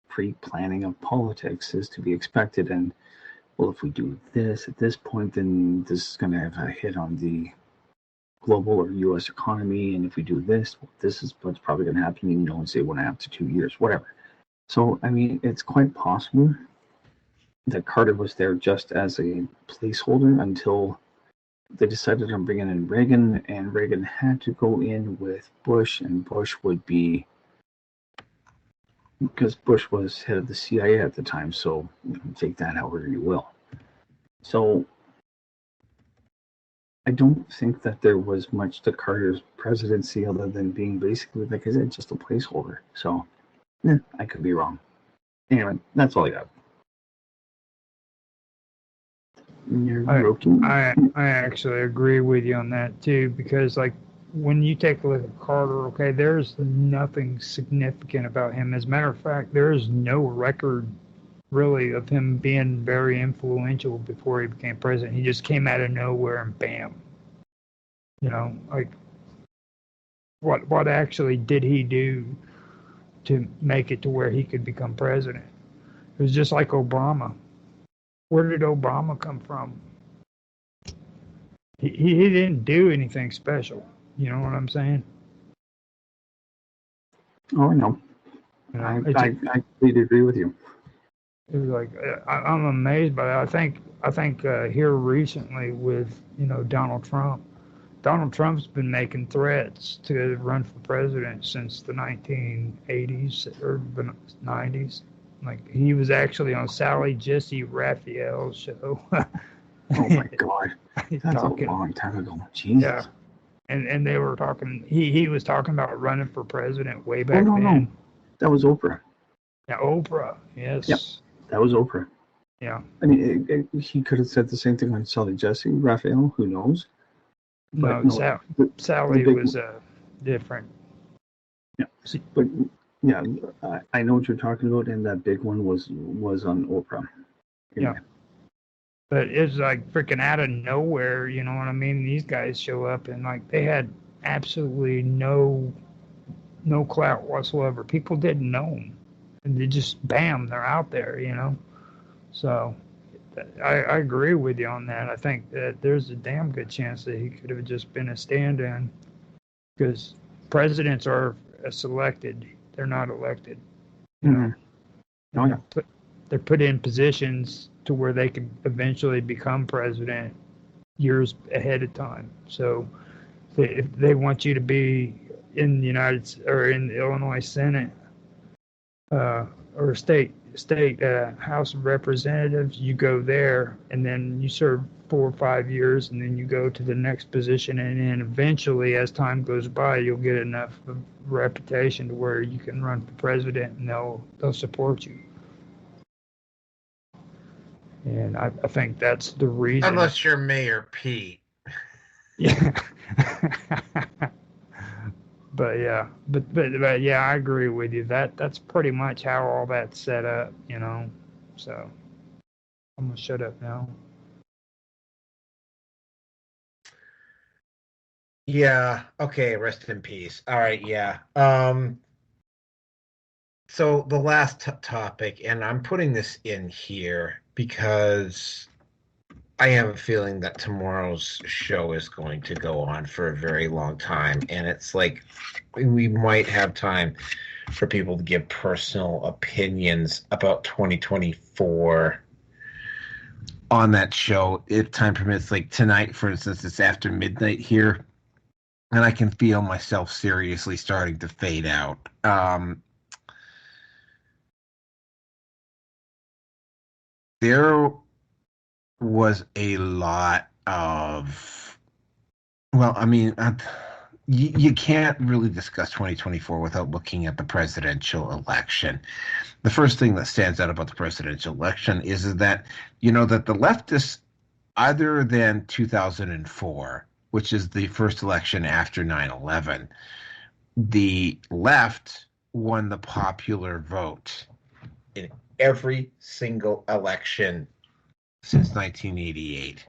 pre-planning of politics is to be expected. And, well, if we do this at this point, then this is going to have a hit on the global or U.S. economy. And if we do this, well, this is what's probably going to happen in, say 1.5 to 2 years, whatever. So, I mean, it's quite possible that Carter was there just as a placeholder until they decided on bringing in Reagan, and Reagan had to go in with Bush, and Bush would be, because Bush was head of the CIA at the time, so take that however you will. So I don't think that there was much to Carter's presidency other than being basically, like I said, just a placeholder. So, I could be wrong. Anyway, that's all I got. I actually agree with you on that too, because like when you take a look at Carter, okay, there's nothing significant about him. As a matter of fact, there is no record really of him being very influential before he became president. He just came out of nowhere and bam. Like what actually did he do to make it to where he could become president? It was just like Obama. Where did Obama come from? He didn't do anything special. You know what I'm saying? Oh, I know. I completely agree with you. It was like I'm amazed by that. I think here recently with Donald Trump. Donald Trump's been making threats to run for president since the 1980s or the 90s. Like he was actually on Sally Jesse Raphael's show. Oh my God, that's a talking, long time ago. yeah, Jesus. and they were talking. He was talking about running for president way Oh back no, then. no, that was Oprah. Yeah, Oprah, yes, Yep. That was Oprah. yeah. I mean, he could have said the same thing on Sally Jesse Raphael. Who knows? But No, no, the Sally big, was different. yeah. But yeah, I know what you're talking about, and that big one was on Oprah. Yeah. But it's like freaking out of nowhere, you know what I mean? These guys show up and like they had absolutely no clout whatsoever. People didn't know them, and they just bam, they're out there, you know. So I agree with you on that. I think that there's a damn good chance that he could have just been a stand-in because presidents are selected; they're not elected. You know, Oh yeah. they're put in positions to where they can eventually become president years ahead of time. So if they want you to be in the in the Illinois Senate or state House of Representatives, you go there and then you serve 4 or 5 years, and then you go to the next position, and then eventually, as time goes by, you'll get enough of reputation to where you can run for president, and they'll support you. And I think that's the reason. Unless you're Mayor Pete. Yeah. But yeah, I agree with you. That's pretty much how all that's set up, you know. So I'm gonna shut up now. Yeah. Okay. Rest in peace. All right. Yeah. So the last topic, and I'm putting this in here because I have a feeling that tomorrow's show is going to go on for a very long time, and it's like we might have time for people to give personal opinions about 2024 on that show if time permits. Like tonight, for instance, it's after midnight here, and I can feel myself seriously starting to fade out. There was a lot of, well, I mean, you can't really discuss 2024 without looking at the presidential election. The first thing that stands out about the presidential election is that, that the leftists, other than 2004, which is the first election after 9/11, the left won the popular vote in every single election since 1988.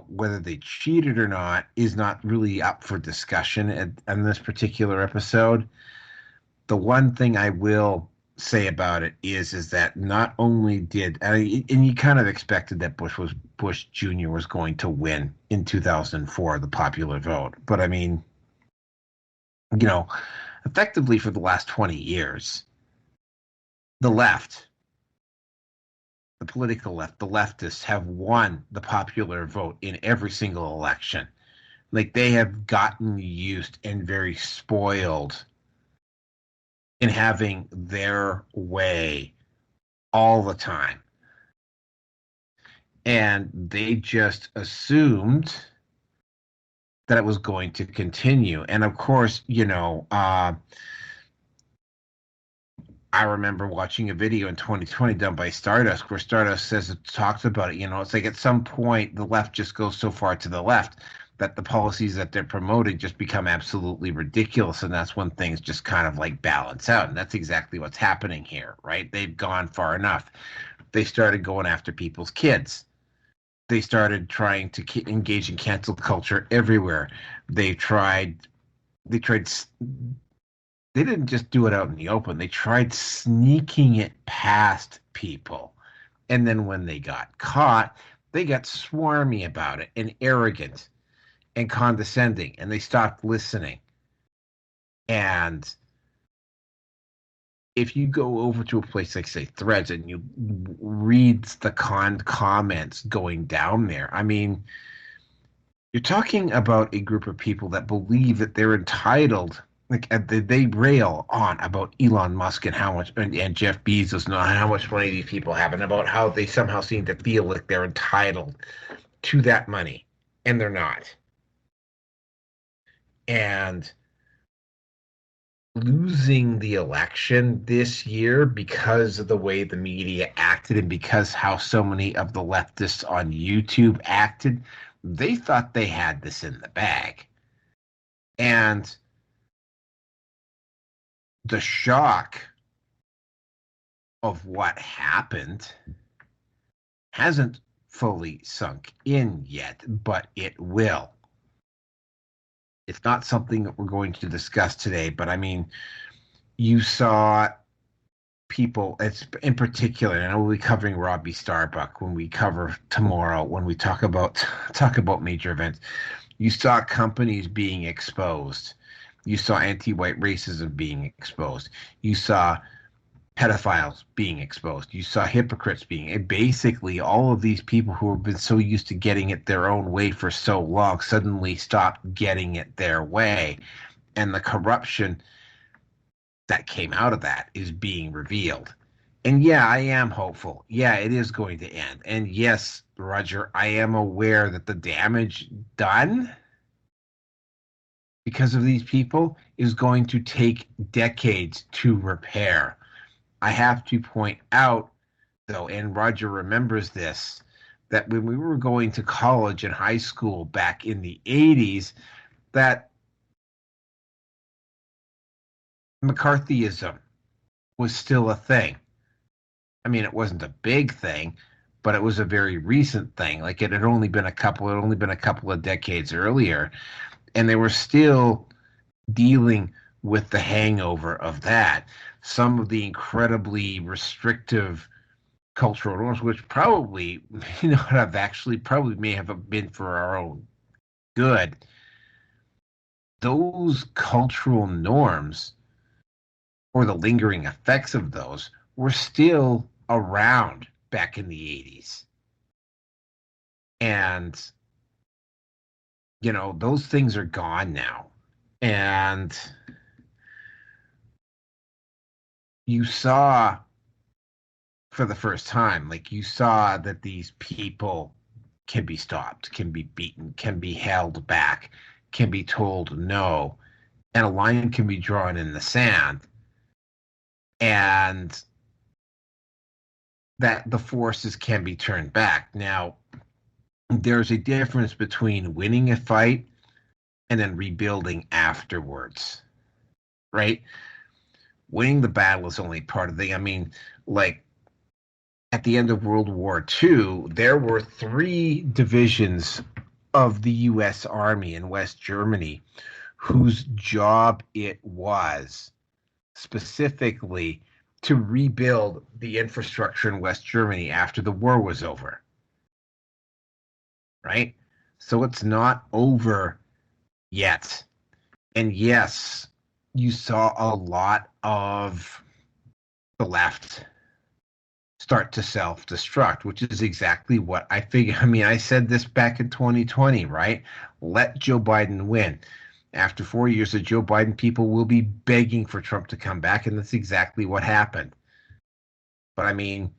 Whether they cheated or not is not really up for discussion in this particular episode. The one thing I will say about it is that not only did, and you kind of expected that Bush Jr. was going to win in 2004, the popular vote. But I mean, effectively for the last 20 years, the left, the political left, the leftists have won the popular vote in every single election. Like they have gotten used and very spoiled in having their way all the time. And they just assumed that it was going to continue. And of course, I remember watching a video in 2020 done by Stardust where Stardust talks about it. It's like at some point the left just goes so far to the left that the policies that they're promoting just become absolutely ridiculous. And that's when things just kind of like balance out. And that's exactly what's happening here, right? They've gone far enough. They started going after people's kids. They started trying to engage in cancel culture everywhere. They didn't just do it out in the open. They tried sneaking it past people. And then when they got caught, they got swarmy about it and arrogant and condescending, and they stopped listening. And if you go over to a place like, say, Threads, and you read the comments going down there, I mean, you're talking about a group of people that believe that they're entitled. Like they rail on about Elon Musk and how much, and Jeff Bezos, and how much money these people have, and about how they somehow seem to feel like they're entitled to that money, and they're not. And losing the election this year because of the way the media acted, and because how so many of the leftists on YouTube acted, they thought they had this in the bag. And the shock of what happened hasn't fully sunk in yet, but it will. It's not something that we're going to discuss today, but I mean, you saw people, it's in particular, and I will be covering Robbie Starbuck when we cover tomorrow, when we talk about major events. You saw companies being exposed. You saw anti-white racism being exposed. You saw pedophiles being exposed. You saw hypocrites being, basically all of these people who have been so used to getting it their own way for so long suddenly stopped getting it their way. And the corruption that came out of that is being revealed. And yeah, I am hopeful. Yeah, it is going to end. And yes, Roger, I am aware that the damage done because of these people is going to take decades to repair. I have to point out, though, and Roger remembers this, that when we were going to college and high school back in the 80s, that McCarthyism was still a thing. I mean, it wasn't a big thing, but it was a very recent thing. Like it had only been a couple of decades earlier, and they were still dealing with the hangover of that. Some of the incredibly restrictive cultural norms, which probably, have actually probably may have been for our own good. Those cultural norms, or the lingering effects of those, were still around back in the 80s. And, those things are gone now. And you saw for the first time, like you saw that these people can be stopped, can be beaten, can be held back, can be told no, and a line can be drawn in the sand. And that the forces can be turned back. Now, there's a difference between winning a fight and then rebuilding afterwards, right? Winning the battle is only part of the, I mean, like at the end of World War II, there were 3 divisions of the U.S. Army in West Germany whose job it was specifically to rebuild the infrastructure in West Germany after the war was over. Right? So it's not over yet. And yes, you saw a lot of the left start to self-destruct, which is exactly what I figured. I mean, I said this back in 2020, right? Let Joe Biden win. After 4 years of Joe Biden, people will be begging for Trump to come back, and that's exactly what happened. But I mean,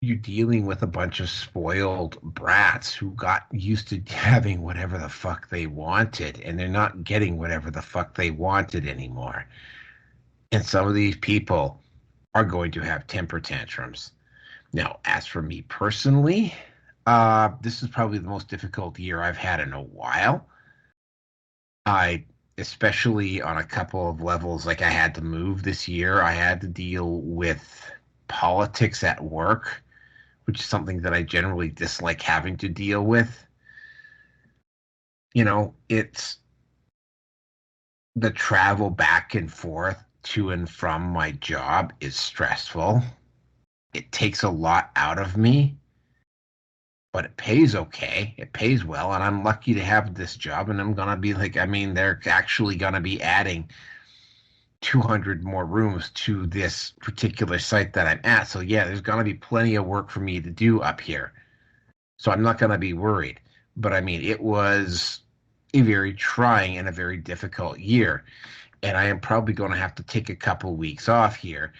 you're dealing with a bunch of spoiled brats who got used to having whatever the fuck they wanted, and they're not getting whatever the fuck they wanted anymore. And some of these people are going to have temper tantrums. Now, as for me personally, this is probably the most difficult year I've had in a while. Especially on a couple of levels, like I had to move this year. I had to deal with politics at work, which is something that I generally dislike having to deal with. It's the travel back and forth to and from my job is stressful. It takes a lot out of me, but it pays okay. It pays well, and I'm lucky to have this job, and I'm going to be they're actually going to be adding 200 more rooms to this particular site that I'm at. So yeah, there's going to be plenty of work for me to do up here. So I'm not going to be worried. But I mean, it was a very trying and a very difficult year. And I am probably going to have to take a couple weeks off here.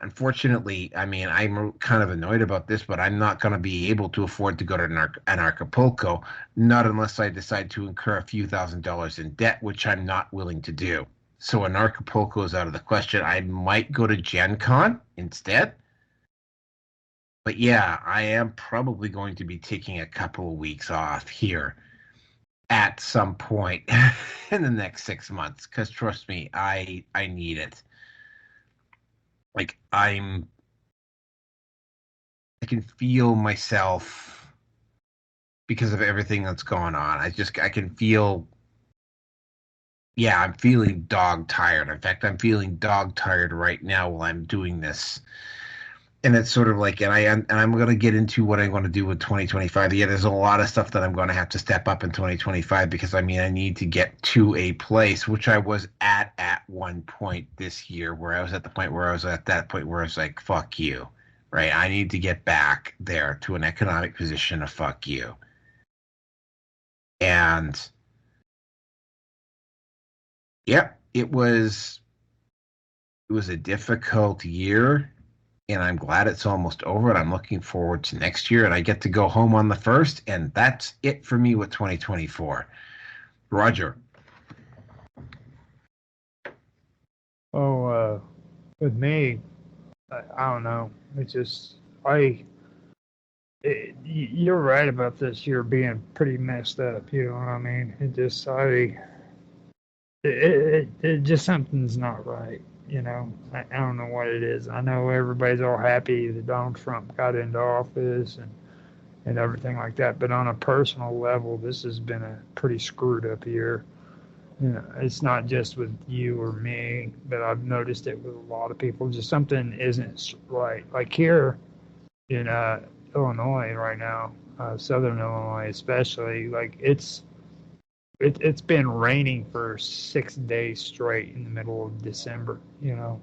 Unfortunately, I mean, I'm kind of annoyed about this, but I'm not going to be able to afford to go to an Acapulco, not unless I decide to incur a few $1,000s in debt, which I'm not willing to do. So an Acapulco is out of the question. I might go to Gen Con instead. But yeah, I am probably going to be taking a couple of weeks off here at some point in the next 6 months, because trust me, I need it. Like I can feel myself because of everything that's going on. I can feel, yeah, I'm feeling dog tired. In fact, I'm feeling dog tired right now while I'm doing this. And it's sort of like, and I'm going to get into what I'm going to do with 2025. Yeah, there's a lot of stuff that I'm going to have to step up in 2025 because I mean, I need to get to a place which I was at one point this year, where I was at the point where I was at that point where I was like, fuck you, right? I need to get back there to an economic position of fuck you. And yeah, it was a difficult year. And I'm glad it's almost over, and I'm looking forward to next year, and I get to go home on the 1st, and that's it for me with 2024. Roger. Oh, with me, I don't know. It's just you're right about this year being pretty messed up. You know what I mean? It just something's not right. You know, I don't know what it is. I know everybody's all happy that Donald Trump got into office and everything like that. But on a personal level, this has been a pretty screwed up year. You know, it's not just with you or me, but I've noticed it with a lot of people. Just something isn't right. Like here in Illinois right now, Southern Illinois especially, like it's been raining for 6 days straight in the middle of December. You know,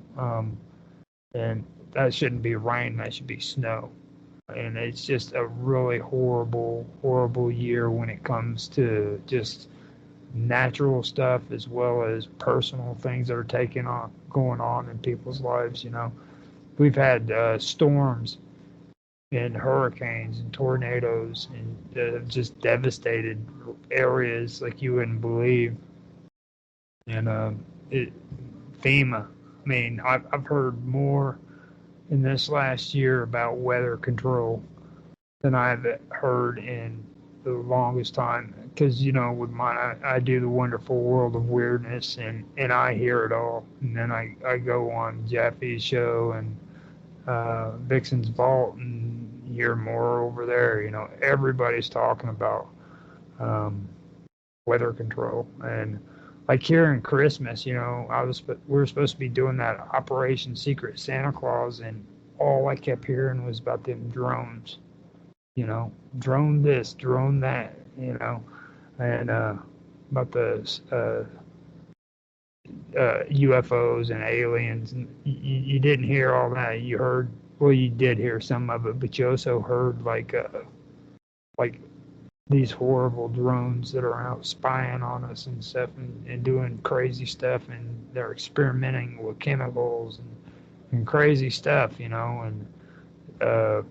and that shouldn't be rain. That should be snow. And it's just a really horrible year when it comes to just natural stuff as well as personal things that are going on in people's lives. You know, we've had storms and hurricanes and tornadoes and just devastated areas like you wouldn't believe. And FEMA. I mean, I've heard more in this last year about weather control than I've heard in the longest time. Because you know, with mine, I do the Wonderful World of Weirdness, and I hear it all. And then I go on Jaffe's show and Vixen's Vault and hear more over there. You know, everybody's talking about um, weather control. And like here in Christmas, you know, we were supposed to be doing that Operation Secret Santa Claus, and all I kept hearing was about them drones. You know, drone this, drone that. You know, and about the UFOs and aliens. And you didn't hear all that. You heard, well, you did hear some of it, but you also heard like these horrible drones that are out spying on us and stuff and doing crazy stuff, and they're experimenting with chemicals and crazy stuff, you know, and uh,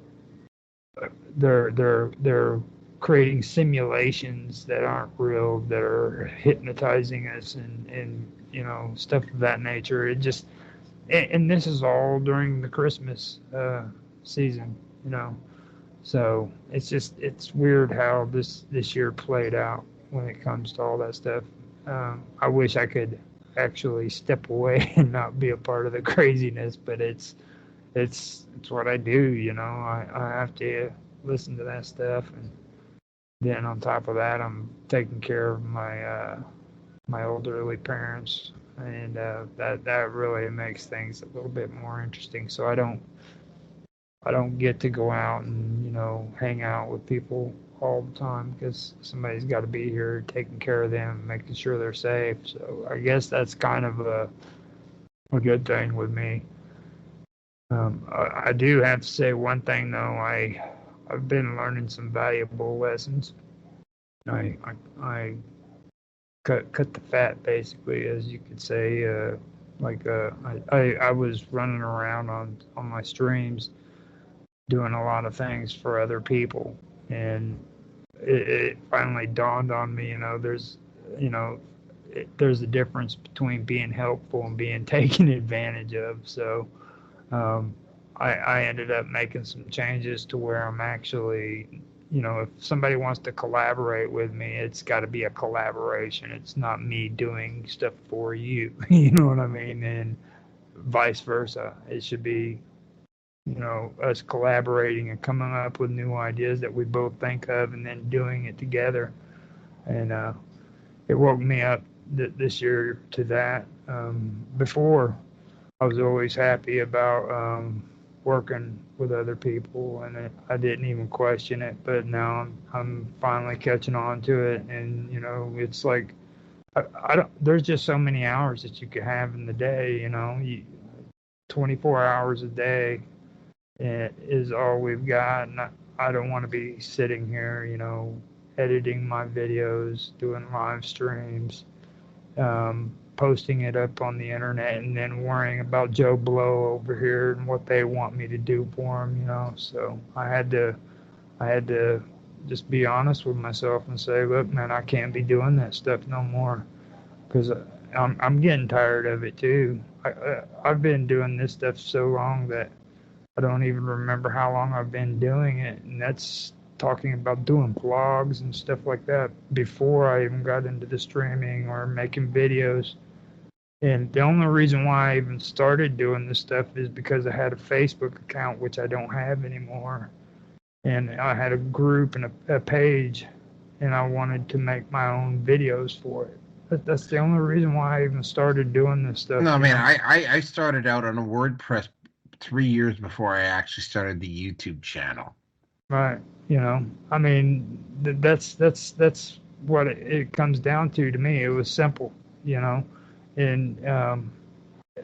they're creating simulations that aren't real, that are hypnotizing us and you know, stuff of that nature. It just and this is all during the Christmas season, you know. So it's weird how this year played out when it comes to all that stuff. I wish I could actually step away and not be a part of the craziness, but it's what I do, you know. I have to listen to that stuff, and then on top of that, I'm taking care of my elderly parents, and that really makes things a little bit more interesting. So I don't get to go out and, you know, hang out with people all the time because somebody's got to be here taking care of them, making sure they're safe. So I guess that's kind of a good thing with me. I do have to say one thing though. I've been learning some valuable lessons. I cut the fat basically, as you could say. I was running around on my streams doing a lot of things for other people, and it finally dawned on me. You know, there's a difference between being helpful and being taken advantage of. So um, I ended up making some changes to where I'm actually, if somebody wants to collaborate with me, it's got to be a collaboration. It's not me doing stuff for you. You know what I mean? And vice versa. It should be, us collaborating and coming up with new ideas that we both think of and then doing it together. And it woke me up this year to that. Before, I was always happy about working with other people, and I didn't even question it. But now I'm finally catching on to it, and it's like I don't. There's just so many hours that you could have in the day. 24 hours a day is all we've got, and I don't want to be sitting here, editing my videos, doing live streams, posting it up on the internet, and then worrying about Joe Blow over here and what they want me to do for them. So I had to just be honest with myself and say, look, man, I can't be doing that stuff no more, because I'm getting tired of it too. I've been doing this stuff so long that I don't even remember how long I've been doing it, and that's talking about doing vlogs and stuff like that before I even got into the streaming or making videos. And the only reason why I even started doing this stuff is because I had a Facebook account, which I don't have anymore. And I had a group and a page, and I wanted to make my own videos for it. That's the only reason why I even started doing this stuff. No, man, I started out on a WordPress 3 years before I actually started the YouTube channel. Right. I mean, that's what it comes down to me. It was simple, and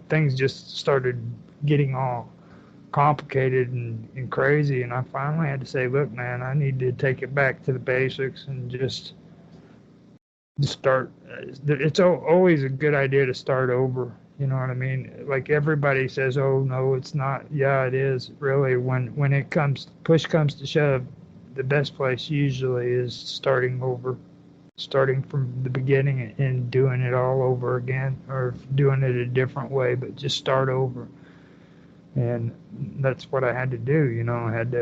things just started getting all complicated and crazy. And I finally had to say, look, man, I need to take it back to the basics and just start. It's always a good idea to start over. You know what I mean? Like everybody says, oh no, it's not. Yeah, it is. Really, when it push comes to shove, the best place usually is starting over, starting from the beginning and doing it all over again, or doing it a different way, but just start over. And that's what I had to do. I had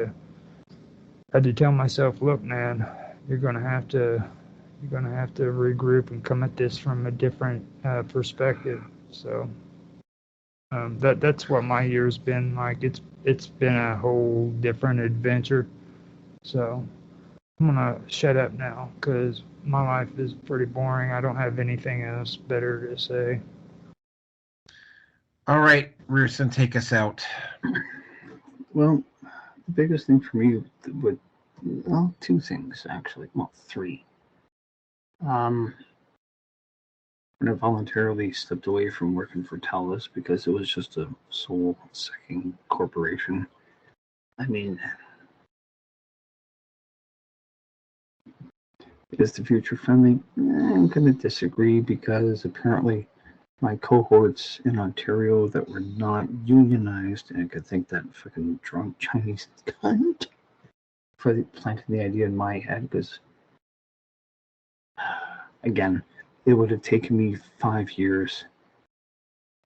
to tell myself, look, man, you're gonna have to regroup and come at this from a different perspective. So that's what my year's been like. It's been a whole different adventure. So I'm gonna shut up now because my life is pretty boring. I don't have anything else better to say. All right, Rearson, take us out. Well, the biggest thing for me would, well, two things actually. Well, three. When I voluntarily stepped away from working for Telus because it was just a soul-sucking corporation. I mean, is the future friendly? I'm going to disagree because apparently my cohorts in Ontario that were not unionized, and I could think that fucking drunk Chinese cunt planted the idea in my head because, again, it would have taken me 5 years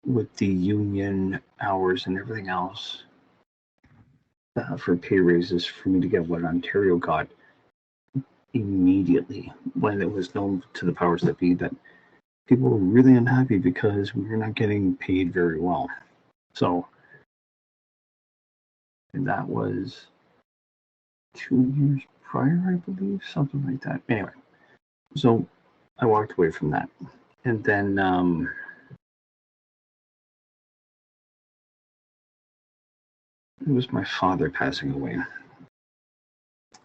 with the union hours and everything else for pay raises for me to get what Ontario got immediately when it was known to the powers that be that people were really unhappy because we were not getting paid very well. So, and that was 2 years prior, I believe, something like that. Anyway, so I walked away from that. And then it was my father passing away.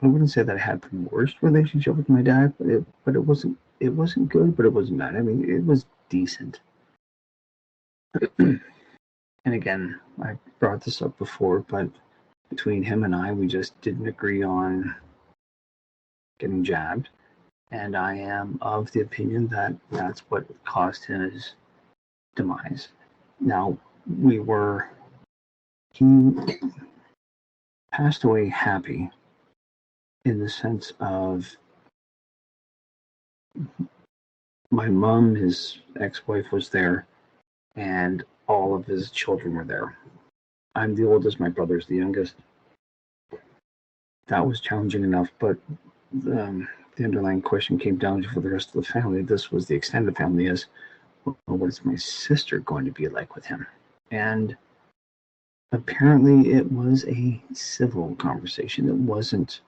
I wouldn't say that I had the worst relationship with my dad, but it wasn't good, but it wasn't bad. I mean, it was decent. and again, I brought this up before, but between him and I, we just didn't agree on getting jabbed. And I am of the opinion that that's what caused his demise. Now, he passed away happy in the sense of my mom, his ex-wife, was there, and all of his children were there. I'm the oldest, my brother's the youngest. That was challenging enough, but the underlying question came down to, for the rest of the family, this was the extended family, is, well, what is my sister going to be like with him? And apparently it was a civil conversation. It wasn't,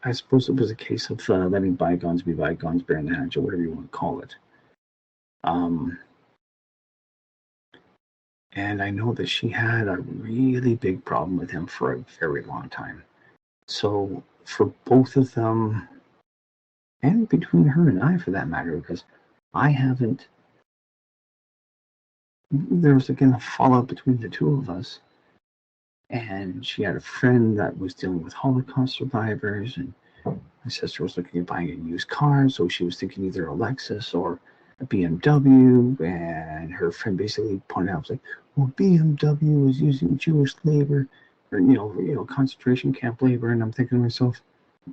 I suppose it was a case of letting bygones be bygones, bearing the hatchet, whatever you want to call it. And I know that she had a really big problem with him for a very long time. So for both of them, and between her and I for that matter, because there was again a fallout between the two of us. And she had a friend that was dealing with Holocaust survivors, and my sister was looking at buying a used car, so she was thinking either a Lexus or a BMW, and her friend basically pointed out, was like, well, BMW was using Jewish labor, or concentration camp labor, and I'm thinking to myself,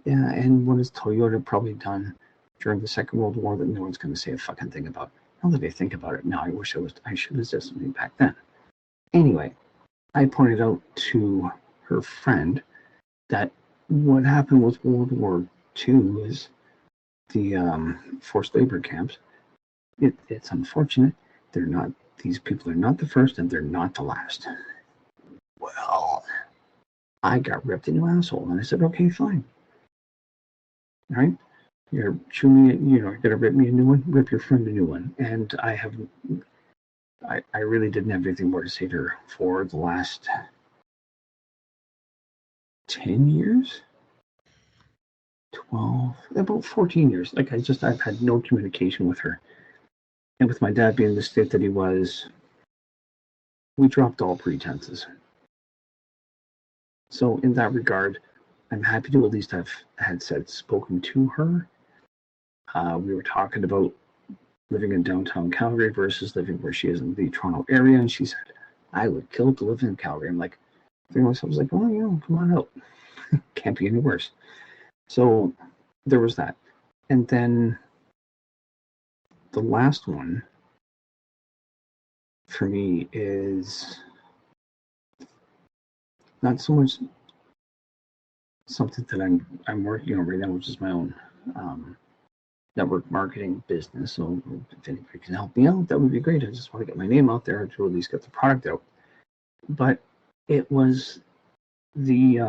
yeah, and what has Toyota probably done during the Second World War that no one's going to say a fucking thing about? Now that I think about it, now I wish I should have said something back then. Anyway, I pointed out to her friend that what happened with World War II is the forced labor camps. It's unfortunate. These people are not the first, and they're not the last. Well, I got ripped a new asshole, and I said, okay, fine. All right? You're gonna rip me a new one, rip your friend a new one. And I really didn't have anything more to say to her for the last 10 years? 12, about 14 years. Like, I've had no communication with her. And with my dad being in the state that he was, we dropped all pretenses. So in that regard, I'm happy to at least have spoken to her. We were talking about living in downtown Calgary versus living where she is in the Toronto area, and she said, I would kill to live in Calgary. I'm like, I was like, oh, come on out. Can't be any worse. So there was that. And then the last one for me is not so much something that I'm working on right now, which is my own network marketing business. So if anybody can help me out, that would be great. I just want to get my name out there to at least get the product out. But it was the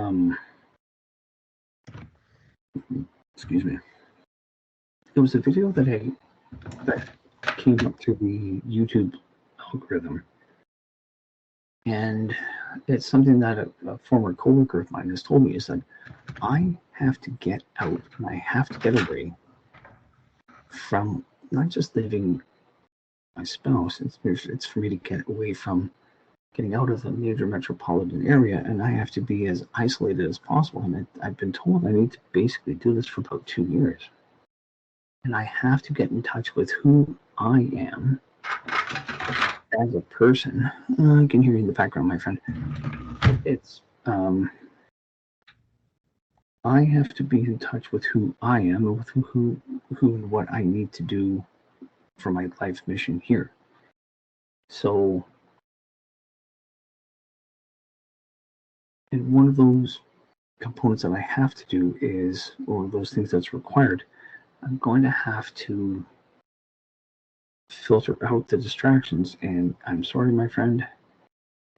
excuse me. It was a video that came up through the YouTube algorithm, and it's something that a former coworker of mine has told me, is that I have to get out and I have to get away from not just living my spouse. It's for me to get away from getting out of the major metropolitan area, and I have to be as isolated as possible. And I've been told I need to basically do this for about 2 years. And I have to get in touch with who I am as a person. I can hear you in the background, my friend. It's I have to be in touch with who I am and with who and what I need to do for my life mission here. So, and one of those components that I have to do is, or those things that's required, I'm going to have to filter out the distractions. And I'm sorry, my friend,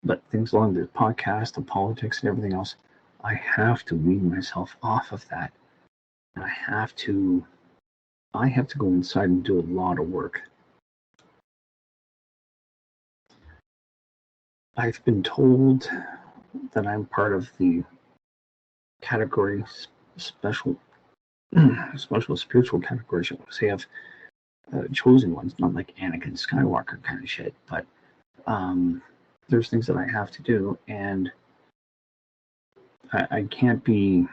but things along the podcast, the politics, and everything else, I have to wean myself off of that. And I have to go inside and do a lot of work. I've been told that I'm part of the category special spiritual category, shall I say, of chosen ones, not like Anakin Skywalker kind of shit, but there's things that I have to do, and I can't be.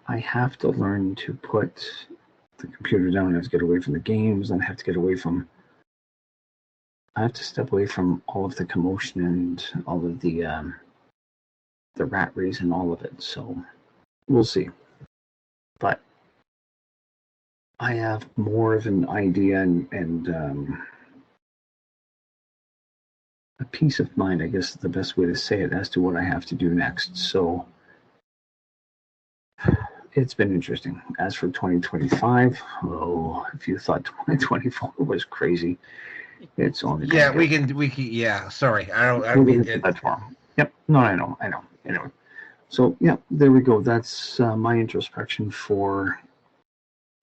I have to learn to put the computer down. I have to get away from the games, and I have to get away from. I have to step away from all of the commotion and all of the rat race and all of it. So we'll see. But I have more of an idea and a peace of mind, I guess is the best way to say it, as to what I have to do next. So it's been interesting. As for 2025, oh, if you thought 2024 was crazy, it's only we can yeah. Sorry, I don't mean to. That tomorrow. Yep. No, I know. Anyway, so yeah, there we go. That's my introspection for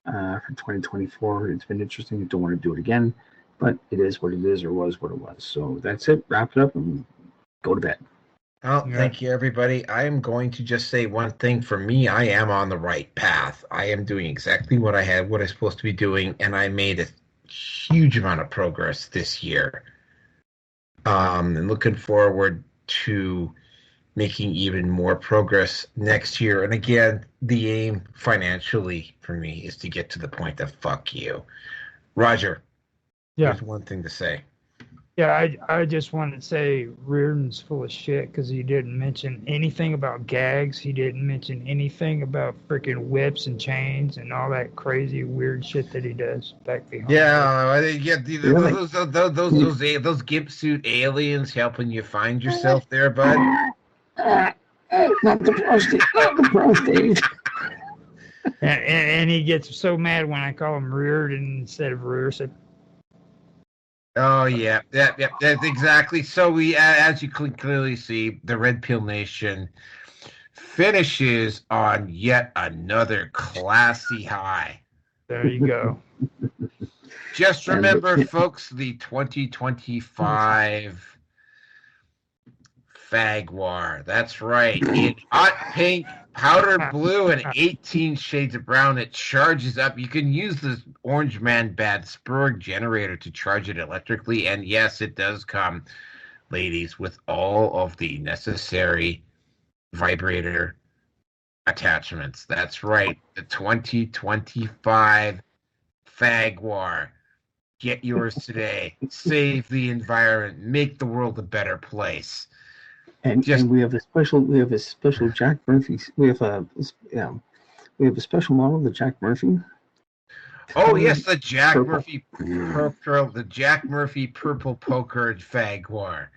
2024. It's been interesting. I don't want to do it again, but it is what it is, or was what it was. So that's it. Wrap it up and go to bed. Well, thank you, everybody. I am going to just say one thing. For me, I am on the right path. I am doing exactly what I'm supposed to be doing, and I made a huge amount of progress this year. And looking forward to making even more progress next year. And again, the aim financially for me is to get to the point that fuck you. Roger, there's one thing to say. Yeah, I just wanted to say Reardon's full of shit because he didn't mention anything about gags. He didn't mention anything about freaking whips and chains and all that crazy weird shit that he does back behind. Those gimp suit aliens helping you find yourself there, bud. Not the prostate. Not the prostate. And he gets so mad when I call him Reardon instead of Rearson. Oh yeah, that's exactly. So we, as you can clearly see, the Red Pill Nation finishes on yet another classy high. There you go. Just remember, folks, the 2025 Fag War. That's right. In hot pink, powder blue, and 18 shades of brown, it charges up. You can use the Orange Man Bad Spurg generator to charge it electrically. And yes, it does come, ladies, with all of the necessary vibrator attachments. That's right. The 2025 Fag War. Get yours today. Save the environment. Make the world a better place. And we have a special Jack Murphy. We have a special model, the Jack Murphy. Oh yes, the Jack Murphy purple poker Fag War.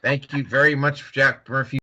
Thank you very much, Jack Murphy.